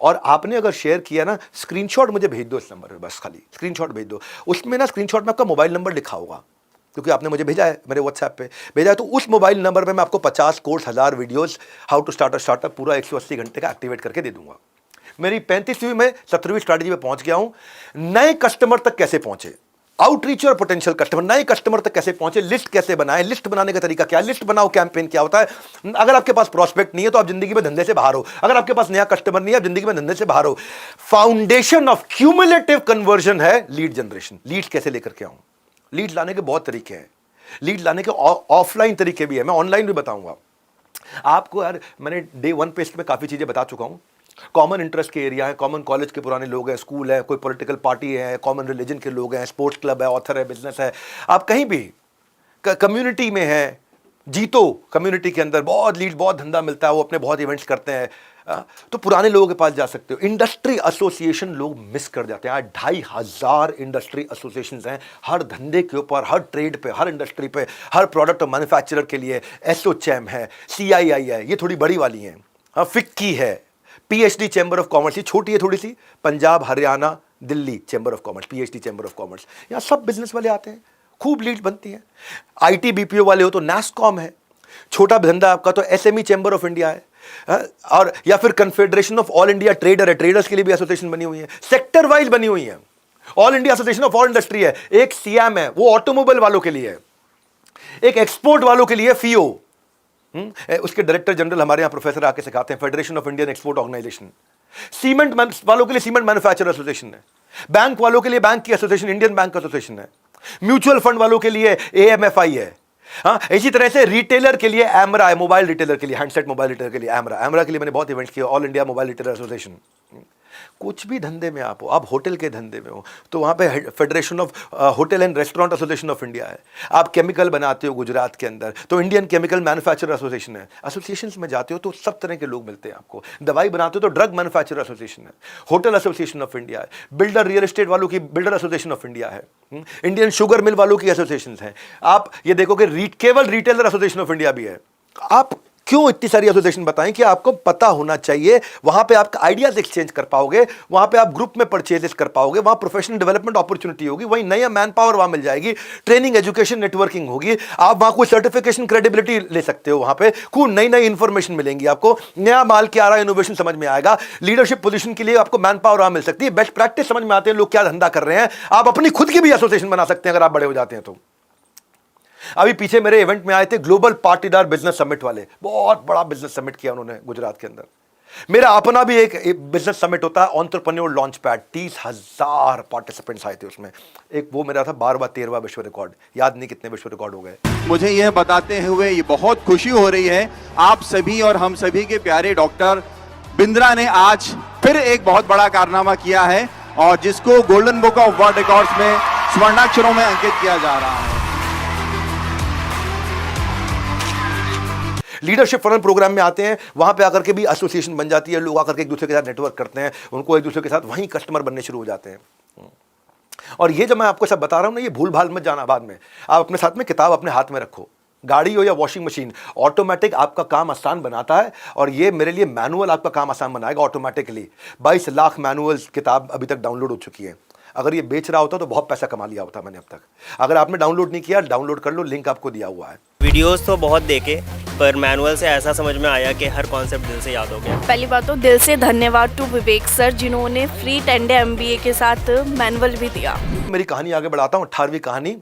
और आपने अगर शेयर किया ना, स्क्रीनशॉट मुझे भेज दो इस नंबर पे, बस खाली स्क्रीनशॉट भेज दो। उसमें ना स्क्रीनशॉट में आपका मोबाइल नंबर लिखा होगा, क्योंकि आपने मुझे भेजा है, मेरे व्हाट्सएप पे भेजा है। तो उस मोबाइल नंबर पे मैं आपको 50 course, 1000 videos, how to start a startup, पूरा 180 घंटे का एक्टिवेट करके दे दूंगा। मेरी 35वीं में 17वीं स्ट्रैटेजी पे पहुंच गया हूं। नए कस्टमर तक कैसे पहुंचे, आउटरीच और पोटेंशियल कस्टमर, नए कस्टमर तक कैसे पहुंचे, लिस्ट कैसे बनाए, लिस्ट बनाने का तरीका क्या है, लिस्ट बनाओ कैंपेन क्या होता है। अगर आपके पास प्रॉस्पेक्ट नहीं है तो आप जिंदगी में धंधे से बाहर हो। अगर आपके पास नया कस्टमर नहीं है, आप जिंदगी में धंधे से बाहर हो। फाउंडेशन ऑफ क्यूमुलेटिव कन्वर्जन है लीड जनरेशन। लीड्स कैसे लेकर के आऊं? लीड लाने के बहुत तरीके हैं, लीड लाने के ऑफलाइन तरीके भी है, मैं ऑनलाइन भी बताऊंगा आपको। यार मैंने डे 1 पे इसमें काफ़ी चीज़ें बता चुका हूं। कॉमन इंटरेस्ट के एरिया है, कॉमन कॉलेज के पुराने लोग हैं, स्कूल है, कोई पॉलिटिकल पार्टी है, कॉमन रिलीजन के लोग हैं, स्पोर्ट्स क्लब है, ऑथर है, बिजनेस है, आप कहीं भी कम्युनिटी में है, जीतो कम्युनिटी के अंदर बहुत लीड, बहुत धंधा मिलता है, वो अपने बहुत इवेंट्स करते हैं, तो पुराने लोगों के पास जा सकते हो। इंडस्ट्री एसोसिएशन लोग मिस कर जाते हैं। 2500 इंडस्ट्री एसोसिएशंस हैं हर धंधे के ऊपर, हर ट्रेड पे, हर इंडस्ट्री पे, हर प्रोडक्ट और मैन्युफैक्चरर के लिए। एसोचैम है, CII है, ये थोड़ी बड़ी वाली हैं, फिक्की है, PhD चैम्बर ऑफ कॉमर्स, ये छोटी है थोड़ी सी, Punjab, Haryana, Delhi chamber of commerce, PhD chamber of commerce, यहाँ सब बिजनेस वाले आते हैं, खूब लीड बनती हैं। IT BPO वाले हो तो NASSCOM है, छोटा धंधा आपका तो SME चैम्बर ऑफ इंडिया है, और या फिर confederation of all India trader है, ट्रेडर्स के लिए भी एसोसिएशन बनी हुई है, सेक्टर वाइज बनी हुई है। All India association of all industry है, एक CM है, वो ऑटोमोबाइल वालों के लिए है, एक एक्सपोर्ट वालों के लिए FIO, उसके डायरेक्टर जनरल हमारे यहाँ प्रोफेसर आके सिखाते हैं, federation of Indian export organisation. Cement वालों के लिए सीमेंट मैन्युफैक्चरर एसोसिएशन है, बैंक वालों के लिए बैंक की एसोसिएशन, इंडियन बैंक एसोसिएशन है, म्यूचुअल फंड वालों के लिए AMFI है। इसी तरह से रिटेलर के लिए एमरा है, मोबाइल रिटेलर के लिए, हैंडसेट मोबाइल रिटेलर के लिए एमरा के लिए मैंने बहुत इवेंट्स किए, all India mobile retailer association. कुछ भी धंधे में आप हो, आप होटल के धंधे में हो तो वहाँ पे federation of hotel and restaurant association of India है। आप केमिकल बनाते हो गुजरात के अंदर तो इंडियन केमिकल मैन्युफैक्चरर एसोसिएशन है। एसोसिएशंस में जाते हो तो सब तरह के लोग मिलते हैं आपको। दवाई बनाते हो तो ड्रग मैन्युफैक्चरर एसोसिएशन है, होटल एसोसिएशन ऑफ इंडिया है, बिल्डर रियल एस्टेट वालों की बिल्डर एसोसिएशन ऑफ इंडिया है, इंडियन शुगर मिल वालों की एसोसिएशन है। आप ये देखो कि केवल रिटेलर एसोसिएशन ऑफ इंडिया भी है। आप क्यों इतनी सारी एसोसिएशन बताएं कि आपको पता होना चाहिए, वहां पे आप आइडियाज एक्सचेंज कर पाओगे, वहां पे आप ग्रुप में परचेजेस कर पाओगे, वहां प्रोफेशनल डेवलपमेंट अपॉर्चुनिटी होगी, वहीं नया मैन पावर वहां मिल जाएगी, ट्रेनिंग एजुकेशन नेटवर्किंग होगी, आप वहां कोई सर्टिफिकेशन क्रेडिबिलिटी ले सकते हो, वहां पे कोई नई नई इंफॉर्मेशन मिलेंगी, आपको नया माल क्या आ रहा है, इनोवेशन समझ में आएगा, लीडरशिप पोजीशन के लिए आपको मैन पावर वहां मिल सकती है, बेस्ट प्रैक्टिस समझ में आते हैं लोग क्या धंधा कर रहे हैं, आप अपनी खुद की भी एसोसिएशन बना सकते हैं अगर आप बड़े हो जाते हैं तो। अभी पीछे मेरे इवेंट में आए थे ग्लोबल पार्टीदार बिजनेस समिट वाले, बहुत बड़ा बिजनेस समिट किया उन्होंने गुजरात के अंदर। मेरा अपना भी एक बिजनेस समिट होता है एंटरप्रेन्योर लॉन्च पैड, 30,000 पार्टिसिपेंट्स आए थे उसमें। एक वो मेरा था 12वां 13वां विश्व रिकॉर्ड, याद नहीं कितने विश्व रिकॉर्ड हो गए। मुझे यह बताते हुए ये बहुत खुशी हो रही है, आप सभी और हम सभी के प्यारे डॉक्टर बिंद्रा ने आज फिर एक बहुत बड़ा कारनामा किया है और जिसको golden book of world records में स्वर्णाक्षरों में अंकित किया जा रहा है। लीडरशिप फनल प्रोग्राम में आते हैं, वहां पे आकर के भी एसोसिएशन बन जाती है, लोग आकर के एक दूसरे के साथ नेटवर्क करते हैं, उनको एक दूसरे के साथ वहीं कस्टमर बनने शुरू हो जाते हैं। और ये जब मैं आपको सब बता रहा हूं ना, ये भूल भाल मत जाना बाद में। आप अपने साथ में किताब अपने हाथ में रखो, गाड़ी हो या वॉशिंग मशीन, ऑटोमेटिक आपका काम आसान बनाता है, और ये मेरे लिए मैनुअल आपका काम आसान बनाएगा ऑटोमेटिकली। 22 लाख मैनुअल किताब अभी तक डाउनलोड हो चुकी है। अगर ये बेच रहा होता तो बहुत पैसा कमा लिया होता मैंने अब तक। अगर आपने डाउनलोड नहीं किया, डाउनलोड कर लो, लिंक आपको दिया हुआ है। वीडियोस तो बहुत देखे, पर मैनुअल से ऐसा समझ में आया कि हर कॉन्सेप्ट दिल से याद हो गया। पहली बात तो दिल से धन्यवाद टू विवेक सर, जिन्होंने फ्री 10 डे MBA के साथ मैनुअल भी दिया। मेरी कहानी आगे बढ़ाता हूँ, 18वीं कहानी,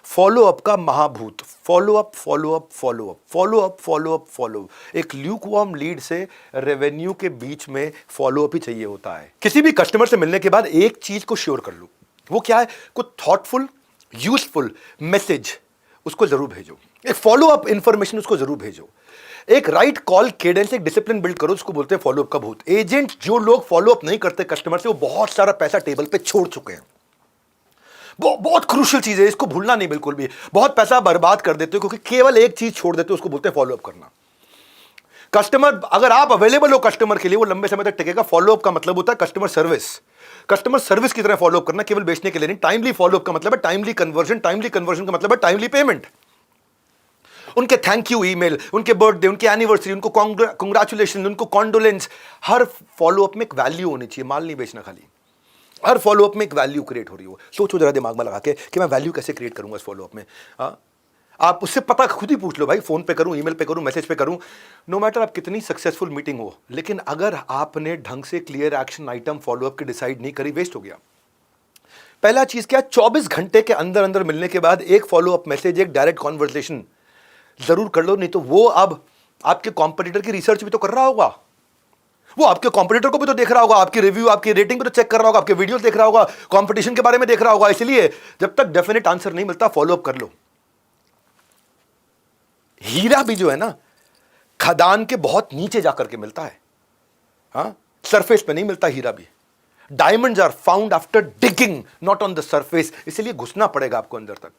फॉलो अप का महाभूत। Follow up, follow up, follow up, follow up, follow up, follow. एक ल्यूकवार्म लीड से रेवेन्यू के बीच में फॉलो अप ही चाहिए होता है। किसी भी कस्टमर से मिलने के बाद एक चीज को श्योर कर लो, वो क्या है? कुछ थॉटफुल यूजफुल मैसेज उसको जरूर भेजो, एक फॉलो अप इंफॉर्मेशन उसको जरूर भेजो, एक राइट कॉल केडेंस, एक डिसिप्लिन बिल्ड करो, उसको बोलते हैं फॉलो अप का भूत। एजेंट जो लोग फॉलो अप नहीं करते कस्टमर से, वो बहुत सारा पैसा टेबल पे छोड़ चुके हैं। बहुत क्रूशियल चीज है, इसको भूलना नहीं बिल्कुल भी। बहुत पैसा बर्बाद कर देते हो क्योंकि केवल एक चीज छोड़ देते हो, उसको बोलते हैं फॉलो अप करना। कस्टमर, अगर आप अवेलेबल हो कस्टमर के लिए, वो लंबे समय तक टिकेगा। फॉलो अप का मतलब होता है कस्टमर सर्विस। कस्टमर सर्विस की तरह फॉलो अप करना, केवल बेचने के लिए नहीं। टाइमली फॉलो अप का मतलब है टाइमली कन्वर्जन, टाइमली कन्वर्जन का मतलब है टाइमली पेमेंट। उनके थैंक यू ईमेल, उनके बर्थडे, उनके एनिवर्सरी, उनको कांग्रेचुलेशन, उनको कॉन्डोलेंस, हर फॉलो अप में एक वैल्यू होनी चाहिए, माल नहीं बेचना खाली। हर फॉलो अप में एक वैल्यू क्रिएट हो रही हो। सोचो जरा दिमाग में लगा के कि मैं वैल्यू कैसे क्रिएट करूंगा इस फॉलो अप में। आप उससे पता खुद ही पूछ लो, भाई फोन पे करूं, ईमेल पे करूं, मैसेज पे करूं, नो मैटर आप कितनी सक्सेसफुल मीटिंग हो, लेकिन अगर आपने ढंग से clear action item follow up की डिसाइड नहीं करी, वेस्ट हो गया। पहला चीज क्या, 24 घंटे के अंदर अंदर मिलने के बाद एक फॉलो अप मैसेज, एक डायरेक्ट कॉन्वर्सेशन जरूर कर लो, नहीं तो वो अब आपके कॉम्पिटिटर की रिसर्च भी तो कर रहा होगा, वो आपके कॉम्पिटिटर को भी तो देख रहा होगा, आपकी रिव्यू, आपकी रेटिंग भी तो चेक कर रहा होगा, आपके वीडियोस देख रहा होगा, कंपटीशन के बारे में देख रहा होगा। इसलिए जब तक डेफिनेट आंसर नहीं मिलता, फॉलो अप कर लो। हीरा भी जो है ना, खदान के बहुत नीचे जाकर के मिलता है, हाँ, सरफेस पे नहीं मिलता हीरा भी। Diamonds are found after digging, not on the surface. इसलिए घुसना पड़ेगा आपको अंदर तक।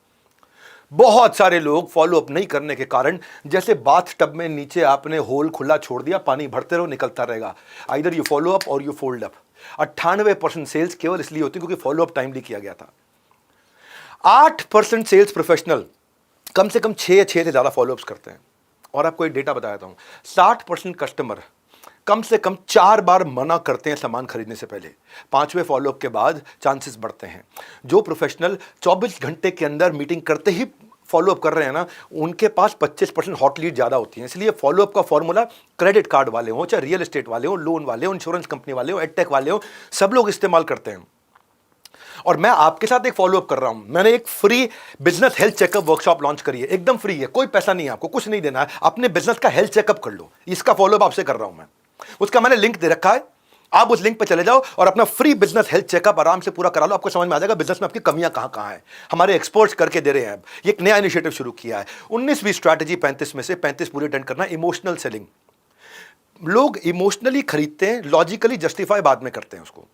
बहुत सारे लोग फॉलो अप नहीं करने के कारण, जैसे बाथ टब में नीचे आपने होल खुला छोड़ दिया, पानी भरते रहो, निकलता रहेगा। आइदर यू फॉलो अप और यू फोल्ड अप। 98% सेल्स केवल इसलिए होती है क्योंकि फॉलो अप टाइमली किया गया था। 8% सेल्स प्रोफेशनल कम से कम 6 से ज्यादा फॉलोअप्स करते हैं। और आपको एक डेटा बताता हूं, 60% कस्टमर कम से कम 4 बार मना करते हैं सामान खरीदने से पहले। 5वें फॉलोअप के बाद चांसेस बढ़ते हैं। जो प्रोफेशनल 24 घंटे के अंदर मीटिंग करते ही फॉलोअप कर रहे हैं ना, उनके पास 25% हॉट लीड ज्यादा होती है। इसलिए फॉलोअप का फॉर्मूला क्रेडिट कार्ड वाले हो, चाहे रियल एस्टेट वाले हो, लोन वाले हो, इंश्योरेंस कंपनी वाले हो, एडटेक वाले हो, सब लोग इस्तेमाल करते हैं। और मैं आपके साथ एक फॉलोअप कर रहा हूं। मैंने एक free business health checkup workshop launch करी है, एकदम फ्री है, कोई पैसा नहीं है, आपको कुछ नहीं देना है, अपने बिजनेस का हेल्थ चेकअप कर लो। इसका फॉलोअप आपसे कर रहा हूं मैं, उसका मैंने लिंक दे रखा है। आप उस लिंक पे चले जाओ और अपना फ्री बिजनेस हेल्थ चेकअप आराम से पूरा करा लो। आपको समझ में आ जाएगा बिजनेस में आपकी कमियां कहां हैं। हमारे एक्सपर्ट्स करके दे रहे हैं। ये एक नया इनिशिएटिव शुरू किया है। 19वीं स्ट्रैटेजी 35 में से 35 पूरी अटेंड करना। इमोशनल सेलिंग, लोग इमोशनली खरीदते हैं, लॉजिकली जस्टिफाई बाद में करते हैं उसको।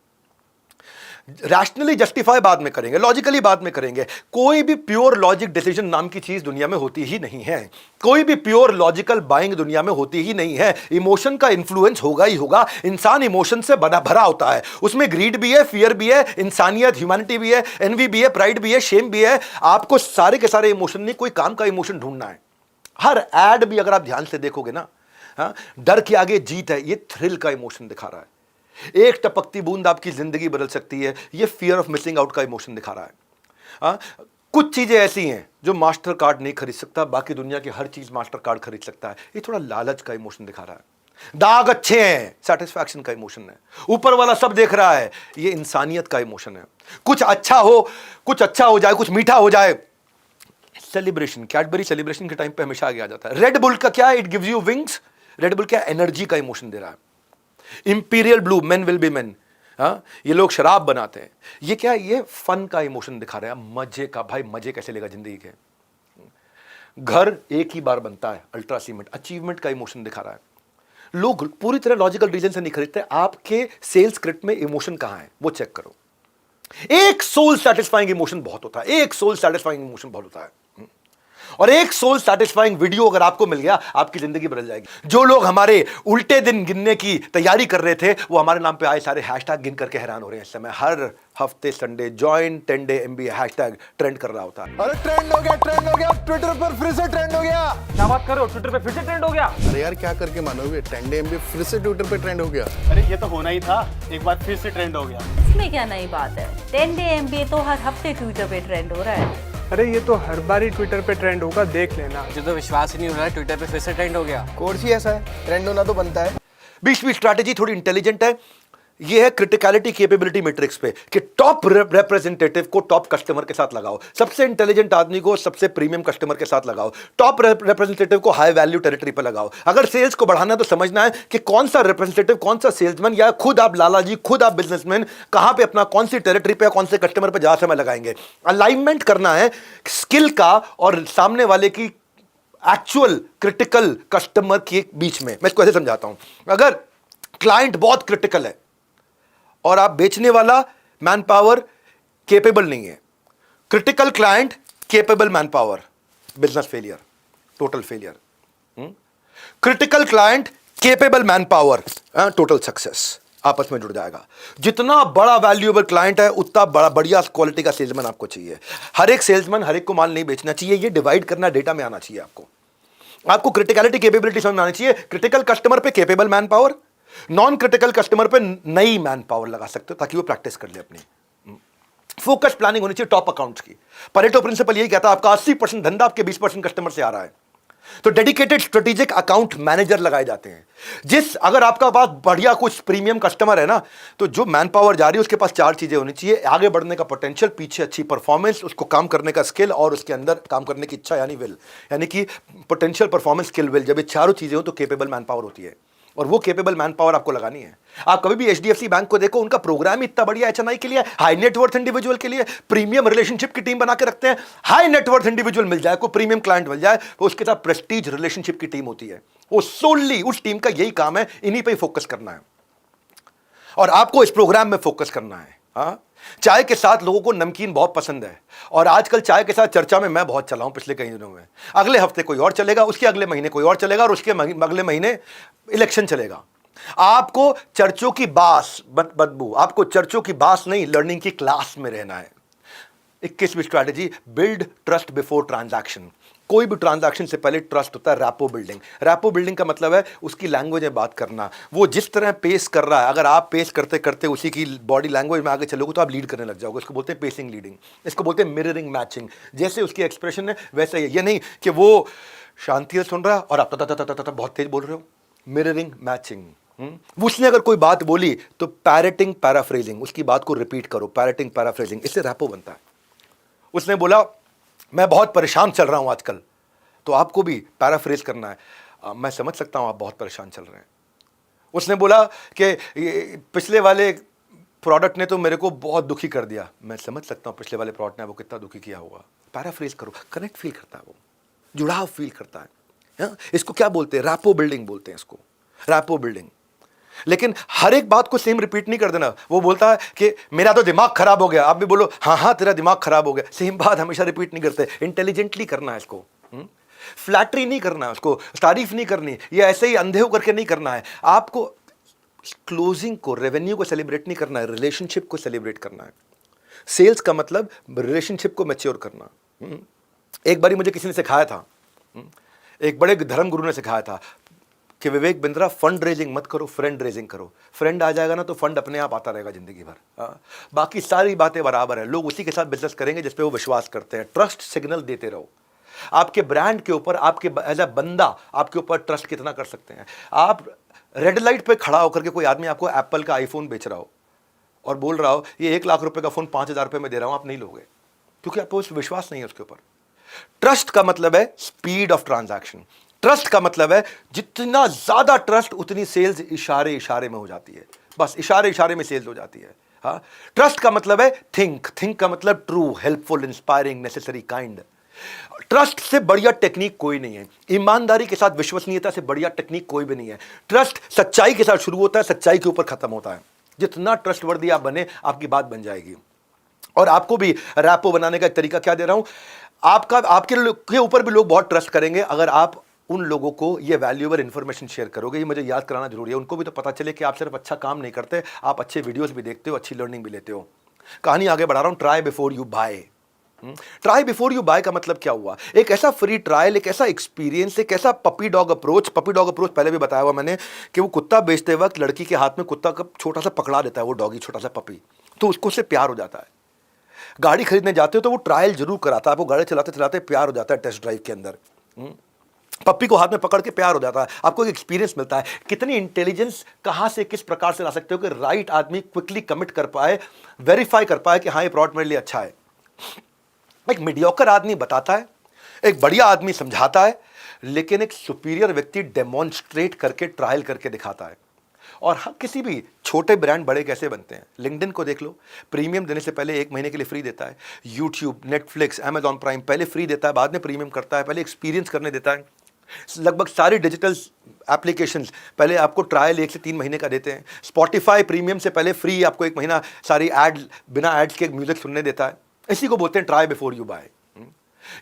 रैशनली जस्टिफाई बाद में करेंगे, लॉजिकली बाद में करेंगे। कोई भी प्योर लॉजिक डिसीजन नाम की चीज दुनिया में होती ही नहीं है। कोई भी प्योर लॉजिकल बाइंग दुनिया में होती ही नहीं है। इमोशन का इन्फ्लुएंस होगा ही होगा। इंसान इमोशन से भरा होता है। उसमें ग्रीड भी है, फियर भी है, इंसानियत, ह्यूमैनिटी भी है, एनवी भी है, प्राइड भी है, शेम भी है। आपको सारे के सारे इमोशन नहीं, कोई काम का इमोशन ढूंढना है। हर एड भी अगर आप ध्यान से देखोगे ना, हाँ, डर के आगे जीत है, ये थ्रिल का इमोशन दिखा रहा है। एक टपकती बूंद आपकी जिंदगी बदल सकती है, ये फियर ऑफ मिसिंग आउट का इमोशन दिखा रहा है। हाँ, कुछ चीजें ऐसी हैं जो मास्टर कार्ड नहीं खरीद सकता, बाकी दुनिया की हर चीज मास्टर कार्ड खरीद सकता है। ये थोड़ा लालच का इमोशन दिखा रहा है। दाग अच्छे हैं, सेटिस्फैक्शन का इमोशन है। ऊपर वाला सब देख रहा है, ये इंसानियत का इमोशन है। कुछ अच्छा हो जाए, कुछ मीठा हो जाए, सेलिब्रेशन। कैडबरी सेलिब्रेशन के टाइम पे हमेशा आगे आ जाता है। रेड बुल का क्या है? It gives you wings. Red bull क्या? एनर्जी का इमोशन दे रहा है। Imperial blue, men will be main. हाँ, ये लोग शराब बनाते हैं। ये क्या? ये फन का इमोशन दिखा रहा है, मजे का। भाई मजे कैसे लेगा जिंदगी के? घर एक ही बार बनता है, अल्ट्रा सीमेंट। अचीवमेंट का इमोशन दिखा रहा है। लोग पूरी तरह लॉजिकल रीजन से नहीं खरीदते। आपके सेल्स स्क्रिप्ट में इमोशन कहां है वो चेक करो। एक सोल सेटिस्फाइंग इमोशन बहुत होता है, एक सोल सेटिस्फाइंग इमोशन बहुत होता है। और एक सोल सेटिस्फाइंग वीडियो अगर आपको मिल गया, आपकी जिंदगी बदल जाएगी। जो लोग हमारे उल्टे दिन गिनने की तैयारी कर रहे थे, वो हमारे नाम पे आए सारे हैशटैग गिन करके हैरान हो रहे हैं इस समय। हर हफ्ते Sunday join 10 day MBA hashtag trend कर रहा होता है। अरे ट्रेंड हो गया, ट्विटर पर फिर से ट्रेंड हो गया। क्या बात कर रहे हो? ट्विटर पे फिर से ट्रेंड हो गया? अरे यार क्या करके मानोगे, 10 डे MBA फिर से ट्विटर पे ट्रेंड हो गया। अरे ये तो होना ही था, एक बार फिर से ट्रेंड हो गया। इसमें क्या नई बात है? 10 डे MBA तो हर हफ्ते ट्विटर पे ट्रेंड हो रहा है। अरे ये तो हर बार ही ट्विटर पे ट्रेंड होगा, देख लेना। मुझे तो विश्वास ही नहीं हो रहा है, ट्विटर पे फिर से ट्रेंड हो गया। कोर्स ही ऐसा है, ट्रेंड होना तो बनता है। 20वीं स्ट्रैटेजी थोड़ी इंटेलिजेंट है। ये है क्रिटिकलिटी कैपेबिलिटी मैट्रिक्स पे कि टॉप रिप्रेजेंटेटिव को टॉप कस्टमर के साथ लगाओ, सबसे इंटेलिजेंट आदमी को सबसे प्रीमियम कस्टमर के साथ लगाओ, टॉप रिप्रेजेंटेटिव को हाई वैल्यू टेरिटरी पे लगाओ। अगर सेल्स को बढ़ाना है तो समझना है कि कौन सा रिप्रेजेंटेटिव, कौन सा सेल्समैन, या खुद आप लाला जी, खुद आप बिजनेसमैन, कहां पे अपना कौन सी टेरिटरी पे, कौन से कस्टमर पे ज्यादा समय लगाएंगे। अलाइनमेंट करना है स्किल का और सामने वाले की एक्चुअल क्रिटिकल कस्टमर के बीच में। मैं इसको ऐसे समझाता हूं, अगर क्लाइंट बहुत क्रिटिकल है और आप बेचने वाला मैन पावर केपेबल नहीं है, critical client, capable man power, business failure, total failure. Critical client, capable man power, total success, आपस में जुड़ जाएगा। जितना बड़ा वैल्यूएबल क्लाइंट है, उतना बड़ा बढ़िया क्वालिटी का सेल्समैन आपको चाहिए। हर एक सेल्समैन हर एक को माल नहीं बेचना चाहिए, ये डिवाइड करना डेटा में आना चाहिए। आपको क्रिटिकलिटी कैपेबिलिटी समझ में आनी चाहिए। क्रिटिकल कस्टमर पे capable man power, non critical customer पे नई मैन पावर लगा सकते हो ताकि वो प्रैक्टिस कर ले अपनी। फोकस प्लानिंग होनी चाहिए टॉप अकाउंट्स की। परेटो प्रिंसिपल यही कहता है, आपका 80% धंधा आपके 20% कस्टमर से आ रहा है, तो डेडिकेटेड स्ट्रेटेजिक अकाउंट मैनेजर लगाए जाते हैं। अगर आपका पास बढ़िया कुछ प्रीमियम कस्टमर है ना, तो जो मैन पावर जा रही है उसके पास 4 चीजें होनी चाहिए: आगे बढ़ने का पोटेंशियल, पीछे अच्छी परफॉर्मेंस, उसको काम करने का स्किल, और उसके अंदर काम करने की इच्छा यानी विल। यानी कि पोटेंशियल, परफॉर्मेंस, स्किल, विल, जब ये चारों चीजें हो तो केपेबल मैन पावर होती है। और वो केपेबल मैन पावर आपको लगानी है। आप कभी भी HDFC बैंक को देखो, उनका प्रोग्राम इतना बढ़िया HNI के लिए, हाई नेटवर्थ इंडिविजुअल के लिए, प्रीमियम रिलेशनशिप की टीम बना के रखते हैं। हाई नेटवर्थ इंडिविजुअल मिल जाए, कोई प्रीमियम क्लाइंट मिल जाए, तो उसके साथ प्रेस्टीज रिलेशनशिप की टीम होती है। वो सोनली उस टीम का यही काम है, इन्हीं पे फोकस करना है और आपको इस प्रोग्राम में फोकस करना है। हाँ, चाय के साथ लोगों को नमकीन बहुत पसंद है और आजकल चाय के साथ चर्चा में मैं बहुत चला हूं पिछले कई दिनों में। अगले हफ्ते कोई और चलेगा, उसके अगले महीने कोई और चलेगा, और उसके अगले महीने इलेक्शन चलेगा। आपको चर्चों की बास बदबू, आपको चर्चों की बास नहीं, लर्निंग की क्लास में रहना है। 21वीं strategy, build trust before transaction. कोई भी ट्रांजैक्शन से पहले ट्रस्ट होता है, रैपो बिल्डिंग। रैपो बिल्डिंग का मतलब है उसकी लैंग्वेज में बात करना। वो जिस तरह पेस कर रहा है, अगर आप पेस करते करते उसी की बॉडी लैंग्वेज में आगे चलोगे तो आप लीड करने लग जाओगे। इसको बोलते हैं पेसिंग लीडिंग, इसको बोलते हैं मिररिंग मैचिंग। जैसे उसकी एक्सप्रेशन है वैसे ही। ये नहीं कि वो शांति से सुन रहा है और आप बहुत तेज बोल रहे हो। Mirroring matching. उसने अगर कोई बात बोली तो पैरेटिंग पैराफ्रेजिंग, उसकी बात को रिपीट करो, पैरेटिंग पैराफ्रेजिंग, इससे रैपो बनता है। उसने बोला मैं बहुत परेशान चल रहा हूं आजकल, तो आपको भी पैराफ्रेज करना है, मैं समझ सकता हूं आप बहुत परेशान चल रहे हैं। उसने बोला कि पिछले वाले प्रोडक्ट ने तो मेरे को बहुत दुखी कर दिया, मैं समझ सकता हूं पिछले वाले प्रोडक्ट ने वो कितना दुखी किया होगा। पैराफ्रेज करो, कनेक्ट फील करता है, वो जुड़ाव फील करता है। इसको क्या बोलते हैं? रैपो बिल्डिंग बोलते हैं इसको, रैपो बिल्डिंग। लेकिन हर एक बात को सेम रिपीट नहीं कर देना। वो बोलता है कि मेरा तो दिमाग खराब हो गया, आप भी बोलो हाँ हाँ तेरा दिमाग खराब हो गया। सेम बात हमेशा रिपीट नहीं करते, इंटेलिजेंटली करना है इसको। फ्लैटरी नहीं करना है उसको, तारीफ नहीं करनी, ये ऐसे ही अंधे होकर के नहीं करना है। आपको क्लोजिंग को, रेवेन्यू को सेलिब्रेट नहीं करना है, रिलेशनशिप को सेलिब्रेट करना है। सेल्स का मतलब रिलेशनशिप को मैच्योर करना। एक बारी मुझे किसी ने सिखाया था, एक बड़े धर्म गुरु ने सिखाया था, कि विवेक बिंद्रा फंड रेजिंग मत करो, फ्रेंड रेजिंग करो। फ्रेंड आ जाएगा ना तो फंड अपने आप आता रहेगा जिंदगी भर। हाँ, बाकी सारी बातें बराबर है, लोग उसी के साथ बिजनेस करेंगे जिस पे वो विश्वास करते हैं। ट्रस्ट सिग्नल देते रहो। आपके ब्रांड के ऊपर, आपके एज अ बंदा आपके ऊपर ट्रस्ट कितना कर सकते हैं। आप रेड लाइट पे खड़ा होकर के कोई आदमी आपको एप्पल का आईफोन बेच रहा हो और बोल रहा हो ये 1 लाख रुपए का फोन 5,000 रुपए में दे रहा हूं, आप नहीं लोगे, क्योंकि आपको उस विश्वास नहीं है उसके ऊपर। ट्रस्ट का मतलब है स्पीड ऑफ ट्रांजैक्शन। ट्रस्ट का मतलब है जितना ज्यादा ट्रस्ट उतनी सेल्स इशारे इशारे में हो जाती है, बस इशारे इशारे में सेल्स हो जाती है। हाँ, ट्रस्ट का मतलब है थिंक का मतलब true, helpful, inspiring, necessary, kind. Trust से बढ़िया टेक्निक कोई नहीं है। ईमानदारी के साथ विश्वसनीयता से बढ़िया टेक्निक कोई भी नहीं है। ट्रस्ट सच्चाई के साथ शुरू होता है, सच्चाई के ऊपर खत्म होता है। जितना ट्रस्टवर्दी आप बने, आपकी बात बन जाएगी। और आपको भी रैपो बनाने का एक तरीका क्या दे रहा हूं, आपके ऊपर भी लोग बहुत ट्रस्ट करेंगे अगर आप उन लोगों को ये वैल्यूएबल इंफॉर्मेशन शेयर करोगे। ये मुझे याद कराना जरूरी है, उनको भी तो पता चले कि आप सिर्फ अच्छा काम नहीं करते, आप अच्छे वीडियोस भी देखते हो, अच्छी लर्निंग भी लेते हो। कहानी आगे बढ़ा रहा हूं, try before you buy. Try before you buy का मतलब क्या हुआ, एक ऐसा फ्री ट्रायल, एक ऐसा एक्सपीरियंस, एक ऐसा puppy dog approach. Puppy dog approach पहले भी बताया हुआ मैंने कि वो कुत्ता बेचते वक्त लड़की के हाथ में कुत्ता का छोटा सा पकड़ा देता है, वो डॉगी छोटा सा पपी, तो उसको उससे प्यार हो जाता है। गाड़ी खरीदने जाते हो तो वो ट्रायल जरूर कराता है, आपको गाड़ी चलाते चलाते प्यार हो जाता है टेस्ट ड्राइव के अंदर। पप्पी को हाथ में पकड़ के प्यार हो जाता है, आपको एक एक्सपीरियंस मिलता है। कितनी इंटेलिजेंस कहां से किस प्रकार से ला सकते हो कि राइट आदमी क्विकली कमिट कर पाए, वेरीफाई कर पाए कि हाँ ये प्रोडक्ट मेरे लिए अच्छा है। एक मीडियोकर आदमी बताता है, एक बढ़िया आदमी समझाता है, लेकिन एक सुपीरियर व्यक्ति डेमोन्स्ट्रेट करके ट्रायल करके दिखाता है। और हाँ, किसी भी छोटे ब्रांड बड़े कैसे बनते हैं, लिंक्डइन को देख लो, प्रीमियम देने से पहले 1 महीने के लिए फ्री देता है। यूट्यूब, नेटफ्लिक्स, अमेजॉन प्राइम पहले फ्री देता है, बाद में प्रीमियम करता है, पहले एक्सपीरियंस करने देता है। लगभग सारी डिजिटल एप्लीकेशंस पहले आपको ट्रायल 1 से 3 महीने का देते हैं। स्पॉटिफाई प्रीमियम से पहले फ्री आपको 1 महीना सारी बिना एड्स के म्यूजिक सुनने देता है। इसी को बोलते हैं ट्राई बिफोर यू बाय।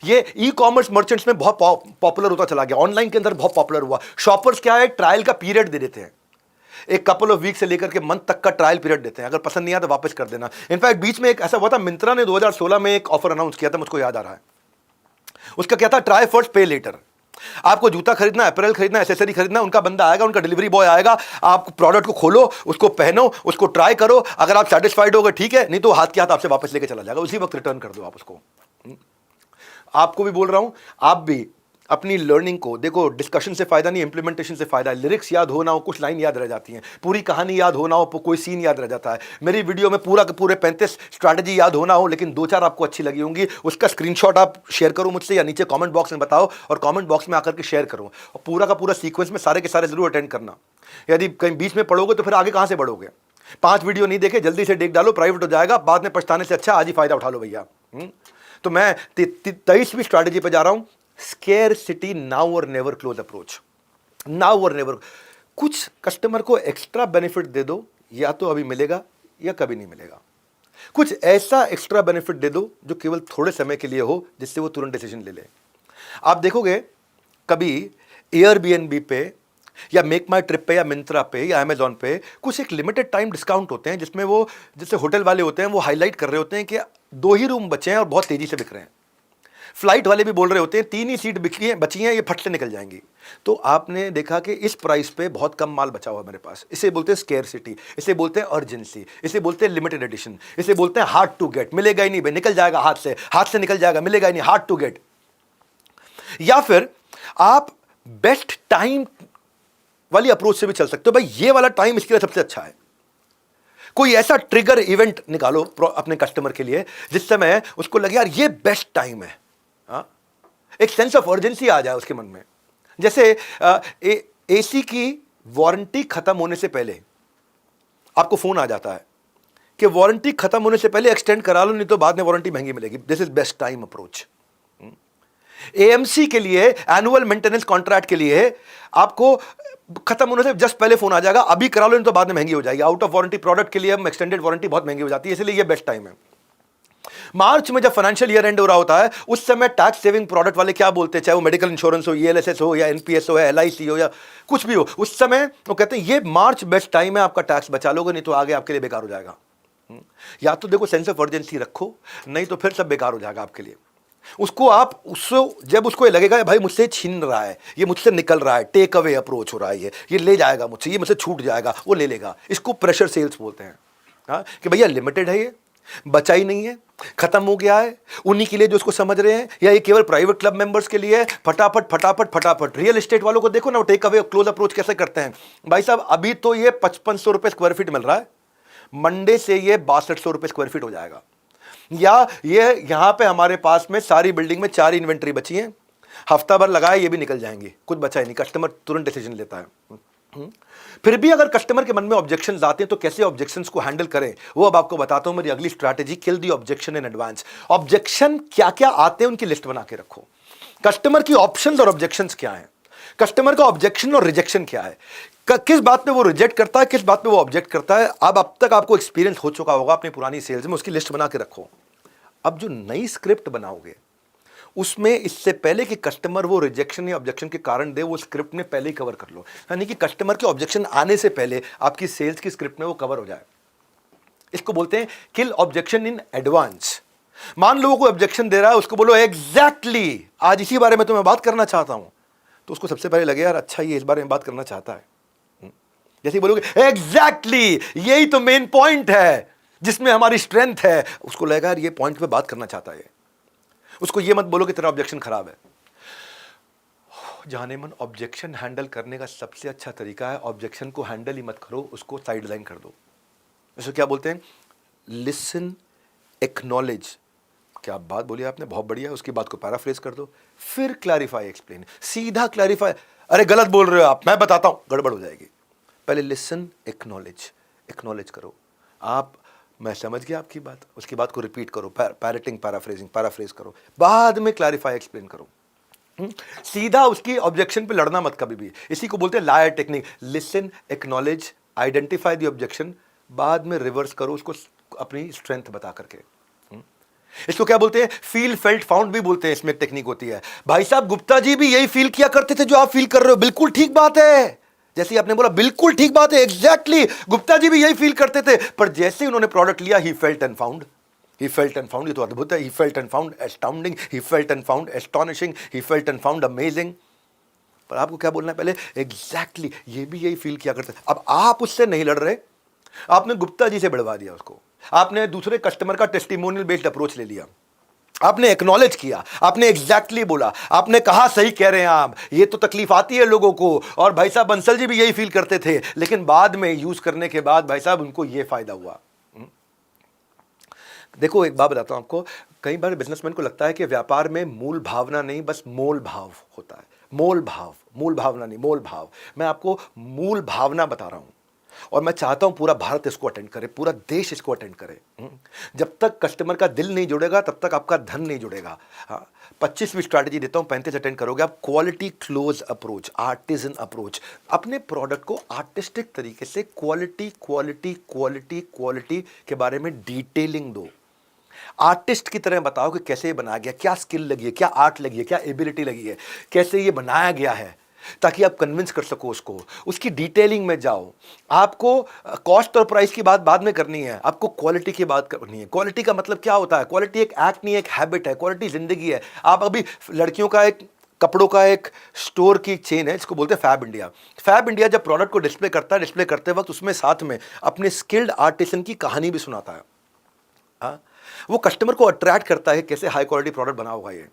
ये ई कॉमर्स मर्चेंट्स में बहुत पॉपुलर होता चला गया, ऑनलाइन के अंदर बहुत पॉपुलर हुआ। शॉपर्स क्या है, ट्रायल का पीरियड दे देते हैं, एक कपल ऑफ वीक से लेकर के मंथ तक का ट्रायल पीरियड देते हैं, अगर पसंद नहीं आया तो वापस कर देना। इनफैक्ट बीच में एक ऐसा हुआ था, मिंत्रा ने 2016 में एक ऑफर अनाउंस किया था, मुझको याद आ रहा है। उसका क्या था, ट्राई फर्स्ट पे लेटर। आपको जूता खरीदना, अपैरल खरीदना, एसेसरी खरीदना, उनका बंदा आएगा, उनका डिलीवरी बॉय आएगा, आप प्रोडक्ट को खोलो, उसको पहनो, उसको ट्राई करो, अगर आप सेटिस्फाइड हो गए ठीक है, नहीं तो हाथ के हाथ आपसे वापस लेके चला जाएगा, उसी वक्त रिटर्न कर दो आप उसको। आपको भी बोल रहा हूं, आप भी अपनी लर्निंग को देखो, डिस्कशन से फायदा नहीं, इंप्लीमेंटेशन से फायदा है। लिरिक्स याद हो ना हो, कुछ लाइन याद रह जाती हैं, पूरी कहानी याद हो ना हो, कोई सीन याद रह जाता है। मेरी वीडियो में पूरा के पूरे 35 स्ट्रैटेजी याद हो ना हो, लेकिन 2-4 आपको अच्छी लगी होंगी, उसका स्क्रीनशॉट आप शेयर करो मुझसे, या नीचे कमेंट बॉक्स में बताओ, और कमेंट बॉक्स में आकर के शेयर करो। और पूरा का पूरा सीक्वेंस में सारे के सारे जरूर अटेंड करना। यदि कहीं बीच में पढ़ोगे तो फिर आगे कहाँ से बढ़ोगे। 5 वीडियो नहीं देखे, जल्दी से देख डालो, प्राइवेट हो जाएगा, बाद में पछताने से अच्छा आज ही फायदा उठा लो भैया। तो मैं 23वीं स्ट्रैटेजी पे जा रहा हूं, स्केरसिटी नाउ और नेवर क्लोज अप्रोच। नाउ और नेवर, कुछ कस्टमर को एक्स्ट्रा बेनिफिट दे दो, या तो अभी मिलेगा या कभी नहीं मिलेगा। कुछ ऐसा एक्स्ट्रा बेनिफिट दे दो जो केवल थोड़े समय के लिए हो, जिससे वो तुरंत डिसीजन ले ले। आप देखोगे कभी एयरबीएनबी पे या मेक माई ट्रिप पे या मिंत्रा पे या अमेजॉन पे कुछ एक लिमिटेड टाइम डिस्काउंट होते हैं, जिसमें वो जैसे होटल वाले होते हैं वो हाईलाइट कर रहे होते हैं कि 2 ही रूम बचे हैं और बहुत तेजी से बिक रहे हैं। फ्लाइट वाले भी बोल रहे होते हैं 3 ही सीट बची हैं, ये फट से निकल जाएंगी। तो आपने देखा कि इस प्राइस पे बहुत कम माल बचा हुआ मेरे पास। इसे बोलते हैं स्केरसिटी, इसे बोलते हैं अर्जेंसी, इसे बोलते हैं लिमिटेड एडिशन, इसे बोलते हैं हार्ड टू गेट। मिलेगा ही नहीं भाई, निकल जाएगा हाथ से निकल जाएगा, मिलेगा ही नहीं, हार्ड टू गेट। या फिर आप बेस्ट टाइम वाली अप्रोच से भी चल सकते हो, भाई ये वाला टाइम इसके लिए सबसे अच्छा है। कोई ऐसा ट्रिगर इवेंट निकालो अपने कस्टमर के लिए जिस समय उसको लगे यार ये बेस्ट टाइम है। एक सेंस ऑफ अर्जेंसी आ जाए उसके मन में। जैसे एसी की वारंटी खत्म होने से पहले आपको फोन आ जाता है कि वारंटी खत्म होने से पहले एक्सटेंड करा लो, नहीं तो बाद में वारंटी महंगी मिलेगी। This is best time approach. AMC के लिए, एनुअल मेंटेनेंस कॉन्ट्रैक्ट के लिए आपको खत्म होने से जस्ट पहले फोन आ जाएगा, अभी करा लो नहीं तो बाद में महंगी हो जाएगी। आउट ऑफ वारंटी प्रोडक्ट के लिए हम एक्सटेंडेड वारंटी बहुत महंगी हो जाती है, इसलिए ये बेस्ट टाइम है। मार्च में जब फाइनेंशियल ईयर एंड हो रहा होता है, उस समय टैक्स सेविंग प्रोडक्ट वाले क्या बोलते हैं, चाहे वो मेडिकल इंश्योरेंस हो, ईएलएसएस हो, या एनपीएस हो, या एलआईसी हो, या कुछ भी हो, उस समय वो कहते हैं ये मार्च बेस्ट टाइम है, आपका टैक्स बचा लोगे, नहीं तो आगे आपके लिए बेकार हो जाएगा। या तो देखो सेंस ऑफ अर्जेंसी रखो, नहीं तो फिर सब बेकार हो जाएगा आपके लिए। उसको आप उससे जब उसको ये लगेगा भाई मुझसे छीन रहा है, ये मुझसे निकल रहा है, टेक अवे अप्रोच हो रहा है, ये ले जाएगा मुझसे, ये मुझसे छूट जाएगा, वो ले लेगा। इसको प्रेशर सेल्स बोलते हैं। हाँ, कि भैया लिमिटेड है, ये बचा ही नहीं है, खत्म हो गया है, उन्हीं के लिए जो उसको समझ रहे हैं, या ये केवल प्राइवेट क्लब मेंबर्स के लिए है। फटाफट फटाफट फटाफट। रियल एस्टेट वालों को देखो ना, वो टेक अवे क्लोज अप्रोच कैसे करते हैं। भाई साहब अभी तो ये 5500 रुपए स्क्वायर फीट मिल रहा है, मंडे से ये 6200 रुपए स्क्वायर फीट हो जाएगा। या ये यहां पे हमारे पास में सारी बिल्डिंग में 4 इन्वेंट्री बची है, हफ्ता भर लगाए ये भी निकल जाएंगी, कुछ बचा ही नहीं। कस्टमर तुरंत डिसीजन लेता है। फिर भी अगर कस्टमर के मन में ऑब्जेक्शंस आते हैं तो कैसे ऑब्जेक्शंस को हैंडल करें, वो अब आपको बताता हूं। मेरी अगली strategy, kill the objection in advance. Objection क्या क्या आते हैं उनकी लिस्ट बना के रखो। कस्टमर की ऑप्शंस और ऑब्जेक्शंस क्या हैं, कस्टमर का ऑब्जेक्शन और रिजेक्शन क्या है, किस बात पे वो रिजेक्ट करता है, अब बात पे वो ऑब्जेक्ट करता है। अब तक आपको एक्सपीरियंस हो चुका होगा अपनी पुरानी सेल्स में, उसकी लिस्ट बना के रखो। अब जो नई स्क्रिप्ट बनाओगे उसमें इससे पहले कि कस्टमर वो रिजेक्शन या ऑब्जेक्शन के कारण दे, वो स्क्रिप्ट में पहले ही कवर कर लो, यानी कि कस्टमर के ऑब्जेक्शन आने से पहले आपकी सेल्स की स्क्रिप्ट में वो कवर हो जाए। इसको बोलते हैं किल ऑब्जेक्शन इन एडवांस। मान लो कोई ऑब्जेक्शन दे रहा है, उसको बोलो एग्जैक्टली आज इसी बारे में तो मैं बात करना चाहता हूं, तो उसको सबसे पहले लगे यार अच्छा ये इस बारे में बात करना चाहता है। जैसे ही बोलोगे एग्जैक्टली यही तो मेन पॉइंट है जिसमें हमारी स्ट्रेंथ है, उसको लगेगा यार ये पॉइंट पे बात करना चाहता है। उसको ये मत बोलो कि तेरा ऑब्जेक्शन खराब है। जाने मन ऑब्जेक्शन हैंडल करने का सबसे अच्छा तरीका है, ऑब्जेक्शन को हैंडल ही मत करो, उसको साइडलाइन कर दो। इसको क्या बोलते हैं, लिसन एक्नॉलेज। क्या बात बोली आपने, बहुत बढ़िया, उसकी बात को पैराफ्रेज कर दो, फिर क्लैरिफाई एक्सप्लेन। सीधा क्लैरिफाई, अरे गलत बोल रहे हो आप, मैं बताता हूं, गड़बड़ हो जाएगी। पहले लिसन एक्नॉलेज करो आप, मैं समझ गया आपकी बात, उसकी बात को रिपीट करो, पैरेटिंग पैराफ्रेज करो, बाद में क्लैरिफाई एक्सप्लेन करो। सीधा उसकी ऑब्जेक्शन पे लड़ना मत कभी भी। इसी को बोलते हैं LAER technique. Listen acknowledge, identify the objection, बाद में रिवर्स करो उसको अपनी स्ट्रेंथ बता करके। इसको क्या बोलते हैं, फील फेल्ट फाउंड भी बोलते हैं। इसमें एक टेक्निक होती है, भाई साहब गुप्ता जी भी यही फील किया करते थे जो आप फील कर रहे हो, बिल्कुल ठीक बात है। जैसे आपने बोला बिल्कुल ठीक बात है, एग्जैक्टली गुप्ता जी भी यही फील करते थे, पर जैसे उन्होंने प्रोडक्ट लिया ही फेल्ट एंड फाउंड, ये तो अद्भुत है। He felt and found astounding, he felt and found astonishing, he felt and found amazing. पर आपको क्या बोलना है पहले, एग्जैक्टली ये भी यही फील किया करते थे। अब आप उससे नहीं लड़ रहे, आपने गुप्ता जी से बढ़वा दिया उसको, आपने दूसरे कस्टमर का टेस्टिमोनियल बेस्ड अप्रोच ले लिया, आपने एक्नॉलेज किया, आपने एग्जैक्टली बोला, आपने कहा सही कह रहे हैं आप, ये तो तकलीफ आती है लोगों को, और भाई साहब बंसल जी भी यही फील करते थे, लेकिन बाद में यूज करने के बाद भाई साहब उनको ये फायदा हुआ। देखो एक बात बताता हूं आपको, कई बार बिजनेसमैन को लगता है कि व्यापार में मूल भावना नहीं बस मोल भाव होता है। मूल भावना नहीं, मोल भाव। मैं आपको मूल भावना बता रहा हूं, और मैं चाहता हूं पूरा भारत इसको अटेंड करे, पूरा देश इसको अटेंड करे। जब तक कस्टमर का दिल नहीं जुड़ेगा तब तक आपका धन नहीं जुड़ेगा। हाँ, 25वीं स्ट्रैटेजी देता हूं, 35 अटेंड करोगे आप। Quality close approach, artisan approach. अपने प्रोडक्ट को आर्टिस्टिक तरीके से क्वालिटी के बारे में डिटेलिंग दो। आर्टिस्ट की तरह बताओ कि कैसे ये बनाया गया, क्या स्किल लगी है, क्या आर्ट लगी है, क्या एबिलिटी लगी है, कैसे ये बनाया गया है, ताकि आप कन्विंस कर सको उसको। उसकी डिटेलिंग में जाओ। आपको कॉस्ट और प्राइस की बात बाद में करनी है, आपको क्वालिटी की बात करनी है। क्वालिटी का मतलब क्या होता है, क्वालिटी एक एक्ट नहीं, एक हैबिट है। क्वालिटी जिंदगी है। आप अभी लड़कियों का एक कपड़ों का एक स्टोर की चेन है, इसको बोलते हैं फैब इंडिया। फैब इंडिया जब प्रोडक्ट को डिस्प्ले करता है, डिस्प्ले करते वक्त उसमें साथ में अपने स्किल्ड आर्टिसन की कहानी भी सुनाता है। हाँ, वो कस्टमर को अट्रैक्ट करता है, कैसे हाई क्वालिटी प्रोडक्ट बना होगा ये,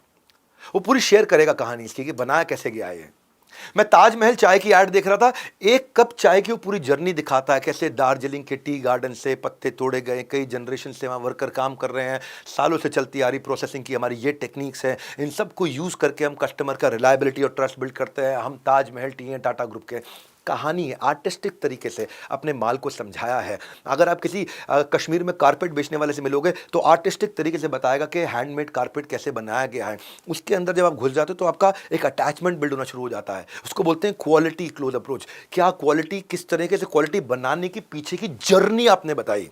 वो पूरी शेयर करेगा कहानी इसकी कि बनाया कैसे गया है। मैं ताजमहल चाय की ऐड देख रहा था, एक कप चाय की वो पूरी जर्नी दिखाता है, कैसे दार्जिलिंग के टी गार्डन से पत्ते तोड़े गए, कई जनरेशन से वहाँ वर्कर काम कर रहे हैं, सालों से चलती आ रही प्रोसेसिंग की हमारी ये टेक्निक्स हैं। इन सब को यूज़ करके हम कस्टमर का रिलायबिलिटी और ट्रस्ट बिल्ड करते हैं। हम ताजमहल टी हैं टाटा ग्रुप के। कहानी है, आर्टिस्टिक तरीके से अपने माल को समझाया है। अगर आप किसी कश्मीर में कारपेट बेचने वाले से मिलोगे तो आर्टिस्टिक तरीके से बताएगा कि हैंडमेड कारपेट कैसे बनाया गया है। उसके अंदर जब आप घुस जाते हो तो आपका एक अटैचमेंट बिल्ड होना शुरू हो जाता है। उसको बोलते हैं क्वालिटी क्लोज अप्रोच। क्या क्वालिटी, किस तरीके से क्वालिटी बनाने की पीछे की जर्नी आपने बताई।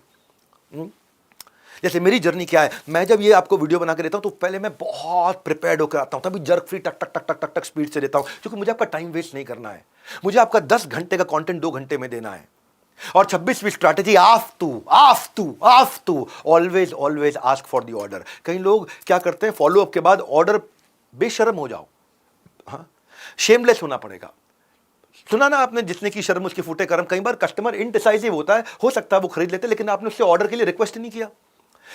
जैसे मेरी जर्नी क्या है, मैं जब ये आपको वीडियो बना के देता हूं तो पहले मैं बहुत प्रिपेयर्ड होकर आता हूं, तभी जर्क फ्री टक टक टक टक टक टक स्पीड से देता हूं, क्योंकि मुझे आपका टाइम वेस्ट नहीं करना है। मुझे आपका 10 घंटे का कंटेंट 2 घंटे में देना है। और 26वीं स्ट्रैटेजी आफ्टू always ask for the order. कई लोग क्या करते हैं, फॉलो अप के बाद ऑर्डर, बेशर्म हो जाओ, हाँ, शेमलेस होना पड़ेगा। सुना ना आपने, जिसने की शर्म उसके फूटे कर्म। कई बार कस्टमर इनडिसाइसिव होता है, हो सकता है वो खरीद लेते, लेकिन आपने उससे ऑर्डर के लिए रिक्वेस्ट नहीं किया।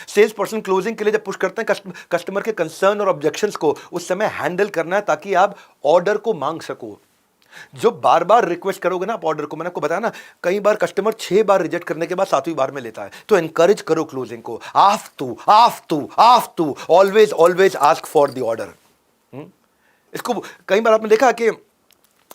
सेल्स पर्सन क्लोजिंग के लिए जब पुश करते हैं, कस्टमर के कंसर्न और ऑब्जेक्शंस को उस समय हैंडल करना है ताकि आप ऑर्डर को मांग सको। जो बार बार रिक्वेस्ट करोगे ना आप ऑर्डर को, मैंने आपको बताया ना, कई बार कस्टमर 6 बार रिजेक्ट करने के बाद 7वीं बार में लेता है, तो एनकरेज करो क्लोजिंग को। आफ्टू always ask for the order. इसको कई बार आपने देखा कि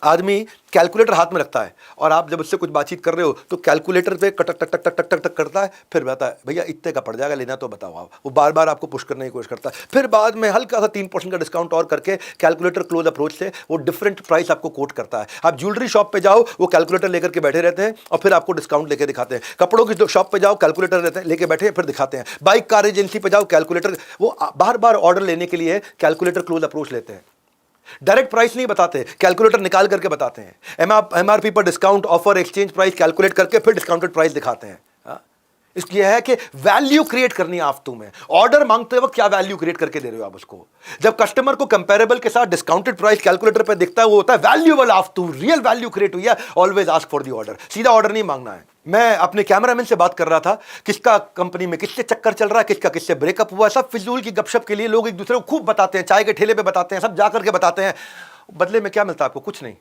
आदमी कैलकुलेटर हाथ में रखता है और आप जब उससे कुछ बातचीत कर रहे हो तो कैलकुलेटर पे टक टक टक टक टक टक करता है, फिर बताता है भैया इतने का पड़ जाएगा, लेना तो बताओ आप। वो बार बार आपको पुश करने की कोशिश करता है, फिर बाद में हल्का सा 3% का डिस्काउंट और करके कैलकुलेटर क्लोज अप्रोच से वो डिफरेंट प्राइस आपको कोट करता है। आप ज्वेलरी शॉप पे जाओ, वो कैलकुलेटर लेकर के बैठे रहते हैं और फिर आपको डिस्काउंट लेके दिखाते हैं। कपड़ों की शॉप पे जाओ, कैलकुलेटर रहते हैं लेके बैठे, फिर दिखाते हैं। बाइक कार एजेंसी पे जाओ, कैलकुलेटर, वो बार बार ऑर्डर लेने के लिए कैलकुलेटर क्लोज अप्रोच लेते हैं। डायरेक्ट प्राइस नहीं बताते, कैलकुलेटर निकाल करके बताते हैं। एमआरपी पर discount, offer, exchange price calculate करके फिर डिस्काउंटेड प्राइस दिखाते हैं। इसलिए है कि वैल्यू क्रिएट करनी है आफ्टू में। ऑर्डर मांगते वक्त क्या वैल्यू क्रिएट करके दे रहे हो आप उसको। जब कस्टमर को कंपैरेबल के साथ डिस्काउंटेड प्राइस कैलकुलेटर पे दिखता है, वो होता है वैल्यूएबल आफ्टू, रियल वैल्यू क्रिएट हुई है। Always ask for the order. सीधा ऑर्डर नहीं मांगना है। मैं अपने कैमरामैन से बात कर रहा था, किसका कंपनी में किससे चक्कर चल रहा है, किसका किससे ब्रेकअप हुआ, सब फिजूल की गपशप के लिए लोग एक दूसरे को खूब बताते हैं, चाय के ठेले पे बताते हैं, सब जाकर के बताते हैं। बदले में क्या मिलता है आपको? कुछ नहीं।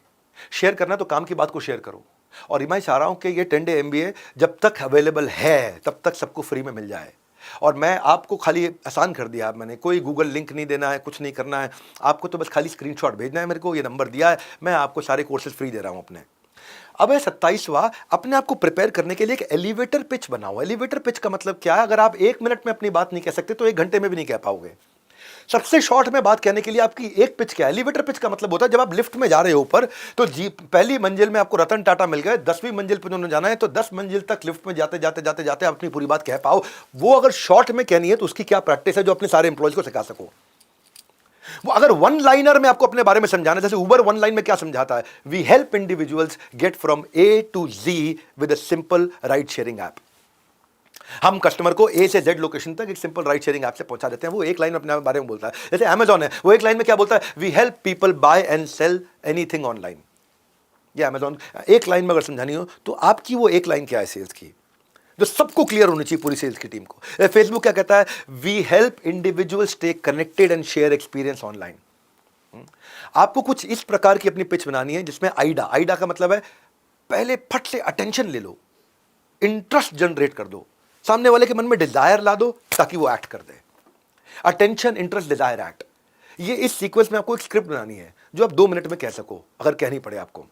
शेयर करना तो काम की बात को शेयर करो। और मैं चाह रहा हूं कि ये 10 डे MBA जब तक अवेलेबल है तब तक सबको फ्री में मिल जाए। और मैं आपको खाली आसान कर दिया, मैंने कोई गूगल लिंक नहीं देना है, कुछ नहीं करना है आपको, तो बस खाली स्क्रीनशॉट भेजना है मेरे को, ये नंबर दिया है, मैं आपको सारे कोर्सेज फ्री दे रहा हूं अपने। अब है 27वां, अपने आप को प्रिपेयर करने के लिए एक एलिवेटर पिच बनाओ। एलिवेटर पिच का मतलब क्या है? अगर आप 1 मिनट में अपनी बात नहीं कह सकते तो 1 घंटे में भी नहीं कह पाओगे। सबसे शॉर्ट में बात कहने के लिए आपकी एक पिच क्या है? एलिवेटर पिच का मतलब होता है जब आप लिफ्ट में जा रहे हो ऊपर, तो पहली मंजिल में आपको रतन टाटा मिल गए, 10वीं मंजिल पर उन्होंने जाना है, तो 10 मंजिल तक लिफ्ट में जाते जाते जाते जाते आप अपनी पूरी बात कह पाओ। वो अगर शॉर्ट में कहनी है तो उसकी क्या प्रैक्टिस है जो अपने सारे एम्प्लॉयज को सिखा सको। वो अगर वन लाइनर में आपको अपने बारे में समझाना, जैसे उबर वन लाइन में क्या समझाता है, we help individuals get from A to Z with a simple ride sharing app. हम कस्टमर को A से Z लोकेशन तक एक सिंपल राइड शेयरिंग ऐप से पहुंचा देते हैं। वो एक लाइन में अपने बारे में बोलता है। जैसे Amazon है, वो एक लाइन में क्या बोलता है, we help people buy and sell anything online. ये Amazon एक लाइन में अगर समझानी हो तो आपकी वो एक लाइन क्या है सेल्स की, जो सबको क्लियर होनी चाहिए पूरी सेल्स की टीम को। फेसबुक क्या कहता है, we help individual stay connected and share experience online. आपको कुछ इस प्रकार की अपनी पिच बनानी है जिसमें आइडा का मतलब है पहले फट से अटेंशन ले लो, इंटरेस्ट जनरेट कर दो, सामने वाले के मन में डिजायर ला दो ताकि वो एक्ट कर दे। अटेंशन, इंटरेस्ट, डिजायर, एक्ट, ये इस सीक्वेंस में आपको एक स्क्रिप्ट बनानी है जो आप 2 मिनट में कह सको, अगर कहनी पड़े आपको।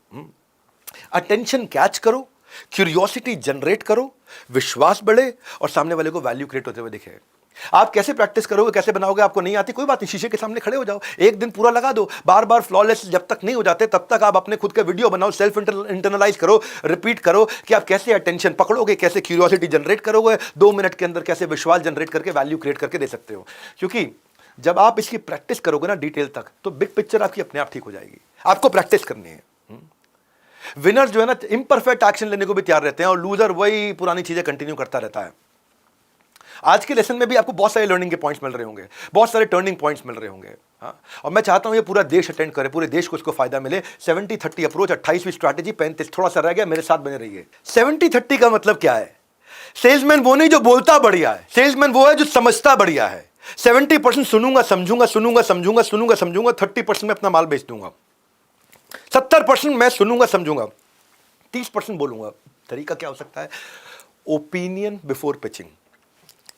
अटेंशन कैच करो, क्यूरियोसिटी जनरेट करो, विश्वास बढ़े और सामने वाले को वैल्यू क्रिएट होते हुए दिखे। आप कैसे प्रैक्टिस करोगे, कैसे बनाओगे, आपको नहीं आती, कोई बात नहीं, शीशे के सामने खड़े हो जाओ, एक दिन पूरा लगा दो, बार बार फ्लॉलेस जब तक नहीं हो जाते तब तक आप अपने खुद का वीडियो बनाओ, सेल्फ इंटरनलाइज करो, रिपीट करो कि आप कैसे अटेंशन पकड़ोगे, कैसे क्यूरियोसिटी जनरेट करोगे, 2 मिनट के अंदर कैसे विश्वास जनरेट करके वैल्यू क्रिएट करके दे सकते हो। क्योंकि जब आप इसकी प्रैक्टिस करोगे ना डिटेल तक, तो बिग पिक्चर आपकी अपने आप ठीक हो जाएगी। आपको प्रैक्टिस करनी है। विनर जो है ना इम्परफेक्ट एक्शन लेने को भी तैयार रहते हैं और लूजर वही पुरानी चीजें कंटिन्यू करता रहता है। आज के लेसन में भी आपको बहुत सारे लर्निंग के पॉइंट्स मिल रहे होंगे, बहुत सारे टर्निंग पॉइंट्स मिल रहे होंगे। हाँ, और मैं चाहता हूं ये पूरा देश अटेंड करे, पूरे देश को इसको फायदा मिले। 70-30 अप्रोच, 28वीं स्ट्रैटेजी, 35 थोड़ा सा रह गया, मेरे साथ बने रहिए। 70-30 का मतलब क्या है? सेल्समैन वो नहीं जो बोलता बढ़िया है, सेल्समैन वो है जो समझता बढ़िया है। 70% सुनूंगा समझूंगा, सुनूंगा समझूंगा, सुनूंगा समझूंगा, 30% में अपना माल बेच दूंगा। 70% मैं सुनूंगा समझूंगा, 30% बोलूंगा। तरीका क्या हो सकता है? Opinion before pitching.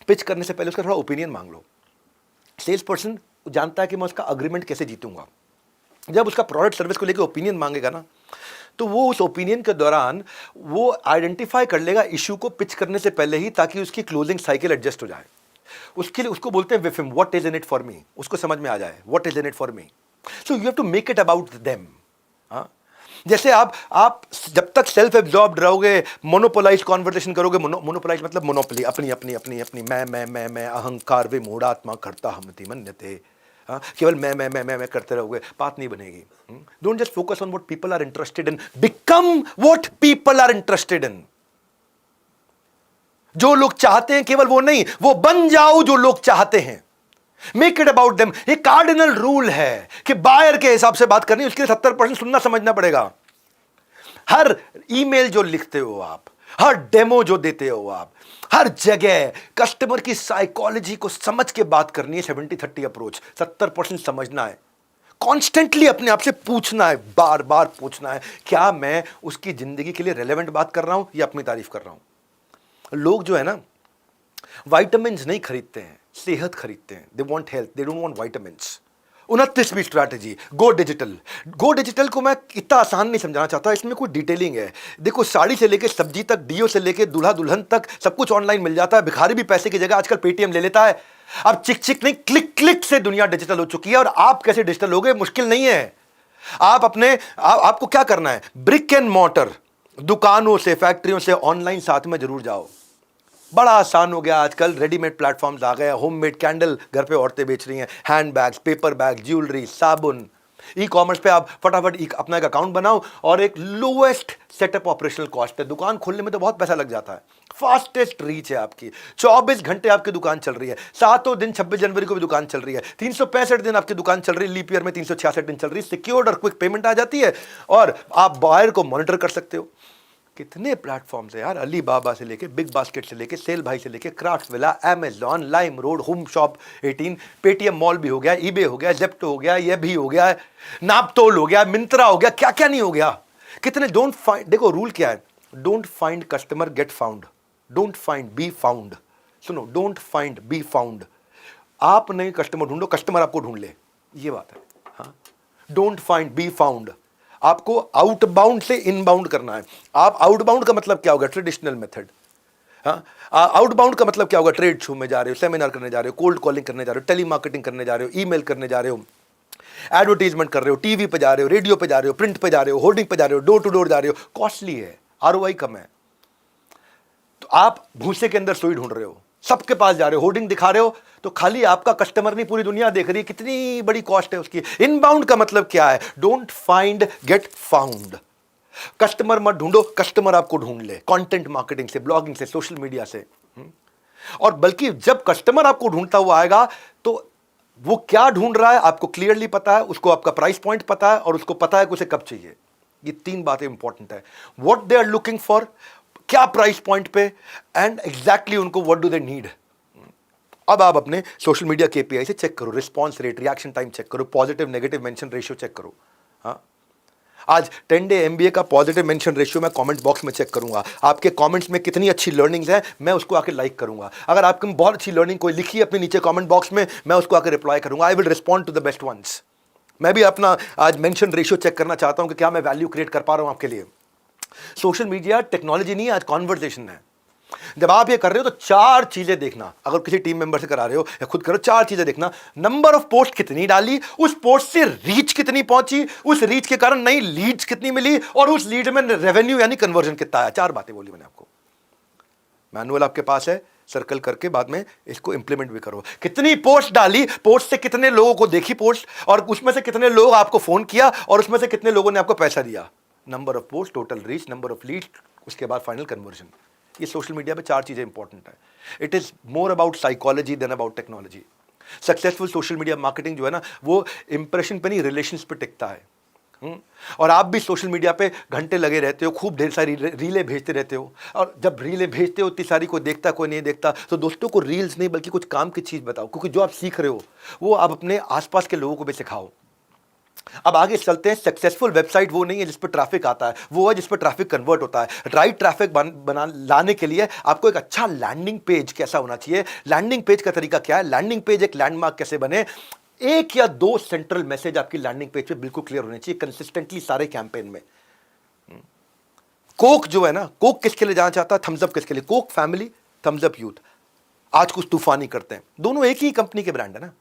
पिच करने से पहले उसका थोड़ा ओपिनियन मांग लो। सेल्स पर्सन जानता है कि मैं उसका अग्रीमेंट कैसे जीतूंगा। जब उसका प्रोडक्ट सर्विस को लेकर ओपिनियन मांगेगा ना, तो वो उस ओपिनियन के दौरान वो आइडेंटिफाई कर लेगा इशू को पिच करने से पहले ही, ताकि उसकी क्लोजिंग साइकिल एडजस्ट हो जाए। उसके लिए उसको बोलते हैं विफिम, what is in it for me. उसको समझ में आ जाए what is in it for me. So you have to make it about them. जैसे आप जब तक सेल्फ एब्जॉर्ब्ड रहोगे, मोनोपोलाइज कॉन्वर्सेशन करोगे, मोनोपोलाइज मतलब मोनोपोली, अपनी अपनी अपनी अपनी मैं अहंकार वे मूढ़ात्मा करता हमति मन्यते। केवल मैं करते रहोगे, बात नहीं बनेगी। Don't just focus on what people are interested in, become what people are interested in. जो लोग चाहते हैं, केवल वो नहीं, वो बन जाओ जो लोग चाहते हैं। Make it about them. ये कार्डिनल रूल है कि बायर के हिसाब से बात करनी, उसके लिए 70% सुनना समझना पड़ेगा। हर ईमेल जो लिखते हो आप, हर डेमो जो देते हो आप, हर जगह कस्टमर की साइकोलॉजी को समझ के बात करनी है। 70-30 अप्रोच। 70% समझना है, कॉन्स्टेंटली अपने आप से पूछना है, बार बार पूछना है, क्या मैं उसकी जिंदगी के लिए रेलेवेंट बात कर रहा हूं या अपनी तारीफ कर रहा हूं। लोग जो है ना, विटामिन नहीं खरीदते हैं, सेहत खरीदते हैं। They want health, they don't want vitamins. 29वीं strategy, go digital. Go digital को मैं इतना आसान नहीं समझाना चाहता, इसमें कोई डिटेलिंग है। देखो, साड़ी से लेके सब्जी तक, डीओ से लेके दूल्हा दुल्हन तक सब कुछ ऑनलाइन मिल जाता है। भिखारी भी पैसे की जगह आजकल पेटीएम ले लेता है। अब चिक चिक नहीं, क्लिक क्लिक से दुनिया डिजिटल हो चुकी है। और आप कैसे डिजिटल हो गए, मुश्किल नहीं है। आपको क्या करना है, ब्रिक एंड मॉर्टर, दुकानों से, फैक्ट्रियों से ऑनलाइन साथ में जरूर जाओ। बड़ा आसान हो गया आजकल, रेडीमेड प्लेटफॉर्म्स आ गए। होममेड कैंडल घर पे औरतें बेच रही हैं, handbags, paper bag, jewellery, साबुन। ई कॉमर्स पे आप फटाफट अपना एक अकाउंट बनाओ और एक लोएस्ट सेटअप ऑपरेशनल कॉस्ट है। दुकान खोलने में तो बहुत पैसा लग जाता है, फास्टेस्ट रीच है आपकी। 24 घंटे आपकी दुकान चल रही है, 7 दिन, 26 जनवरी को भी दुकान चल रही है, 365 दिन आपकी दुकान चल रही है, लीप ईयर में 366 दिन चल रही है। सिक्योर्ड और क्विक पेमेंट आ जाती है और आप बायर को मॉनिटर कर सकते हो। कितने प्लेटफॉर्म्स है यार, अली बाबा से लेके, बिग बास्केट से लेके, सेल भाई से लेके, Craftsvilla, Amazon, lime road, home shop 18, Paytm mall भी हो गया, ईबे हो गया, जेप्टो हो गया, ये भी हो गया है, नापतोल हो गया, मिंत्रा हो गया, क्या क्या नहीं हो गया। कितने डोंट फाइंड, देखो रूल क्या है, don't find customer, get found. Don't find, be found. सुनो, डोंट फाइंड, बी फाउंड। आप नहीं कस्टमर ढूंढो, कस्टमर आपको ढूंढ ले, ये बात है। हाँ, डोंट फाइंड, बी फाउंड। आपको आउटबाउंड से इनबाउंड करना है। आप आउटबाउंड का मतलब क्या होगा, ट्रेडिशनल मेथड। हाँ, आउटबाउंड का मतलब क्या होगा, ट्रेड शो में जा रहे हो, सेमिनार करने जा रहे हो, कोल्ड कॉलिंग करने जा रहे हो, टेली मार्केटिंग करने जा रहे हो, ईमेल करने जा रहे हो, एडवर्टीजमेंट कर रहे हो, टीवी पे जा रहे हो, रेडियो पे जा रहे हो, प्रिंट पे जा रहे हो, होर्डिंग पे जा रहे हो, डोर टू डोर जा रहे हो। कॉस्टली है, आरओआई कम है। तो आप भूसे के अंदर सुई ढूंढ रहे हो, सबके पास जा रहे हो, होर्डिंग दिखा रहे हो, तो खाली आपका कस्टमर नहीं, पूरी दुनिया देख रही है, कितनी बड़ी कॉस्ट है उसकी। इनबाउंड का मतलब क्या है, don't find, get found. Customer मत ढूंढो, कस्टमर आपको ढूंढ ले, कंटेंट मार्केटिंग से, ब्लॉगिंग से, सोशल मीडिया से। और बल्कि जब कस्टमर आपको ढूंढता हुआ आएगा तो वो क्या ढूंढ रहा है आपको क्लियरली पता है, उसको आपका प्राइस पॉइंट पता है और उसको पता है कि उसे कब चाहिए। ये 3 बातें इंपॉर्टेंट है, what they are looking for, क्या प्राइस पॉइंट पे, एंड एग्जैक्टली उनको व्हाट डू दे नीड। अब आप अपने सोशल मीडिया केपीआई से चेक करो, response rate, reaction time check करो, positive negative mention ratio check करो। हाँ, आज 10 डे एमबीए का पॉजिटिव मेंशन रेशियो मैं कमेंट बॉक्स में चेक करूंगा। आपके कमेंट्स में कितनी अच्छी लर्निंग्स है, मैं उसको आके लाइक करूंगा। अगर आपकी बहुत अच्छी लर्निंग कोई लिखी है अपने नीचे कमेंट बॉक्स में, मैं उसको आके रिप्लाई करूंगा। I will respond to the best ones. मैं भी अपना आज मेंशन रेशियो चेक करना चाहता हूं कि क्या मैं वैल्यू क्रिएट कर पा रहा हूं आपके लिए। सोशल मीडिया टेक्नोलॉजी नहीं है, आज कॉन्वर्सेशन है। जब आप ये कर रहे हो तो 4 चीजें देखना, अगर किसी टीम मेंबर से करा रहे हो या खुद करो, 4 चीजें देखना। नंबर ऑफ पोस्ट कितनी डाली, उस पोस्ट से रीच कितनी पहुंची, उस रीच के कारण नई लीड्स कितनी मिली, और उस लीड में रेवेन्यू यानी कन्वर्जन कितना आया। 4 बातें बोली मैंने आपको। मैनुअल आपके पास है, सर्कल करके बाद में इसको इंप्लीमेंट भी करो। कितनी पोस्ट डाली, पोस्ट से कितने लोगों को देखी पोस्ट, और उसमें से कितने लोग आपको फोन किया, और उसमें से कितने लोगों ने आपको पैसा दिया। Number of post, total reach, number of lead, उसके बाद फाइनल कन्वर्जन। ये सोशल मीडिया पे 4 चीजें इंपॉर्टेंट है। It is more about psychology than about technology. Successful social media marketing जो है ना, वो इंप्रेशन पे नहीं, रिलेशंस पे टिकता है। और आप भी सोशल मीडिया पे घंटे लगे रहते हो, खूब ढेर सारी रीलें भेजते रहते हो, और जब रीलें भेजते हो इतनी सारी, कोई देखता कोई नहीं देखता, तो दोस्तों को रील्स नहीं बल्कि कुछ काम की चीज़ बताओ, क्योंकि जो आप सीख रहे हो वो आप अपने आसपास के लोगों को भी सिखाओ। अब आगे चलते हैं। सक्सेसफुल वेबसाइट वो नहीं है जिस पर ट्रैफिक आता है, वो है जिस पर ट्रैफिक कन्वर्ट होता है। राइट ट्रैफिक बना लाने के लिए आपको एक अच्छा लैंडिंग पेज कैसा होना चाहिए, लैंडिंग पेज का तरीका क्या है, लैंडिंग पेज एक लैंडमार्क कैसे बने, 1 या 2 सेंट्रल मैसेज आपकी लैंडिंग पेज पे बिल्कुल क्लियर होने चाहिए कंसिस्टेंटली सारे कैंपेन में। कोक जो है ना, कोक किसके लिए जाना चाहता है, थम्स अप किसके लिए, Coke family, Thums Up youth. आज कुछ तूफानी करते हैं, दोनों एक ही कंपनी के ब्रांड है ना,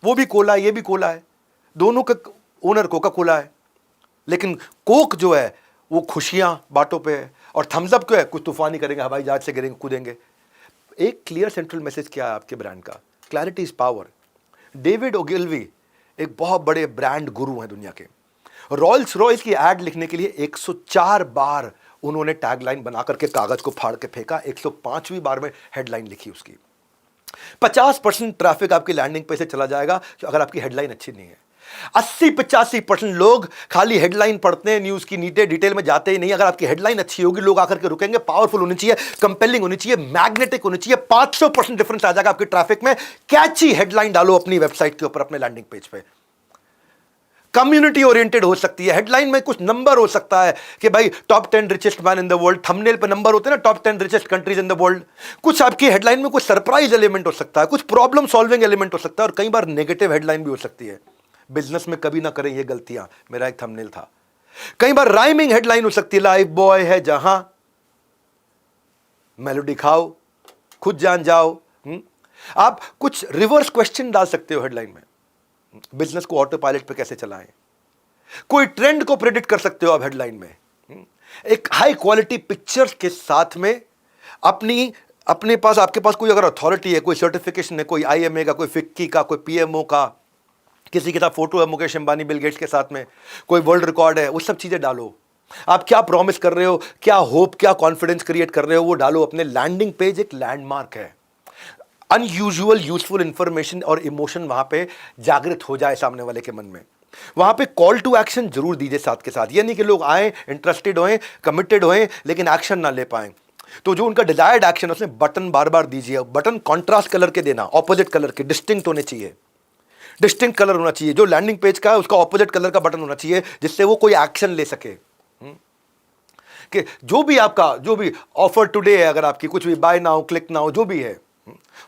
वो भी कोला ये भी कोला है, दोनों का ओनर कोका कोला है। लेकिन कोक जो है वो खुशियां बातों पे है, और थम्स अप क्यों है, कुछ तूफानी करेंगे, हवाई जहाज से गिरेंगे, कूदेंगे। एक क्लियर सेंट्रल मैसेज क्या है आपके ब्रांड का, clarity is power. David Ogilvy एक बहुत बड़े ब्रांड गुरु हैं दुनिया के। रॉल्स रॉयस की एड लिखने के लिए 104 बार उन्होंने टैगलाइन बना करके कागज को फाड़ के फेंका, 105वीं बार में हेडलाइन लिखी उसकी। 50% ट्रैफिक आपकी लैंडिंग पे से चला जाएगा अगर आपकी हेडलाइन अच्छी नहीं है। 80-85% लोग खाली हेडलाइन पढ़ते हैं, न्यूज की नीचे डिटेल में जाते ही नहीं। अगर आपकी हेडलाइन अच्छी होगी, लोग आकर के रुकेंगे, पावरफुल होनी चाहिए, कंपेलिंग होनी चाहिए, मैग्नेटिक होनी चाहिए, 500% डिफरेंस आ जाएगा आपकी ट्रैफिक में। कैची हेडलाइन डालो अपनी वेबसाइट के ऊपर, अपने लैंडिंग पेज पे। कम्युनिटी ओरिएंटेड हो सकती है हेडलाइन में, कुछ नंबर हो सकता है कि भाई top 10 richest man in the world, thumbnail पे नंबर होते हैं ना, top 10 richest countries in the world. कुछ आपकी हेडलाइन में कुछ सरप्राइज एलिमेंट हो सकता है, कुछ प्रॉब्लम सॉल्विंग एलिमेंट हो सकता है, और कई बार नेगेटिव हेडलाइन भी हो सकती है। बिजनेस में कभी ना करें ये गलतियां, मेरा एक थंबनेल था। कई बार राइमिंग हेडलाइन हो सकती है, लाइफ बॉय है जहां, मेलोडी खाओ, खुद जान जाओ। आप कुछ रिवर्स क्वेश्चन डाल सकते हो हेडलाइन में, बिजनेस को ऑटो पायलट पे कैसे चलाएं, कोई ट्रेंड को प्रेडिक्ट कर सकते हो आप हेडलाइन में। एक हाई क्वालिटी पिक्चर्स के साथ में अपने पास, आपके पास कोई अगर अथॉरिटी है, कोई सर्टिफिकेशन है, कोई IMA का, कोई फिक्की का, कोई PMO का, किसी के साथ फोटो है मुकेश अंबानी बिल गेट्स के साथ में, कोई वर्ल्ड रिकॉर्ड है, वो सब चीजें डालो। आप क्या प्रॉमिस कर रहे हो, क्या होप, क्या कॉन्फिडेंस क्रिएट कर रहे हो, वो डालो। अपने लैंडिंग पेज एक लैंडमार्क है, अनयूजुअल यूजफुल इंफॉर्मेशन और इमोशन वहां पे जागृत हो जाए सामने वाले के मन में। वहां पे कॉल टू एक्शन जरूर दीजिए साथ के साथ। ये नहीं कि लोग आए, इंटरेस्टेड होएं, कमिटेड होएं, लेकिन एक्शन ना ले पाएं। तो जो उनका डिजायर्ड एक्शन है उसमें बटन बार बार दीजिए। बटन कॉन्ट्रास्ट कलर के देना, ऑपोजिट कलर के, डिस्टिंक्ट होने चाहिए, डिस्टिंक्ट कलर होना चाहिए। जो लैंडिंग पेज का है उसका ऑपोजिट कलर का बटन होना चाहिए, जिससे वो कोई एक्शन ले सके। कि जो भी आपका, जो भी ऑफर टुडे है, अगर आपकी कुछ भी बाय नाउ, क्लिक नाउ, जो भी है,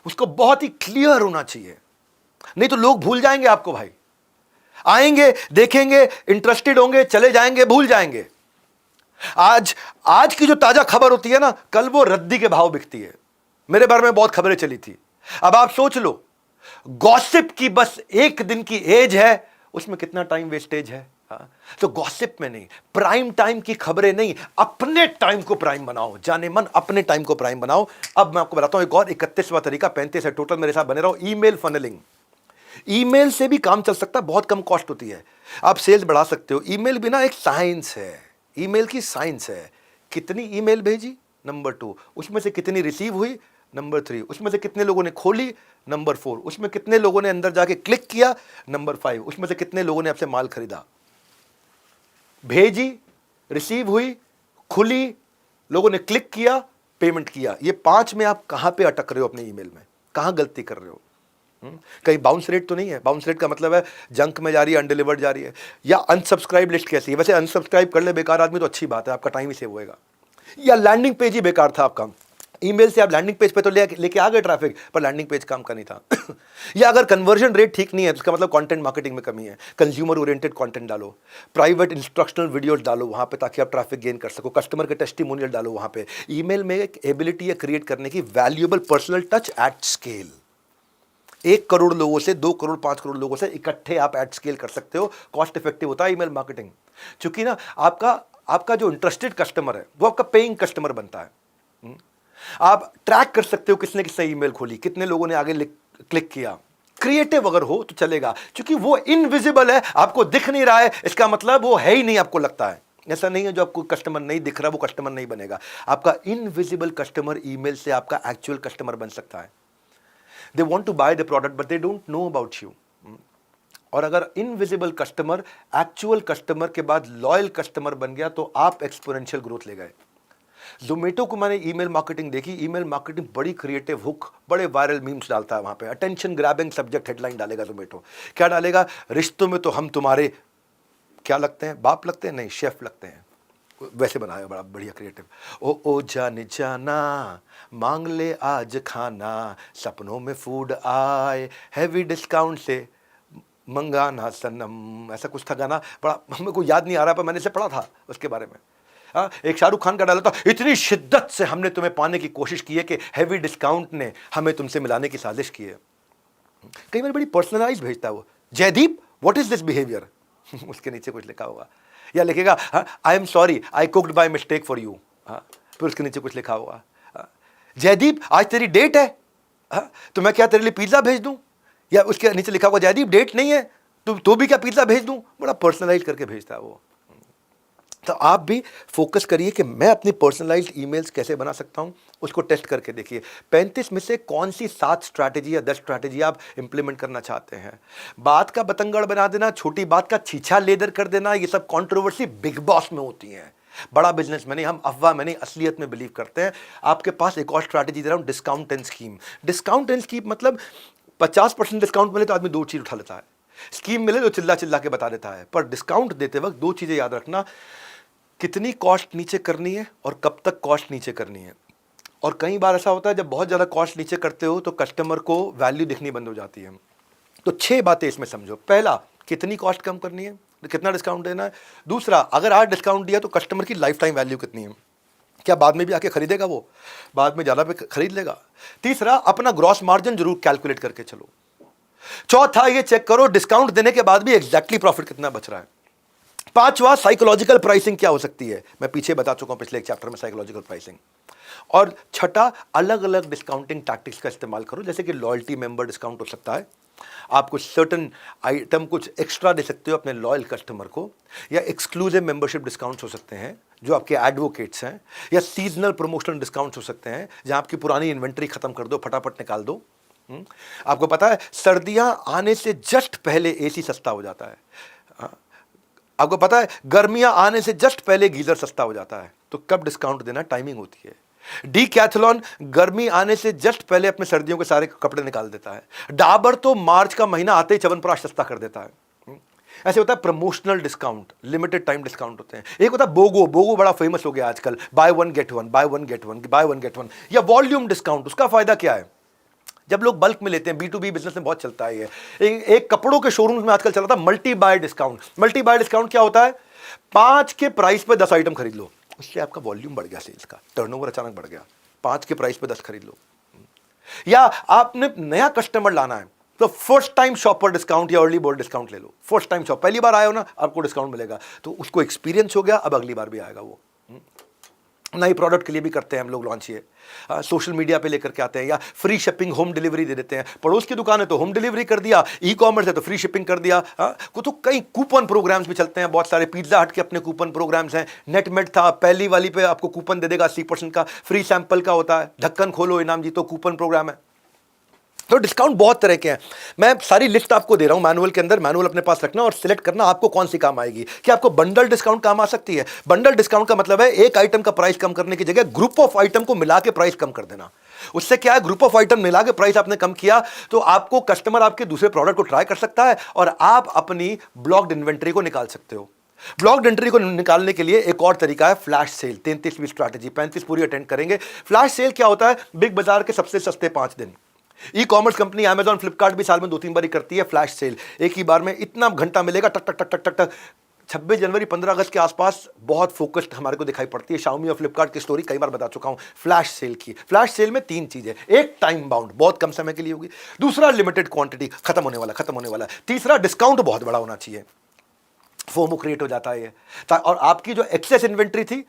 उसको बहुत ही क्लियर होना चाहिए। नहीं तो लोग भूल जाएंगे आपको भाई। आएंगे, देखेंगे, इंटरेस्टेड होंगे, चले जाएंगे, भूल जाएंगे। आज की जो ताजा खबर होती है ना, कल वो रद्दी के भाव बिकती है। मेरे बारे में बहुत खबरें चली थी। अब आप सोच लो, गॉसिप की बस एक दिन की एज है, उसमें कितना टाइम वेस्टेज है। तो गॉसिप में नहीं, प्राइम टाइम की खबरें नहीं, अपने टाइम को प्राइम बनाओ, जाने मन अपने टाइम को प्राइम बनाओ। अब मैं आपको बताता हूं एक और 31वां तरीका, 35 है टोटल, मेरे साथ बने रहो। Email funnelling. ईमेल से भी काम चल सकता है, बहुत कम कॉस्ट होती है, आप सेल्स बढ़ा सकते हो। ईमेल भी ना एक साइंस है, ईमेल की साइंस है। कितनी ईमेल भेजी, नंबर 2, उसमें से कितनी रिसीव हुई, नंबर 3, उसमें से कितने लोगों ने खोली, नंबर 4, उसमें कितने लोगों ने अंदर जाके क्लिक किया, नंबर 5, उसमें से कितने लोगों ने आपसे माल खरीदा। भेजी, रिसीव हुई, खुली, लोगों ने क्लिक किया, पेमेंट किया। ये 5 में आप कहां पे अटक रहे हो अपने ईमेल में, कहां गलती कर रहे हो। कहीं बाउंस रेट तो नहीं है। बाउंस रेट का मतलब है जंक में जा रही है, अनडिलीवर्ड जा रही है, या अनसब्सक्राइब लिस्ट कैसी है। वैसे अनसब्सक्राइब कर ले बेकार आदमी तो अच्छी बात है, आपका टाइम ही सेव होएगा। या लैंडिंग पेज ही बेकार था आपका, ईमेल से आप लैंडिंग पेज पे तो लेके आ गए ट्रैफिक, पर लैंडिंग पेज काम का नहीं था। या अगर कन्वर्जन रेट ठीक नहीं है तो इसका मतलब कंटेंट मार्केटिंग में कमी है। कंज्यूमर ओरिएंटेड कंटेंट डालो, प्राइवेट इंस्ट्रक्शनल वीडियोस डालो वहां पे, ताकि आप ट्रैफिक गेन कर सको। कस्टमर के टेस्टिमोनियल डालो वहां पे। ईमेल में एक एबिलिटी है क्रिएट करने की, valuable personal touch at scale. 1 crore लोगों से, 2 करोड़, 5 करोड़ लोगों से इकट्ठे आप एट स्केल कर सकते हो। कॉस्ट इफेक्टिव होता है ईमेल मार्केटिंग, क्योंकि ना आपका जो इंटरेस्टेड कस्टमर है वो आपका पेइंग कस्टमर बनता है। आप ट्रैक कर सकते हो किसने किसने ईमेल खोली, कितने लोगों ने आगे क्लिक किया। क्रिएटिव अगर हो तो चलेगा, क्योंकि वो इनविजिबल है, आपको दिख नहीं रहा है, इसका मतलब वो है ही नहीं, आपको लगता है। ऐसा नहीं है जो आपको कस्टमर नहीं दिख रहा वो कस्टमर नहीं बनेगा। आपका इनविजिबल कस्टमर ईमेल से आपका एक्चुअल कस्टमर बन सकता है। They want to buy the product but they don't know about you. और अगर इनविजिबल कस्टमर एक्चुअल कस्टमर के बाद लॉयल कस्टमर बन गया तो आप एक्सपोनेंशियल ग्रोथ ले गए। ज़ोमैटो को मैंने ईमेल मार्केटिंग देखी। ईमेल मार्केटिंग बड़ी क्रिएटिव हुक, बड़े वायरल मीम्स डालता है वहाँ पे। अटेंशन ग्रैबिंग सब्जेक्ट हेडलाइन डालेगा ज़ोमैटो। क्या डालेगा, रिश्तों में तो हम तुम्हारे क्या लगते हैं, बाप लगते हैं, नहीं शेफ लगते हैं। वैसे बनाया, बड़ा बढ़िया क्रिएटिव। ओ जाने जाना, मांग ले आज खाना, सपनों में फूड आए, हैवी डिस्काउंट से मंगाना सनम, ऐसा कुछ था गाना। बड़ा हमें को याद नहीं आ रहा, पर मैंने इसे पढ़ा था उसके बारे में। एक शाहरुख खान का डाला था, इतनी शिद्दत से हमने तुम्हें पाने की कोशिश की है कि हैवी डिस्काउंट ने हमें तुमसे मिलाने की साजिश की है। कई बार बड़ी पर्सनलाइज भेजता है वो, Jaideep what is this behaviour, उसके नीचे कुछ लिखा होगा। या लिखेगा I am sorry I cooked by mistake for you, फिर उसके नीचे कुछ लिखा होगा, जयदीप आज तेरी डेट है, तो मैं क्या तेरे लिए पिज्जा भेज दूं। या उसके नीचे लिखा होगा जयदीप डेट नहीं है तो भी क्या पिज्जा भेज दूं। बड़ा पर्सनलाइज करके भेजता है वो। तो आप भी फोकस करिए कि मैं अपनी पर्सनलाइज्ड ईमेल्स कैसे बना सकता हूं, उसको टेस्ट करके देखिए। 35 में से कौन सी 7 स्ट्रैटेजी या 10 स्ट्रैटेजी आप इंप्लीमेंट करना चाहते हैं। बात का बतंगड़ बना देना, छोटी बात का छीछा लेदर कर देना, ये सब कंट्रोवर्सी बिग बॉस में होती है। बड़ा बिजनेस में नहीं, हम अफवाह में नहीं असलियत में बिलीव करते हैं। आपके पास एक और स्ट्रैटेजी दे रहा हूं, discount and scheme. Discount and scheme मतलब 50% डिस्काउंट मिले तो आदमी 2 चीज उठा लेता है, स्कीम मिले तो चिल्ला चिल्ला के बता देता है। पर डिस्काउंट देते वक्त 2 चीजें याद रखना, कितनी कॉस्ट नीचे करनी है और कब तक कॉस्ट नीचे करनी है। और कई बार ऐसा होता है जब बहुत ज़्यादा कॉस्ट नीचे करते हो तो कस्टमर को वैल्यू दिखनी बंद हो जाती है। तो 6 बातें इसमें समझो। पहला, कितनी कॉस्ट कम करनी है, कितना डिस्काउंट देना है। दूसरा, अगर आज डिस्काउंट दिया तो कस्टमर की लाइफ टाइम वैल्यू कितनी है, क्या बाद में भी आके खरीदेगा, वो बाद में ज़्यादा पे खरीद लेगा। तीसरा, अपना ग्रॉस मार्जिन जरूर कैलकुलेट करके चलो। चौथा, ये चेक करो डिस्काउंट देने के बाद भी एग्जैक्टली प्रॉफिट कितना बच रहा है। पांचवा, साइकोलॉजिकल प्राइसिंग क्या हो सकती है, मैं पीछे बता चुका हूं पिछले एक चैप्टर में साइकोलॉजिकल प्राइसिंग। और छठा, अलग अलग डिस्काउंटिंग टैक्टिक्स का इस्तेमाल करो, जैसे कि लॉयल्टी मेंबर डिस्काउंट हो सकता है, आप कुछ सर्टन आइटम कुछ एक्स्ट्रा दे सकते हो अपने लॉयल कस्टमर को, या एक्सक्लूसिव मेंबरशिप डिस्काउंट्स हो सकते हैं जो आपके एडवोकेट्स हैं, या सीजनल प्रमोशनल डिस्काउंट्स हो सकते हैं जहां आपकी पुरानी इन्वेंट्री खत्म कर दो, फटाफट निकाल दो। आपको पता है सर्दियां आने से जस्ट पहले एसी सस्ता हो जाता है। आपको पता है गर्मियां आने से जस्ट पहले गीजर सस्ता हो जाता है। तो कब डिस्काउंट देना, टाइमिंग होती है। डीकैथलॉन गर्मी आने से जस्ट पहले अपने सर्दियों के सारे कपड़े निकाल देता है। डाबर तो मार्च का महीना आते ही च्यवनप्राश सस्ता कर देता है। ऐसे होता है promotional discount, limited time discount होते हैं। एक होता है बोगो, बोगो बड़ा फेमस हो गया आजकल, by one get one, by one get one, by one get one. या वॉल्यूम डिस्काउंट, उसका फायदा क्या है, जब लोग बल्क में लेते हैं, B2B बिजनेस में बहुत चलता है ये। एक कपड़ों के शोरूम में आजकल चला था multi bye discount. Multi bye discount क्या होता है, 5 के प्राइस पे 10 आइटम खरीद लो, उससे आपका वॉल्यूम बढ़ गया, सेल्स का टर्नओवर अचानक बढ़ गया। 5 के प्राइस पे 10 खरीद लो। या आपने नया कस्टमर लाना है तो फर्स्ट टाइम शॉपर डिस्काउंट या अर्ली बर्ड डिस्काउंट ले लो। फर्स्ट टाइम शॉप, पहली बार आए हो ना, आपको डिस्काउंट मिलेगा, तो उसको एक्सपीरियंस हो गया, अब अगली बार भी आएगा वो। नई प्रोडक्ट के लिए भी करते हैं हम लोग लॉन्च, ये सोशल मीडिया पे लेकर के आते हैं, या फ्री शिपिंग होम डिलीवरी दे देते हैं। पड़ोस की दुकान है तो होम डिलीवरी कर दिया, ई कॉमर्स है तो फ्री शिपिंग कर दिया। तो कई कूपन प्रोग्राम्स भी चलते हैं, बहुत सारे। पिज्जा हट के अपने कूपन प्रोग्राम्स हैं। नेटमेट था, पहली वाली पे आपको कूपन दे देगा 80% का, फ्री सैंपल का होता है। ढक्कन खोलो इनाम जीतो कूपन प्रोग्राम है। तो डिस्काउंट बहुत तरह के हैं, मैं सारी लिस्ट आपको दे रहा हूं मैनुअल के अंदर। मैनुअल अपने पास रखना और सिलेक्ट करना आपको कौन सी काम आएगी। कि आपको बंडल डिस्काउंट काम आ सकती है। बंडल डिस्काउंट का मतलब है एक आइटम का प्राइस कम करने की जगह ग्रुप ऑफ आइटम को मिला के प्राइस कम कर देना। उससे क्या है, ग्रुप ऑफ आइटम मिला के प्राइस आपने कम किया तो आपको कस्टमर आपके दूसरे प्रोडक्ट को ट्राई कर सकता है और आप अपनी ब्लॉक्ड इन्वेंट्री को निकाल सकते हो। ब्लॉक्ड एंट्री को निकालने के लिए एक और तरीका है फ्लैश सेल। 33वीं स्ट्रैटेजी, 35 पूरी अटेंड करेंगे। फ्लैश सेल क्या होता है, बिग बाजार के सबसे सस्ते 5 दिन। E commerce company Amazon Flipkart भी साल में 2-3 बार करती है फ्लैश सेल। एक ही बार में इतना घंटा मिलेगा, टक टक टक टक टक टक। 26 जनवरी 15 अगस्त के आसपास बहुत फोकस्ड हमारे को दिखाई पड़ती है। शाओमी और फ्लिपकार्ट की स्टोरी कई बार बता चुका हूं फ्लैश सेल की। फ्लैश सेल में 3 चीजें, एक टाइम बाउंड, बहुत कम समय के लिए होगी। दूसरा लिमिटेड क्वांटिटी, खत्म होने वाला। तीसरा डिस्काउंट बहुत बड़ा होना चाहिए, फोमो क्रिएट हो जाता है ये। और आपकी जो एक्सेस इन्वेंट्री थी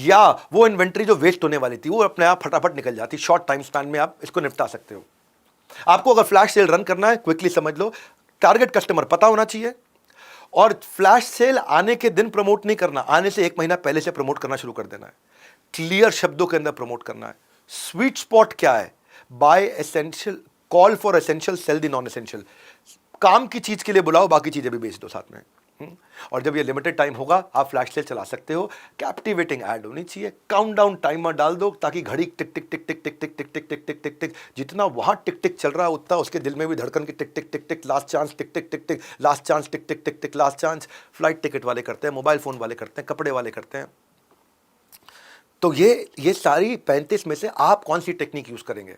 या वो इन्वेंट्री जो वेस्ट होने वाली थी वो अपने आप फटाफट निकल जाती। शॉर्ट टाइम स्पैन में आप इसको निपटा सकते हो। आपको अगर फ्लैश सेल रन करना है, क्विकली समझ लो, टारगेट कस्टमर पता होना चाहिए और फ्लैश सेल आने के दिन प्रमोट नहीं करना, आने से 1 महीना पहले से प्रमोट करना शुरू कर देना है। क्लियर शब्दों के अंदर प्रमोट करना है। स्वीट स्पॉट क्या है, buy essential, call for essential, sell the non essential. काम की चीज के लिए बुलाओ, बाकी चीजें भी बेच दो साथ में। और जब ये लिमिटेड टाइम होगा आप फ्लैश सेल चला सकते हो। कैप्टिवेटिंग ऐड होनी चाहिए, काउंटडाउन टाइमर डाल दो ताकि घड़ी टिक टिक टिक टिक टिक टिक टिक टिक टिक टिक टिक टिक, जितना वहां टिक टिक चल रहा है उतना उसके दिल में भी धड़कन की टिक टिक टिक टिक, लास्ट चांस टिक टिक टिक टिक, लास्ट चांस टिक टिक टिक टिक, लास्ट चांस। फ्लाइट टिकट वाले करते हैं, मोबाइल फोन वाले करते हैं, कपड़े वाले करते हैं। तो ये सारी 35 में से आप कौन सी टेक्निक यूज करेंगे,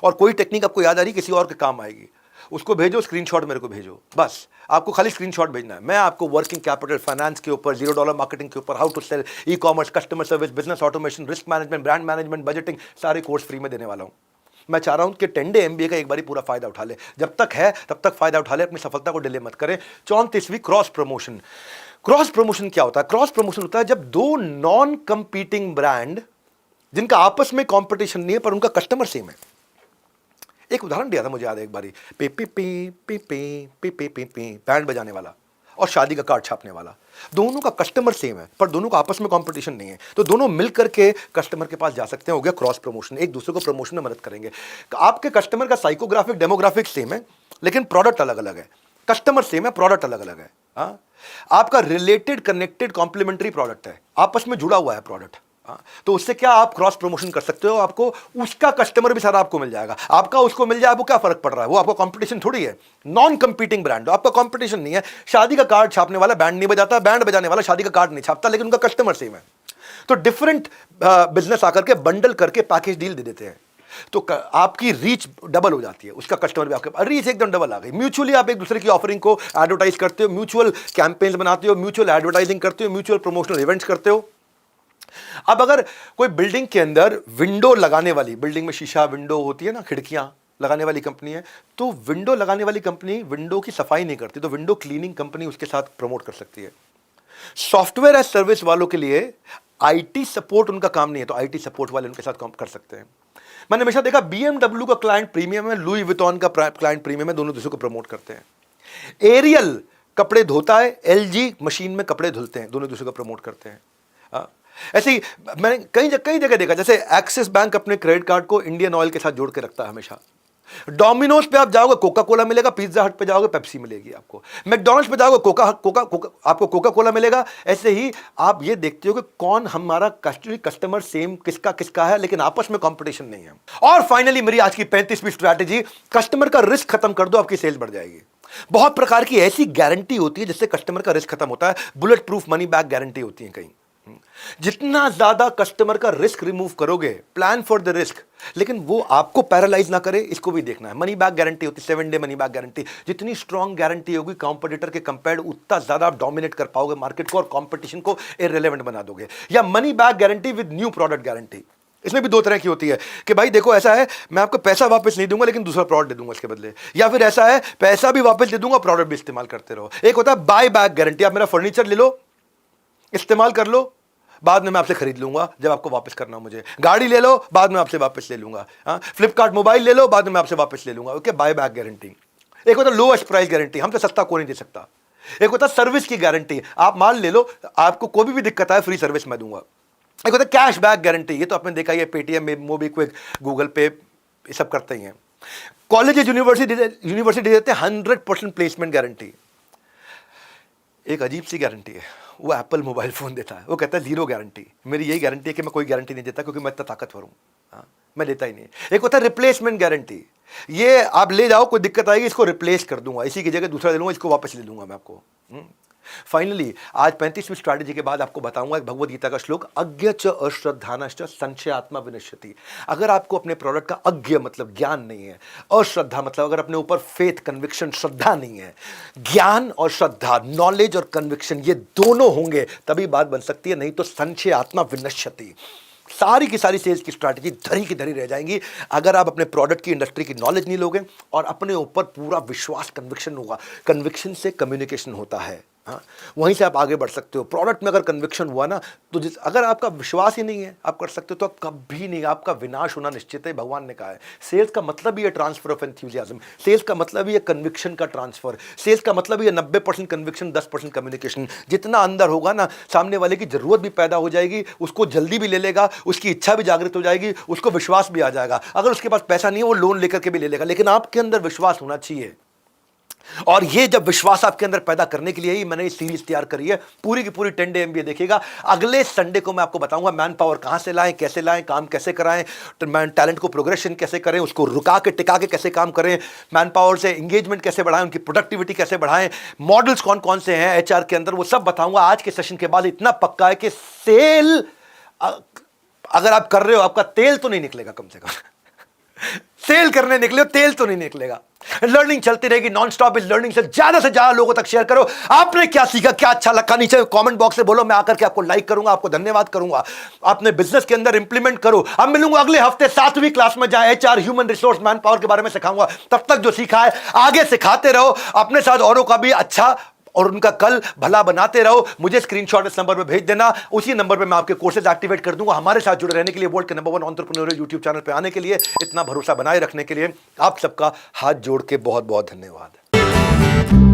और कोई टेक्निक आपको याद आ रही किसी और के काम आएगी, उसको भेजो, स्क्रीनशॉट मेरे को भेजो। बस आपको खाली स्क्रीनशॉट भेजना है। मैं आपको वर्किंग कैपिटल, फाइनेंस के ऊपर, $0 मार्केटिंग के ऊपर, how to sell, e commerce, customer service, business automation, risk management, brand management, budgeting, सारे कोर्स फ्री में देने वाला हूं। मैं चाह रहा हूं कि 10 डे MBA का एक बारी पूरा फायदा उठा ले। जब तक है तब तक फायदा उठा ले, अपनी सफलता को डिले मत करें। 34वीं क्रॉस प्रमोशन। क्रॉस प्रमोशन क्या होता है, क्रॉस प्रमोशन होता है जब 2 नॉन कंपीटिंग ब्रांड जिनका आपस में कॉम्पिटिशन नहीं है पर उनका कस्टमर सेम है। एक उदाहरण दिया था मुझे याद है, एक बारी पे पे पे पे पे पे पे पे पे बैंड बजाने वाला और शादी का कार्ड छापने वाला, दोनों का कस्टमर सेम है पर दोनों का आपस में कंपटीशन नहीं है, तो दोनों मिलकर के कस्टमर के पास जा सकते हैं। हो गया क्रॉस प्रमोशन, एक दूसरे को प्रमोशन में मदद करेंगे। आपके कस्टमर का साइकोग्राफिक डेमोग्राफिक सेम है लेकिन प्रोडक्ट अलग अलग है, कस्टमर सेम है प्रोडक्ट अलग अलग है। हाँ, आपका रिलेटेड कनेक्टेड कॉम्प्लीमेंट्री प्रोडक्ट है, आपस में जुड़ा हुआ है प्रोडक्ट, तो उससे क्या आप क्रॉस प्रमोशन कर सकते हो, आपको उसका कस्टमर भी सारा आपको मिल जाएगा, आपका उसको मिल जाए, आपको क्या फर्क पड़ रहा है, वो आपका कंपटीशन थोड़ी है। नॉन कंपीटिंग ब्रांड, आपका कंपटीशन नहीं है। शादी का कार्ड छापने वाला बैंड नहीं बजाता, बैंड बजाने वाला शादी का कार्ड नहीं छापता, लेकिन उनका कस्टमर सेम है। तो डिफरेंट बिजनेस आकर के बंडल करके पैकेज डील दे देते हैं, तो आपकी रीच डबल हो जाती है, उसका कस्टमर भी आपके रीच एकदम डबल आ गई। म्यूचुअली आप एक दूसरे की ऑफरिंग को एडवर्टाइज करते हो, म्यूचुअल कैंपेन्स बनाते हो, म्यूचुअल एडवर्टाइजिंग करते हो, म्यूचुअल प्रमोशनल इवेंट्स करते हो। अब अगर कोई बिल्डिंग के अंदर विंडो लगाने वाली, बिल्डिंग में शीशा विंडो होती है ना, खिड़कियां लगाने वाली कंपनी है, तो विंडो लगाने वाली कंपनी विंडो की सफाई नहीं करती, तो विंडो क्लीनिंग कंपनी उसके साथ प्रमोट कर सकती है। सॉफ्टवेयर एज सर्विस वालों के लिए आईटी सपोर्ट उनका काम नहीं है, तो आईटी सपोर्ट वाले उनके साथ काम कर सकते हैं। मैंने हमेशा देखा BMW का क्लाइंट प्रीमियम है, लुई विटॉन का क्लाइंट प्रीमियम है, दोनों दूसरे को प्रमोट करते हैं। एरियल कपड़े धोता है, LG मशीन में कपड़े धुलते हैं, दोनों दूसरे को प्रमोट करते हैं। ऐसे ही मैंने कई जगह देखा, जैसे एक्सिस बैंक अपने क्रेडिट कार्ड को इंडियन ऑयल के साथ जोड़ के रखता है हमेशा। डोमिनोज पे आप जाओगे कोका कोला मिलेगा, पिज्जा हट पे जाओगे पेप्सी मिलेगी आपको, मैकडॉनल्ड्स पे जाओगे आपको कोका कोला मिलेगा। ऐसे ही आप ये देखते हो कि कौन हमारा कस्टमर सेम किसका है, लेकिन आपस में कंपटीशन नहीं है। और फाइनली मेरी आज की 35वीं स्ट्रैटेजी, कस्टमर का रिस्क खत्म कर दो, आपकी सेल्स बढ़ जाएगी। बहुत प्रकार की ऐसी गारंटी होती है जिससे कस्टमर का रिस्क खत्म होता है। Bullet proof money back guarantee होती है कहीं। जितना ज्यादा कस्टमर का रिस्क रिमूव करोगे, प्लान फॉर द रिस्क, लेकिन वो आपको पैरालाइज ना करे, इसको भी देखना है। मनी बैक गारंटी होती है, 7 डे मनी बैक गारंटी। जितनी स्ट्रॉन्ग गारंटी होगी कॉम्पिटिटर के कंपेयर, उतना ज्यादा आप डोमिनेट कर पाओगे मार्केट को और कंपटीशन को इररिलेवेंट बना दोगे। या money back guarantee with new product guarantee, इसमें भी दो तरह की होती है कि भाई देखो ऐसा है, मैं आपको पैसा वापस नहीं दूंगा लेकिन दूसरा प्रोडक्ट दे दूंगा इसके बदले, या फिर ऐसा है पैसा भी वापस दे दूंगा, प्रोडक्ट भी इस्तेमाल करते रहो। एक होता है बाय बैक गारंटी, आप मेरा फर्नीचर ले लो, इस्तेमाल कर लो, बाद में मैं आपसे खरीद लूंगा जब आपको वापस करना हो मुझे। गाड़ी ले लो, बाद में आपसे वापस ले लूंगा। फ्लिपकार्ट मोबाइल ले लो, बाद में मैं आपसे वापस ले लूंगा। Okay, buy back guarantee. एक होता है लोएस्ट प्राइस गारंटी, हमसे सस्ता कोई नहीं दे सकता। एक होता है सर्विस की गारंटी, आप माल ले लो, आपको कोई भी दिक्कत आए फ्री सर्विस मैं दूंगा। एक होता है कैश बैक गारंटी, ये तो आपने देखा ही है, पेटीएम में, मोबीक्विक, गूगल पे, ये सब करते ही हैं। कॉलेज यूनिवर्सिटी देते हैं 100% प्लेसमेंट गारंटी। एक अजीब सी गारंटी है, वो एप्पल मोबाइल फोन देता है, वो कहता है 0 गारंटी। मेरी यही गारंटी है कि मैं कोई गारंटी नहीं देता, क्योंकि मैं इतना ताकतवर हूँ। हाँ, मैं देता ही नहीं। एक होता है रिप्लेसमेंट गारंटी, ये आप ले जाओ, कोई दिक्कत आएगी इसको रिप्लेस कर दूंगा, इसी की जगह दूसरा ले लूंगा, इसको वापस ले लूंगा मैं आपको। फाइनली आज 35वीं स्ट्रैटेजी के बाद आपको बताऊंगा एक भगवद गीता का श्लोक, अज्ञ च अश्रद्धानश्च संशयात्मा विनश्यति। अगर आपको अपने प्रोडक्ट का अज्ञ मतलब ज्ञान नहीं है, अश्रद्धा मतलब अगर अपने ऊपर फेथ कन्विक्शन श्रद्धा नहीं है, ज्ञान और श्रद्धा, नॉलेज और कन्विक्शन, ये दोनों होंगे तभी बात बन सकती है, नहीं तो संशयात्मा विनश्यति। सारी की सारी सेल्स की स्ट्रैटेजी धरी की धरी रह जाएंगी अगर आप अपने प्रोडक्ट की, इंडस्ट्री की नॉलेज नहीं लोगे और अपने ऊपर पूरा विश्वास, कन्विक्शन होगा। कन्विक्शन से कम्युनिकेशन होता है, हाँ, वहीं से आप आगे बढ़ सकते हो। प्रोडक्ट में अगर कन्विक्शन हुआ ना, तो अगर आपका विश्वास ही नहीं है आप कर सकते हो, तो आप कभी नहीं, आपका विनाश होना निश्चित है। भगवान ने कहा है सेल्स का मतलब ही है ट्रांसफर ऑफ एंथुसियाज्म, सेल्स का मतलब ही है कन्विक्शन का ट्रांसफर, सेल्स का मतलब ही है 90% कन्विक्शन 10% कम्युनिकेशन। जितना अंदर होगा ना, सामने वाले की जरूरत भी पैदा हो जाएगी, उसको जल्दी भी ले लेगा, उसकी इच्छा भी जागृत हो जाएगी, उसको विश्वास भी आ जाएगा। अगर उसके पास पैसा नहीं है वो लोन लेकर के भी ले लेगा, लेकिन आपके अंदर विश्वास होना चाहिए। और ये जब विश्वास आपके अंदर पैदा करने के लिए ही मैंने ये सीरीज तैयार करी है, पूरी की पूरी 10 डे MBA देखिएगा। अगले संडे को मैं आपको बताऊंगा मैन पावर कहां से लाएं, कैसे लाएं, काम कैसे कराएं, टैलेंट को प्रोग्रेशन कैसे करें, उसको रुका के टिका के कैसे काम करें, मैन पावर से एंगेजमेंट कैसे बढ़ाएं, उनकी प्रोडक्टिविटी कैसे बढ़ाएं, मॉडल्स कौन कौन से हैं HR के अंदर, वो सब बताऊंगा। आज के सेशन के बाद इतना पक्का है कि सेल अगर आप कर रहे हो, आपका तेल तो नहीं निकलेगा, कम से कम सेल करने निकले हो, तेल तो नहीं निकलेगा। लर्निंग चलती रहेगी नॉन स्टॉप। इस लर्निंग से ज्यादा लोगों तक शेयर करो। आपने क्या सीखा, क्या अच्छा लगा, नीचे कमेंट बॉक्स में बोलो, मैं आकर के आपको लाइक करूंगा, आपको धन्यवाद करूंगा। अपने बिजनेस के अंदर इंप्लीमेंट करो। अब मिलूंगा अगले हफ्ते 7वीं क्लास में, जहां HR human resource man power के बारे में सिखाऊंगा। तब तक जो सीखा है आगे सिखाते रहो, अपने साथ औरों का भी अच्छा और उनका कल भला बनाते रहो। मुझे स्क्रीनशॉट इस नंबर पर भेज देना, उसी नंबर पर मैं आपके कोर्सेज एक्टिवेट कर दूंगा। हमारे साथ जुड़े रहने के लिए, वर्ल्ड के नंबर 1 एंटरप्रेन्योर यूट्यूब चैनल पे आने के लिए, इतना भरोसा बनाए रखने के लिए आप सबका हाथ जोड़ के बहुत बहुत धन्यवाद।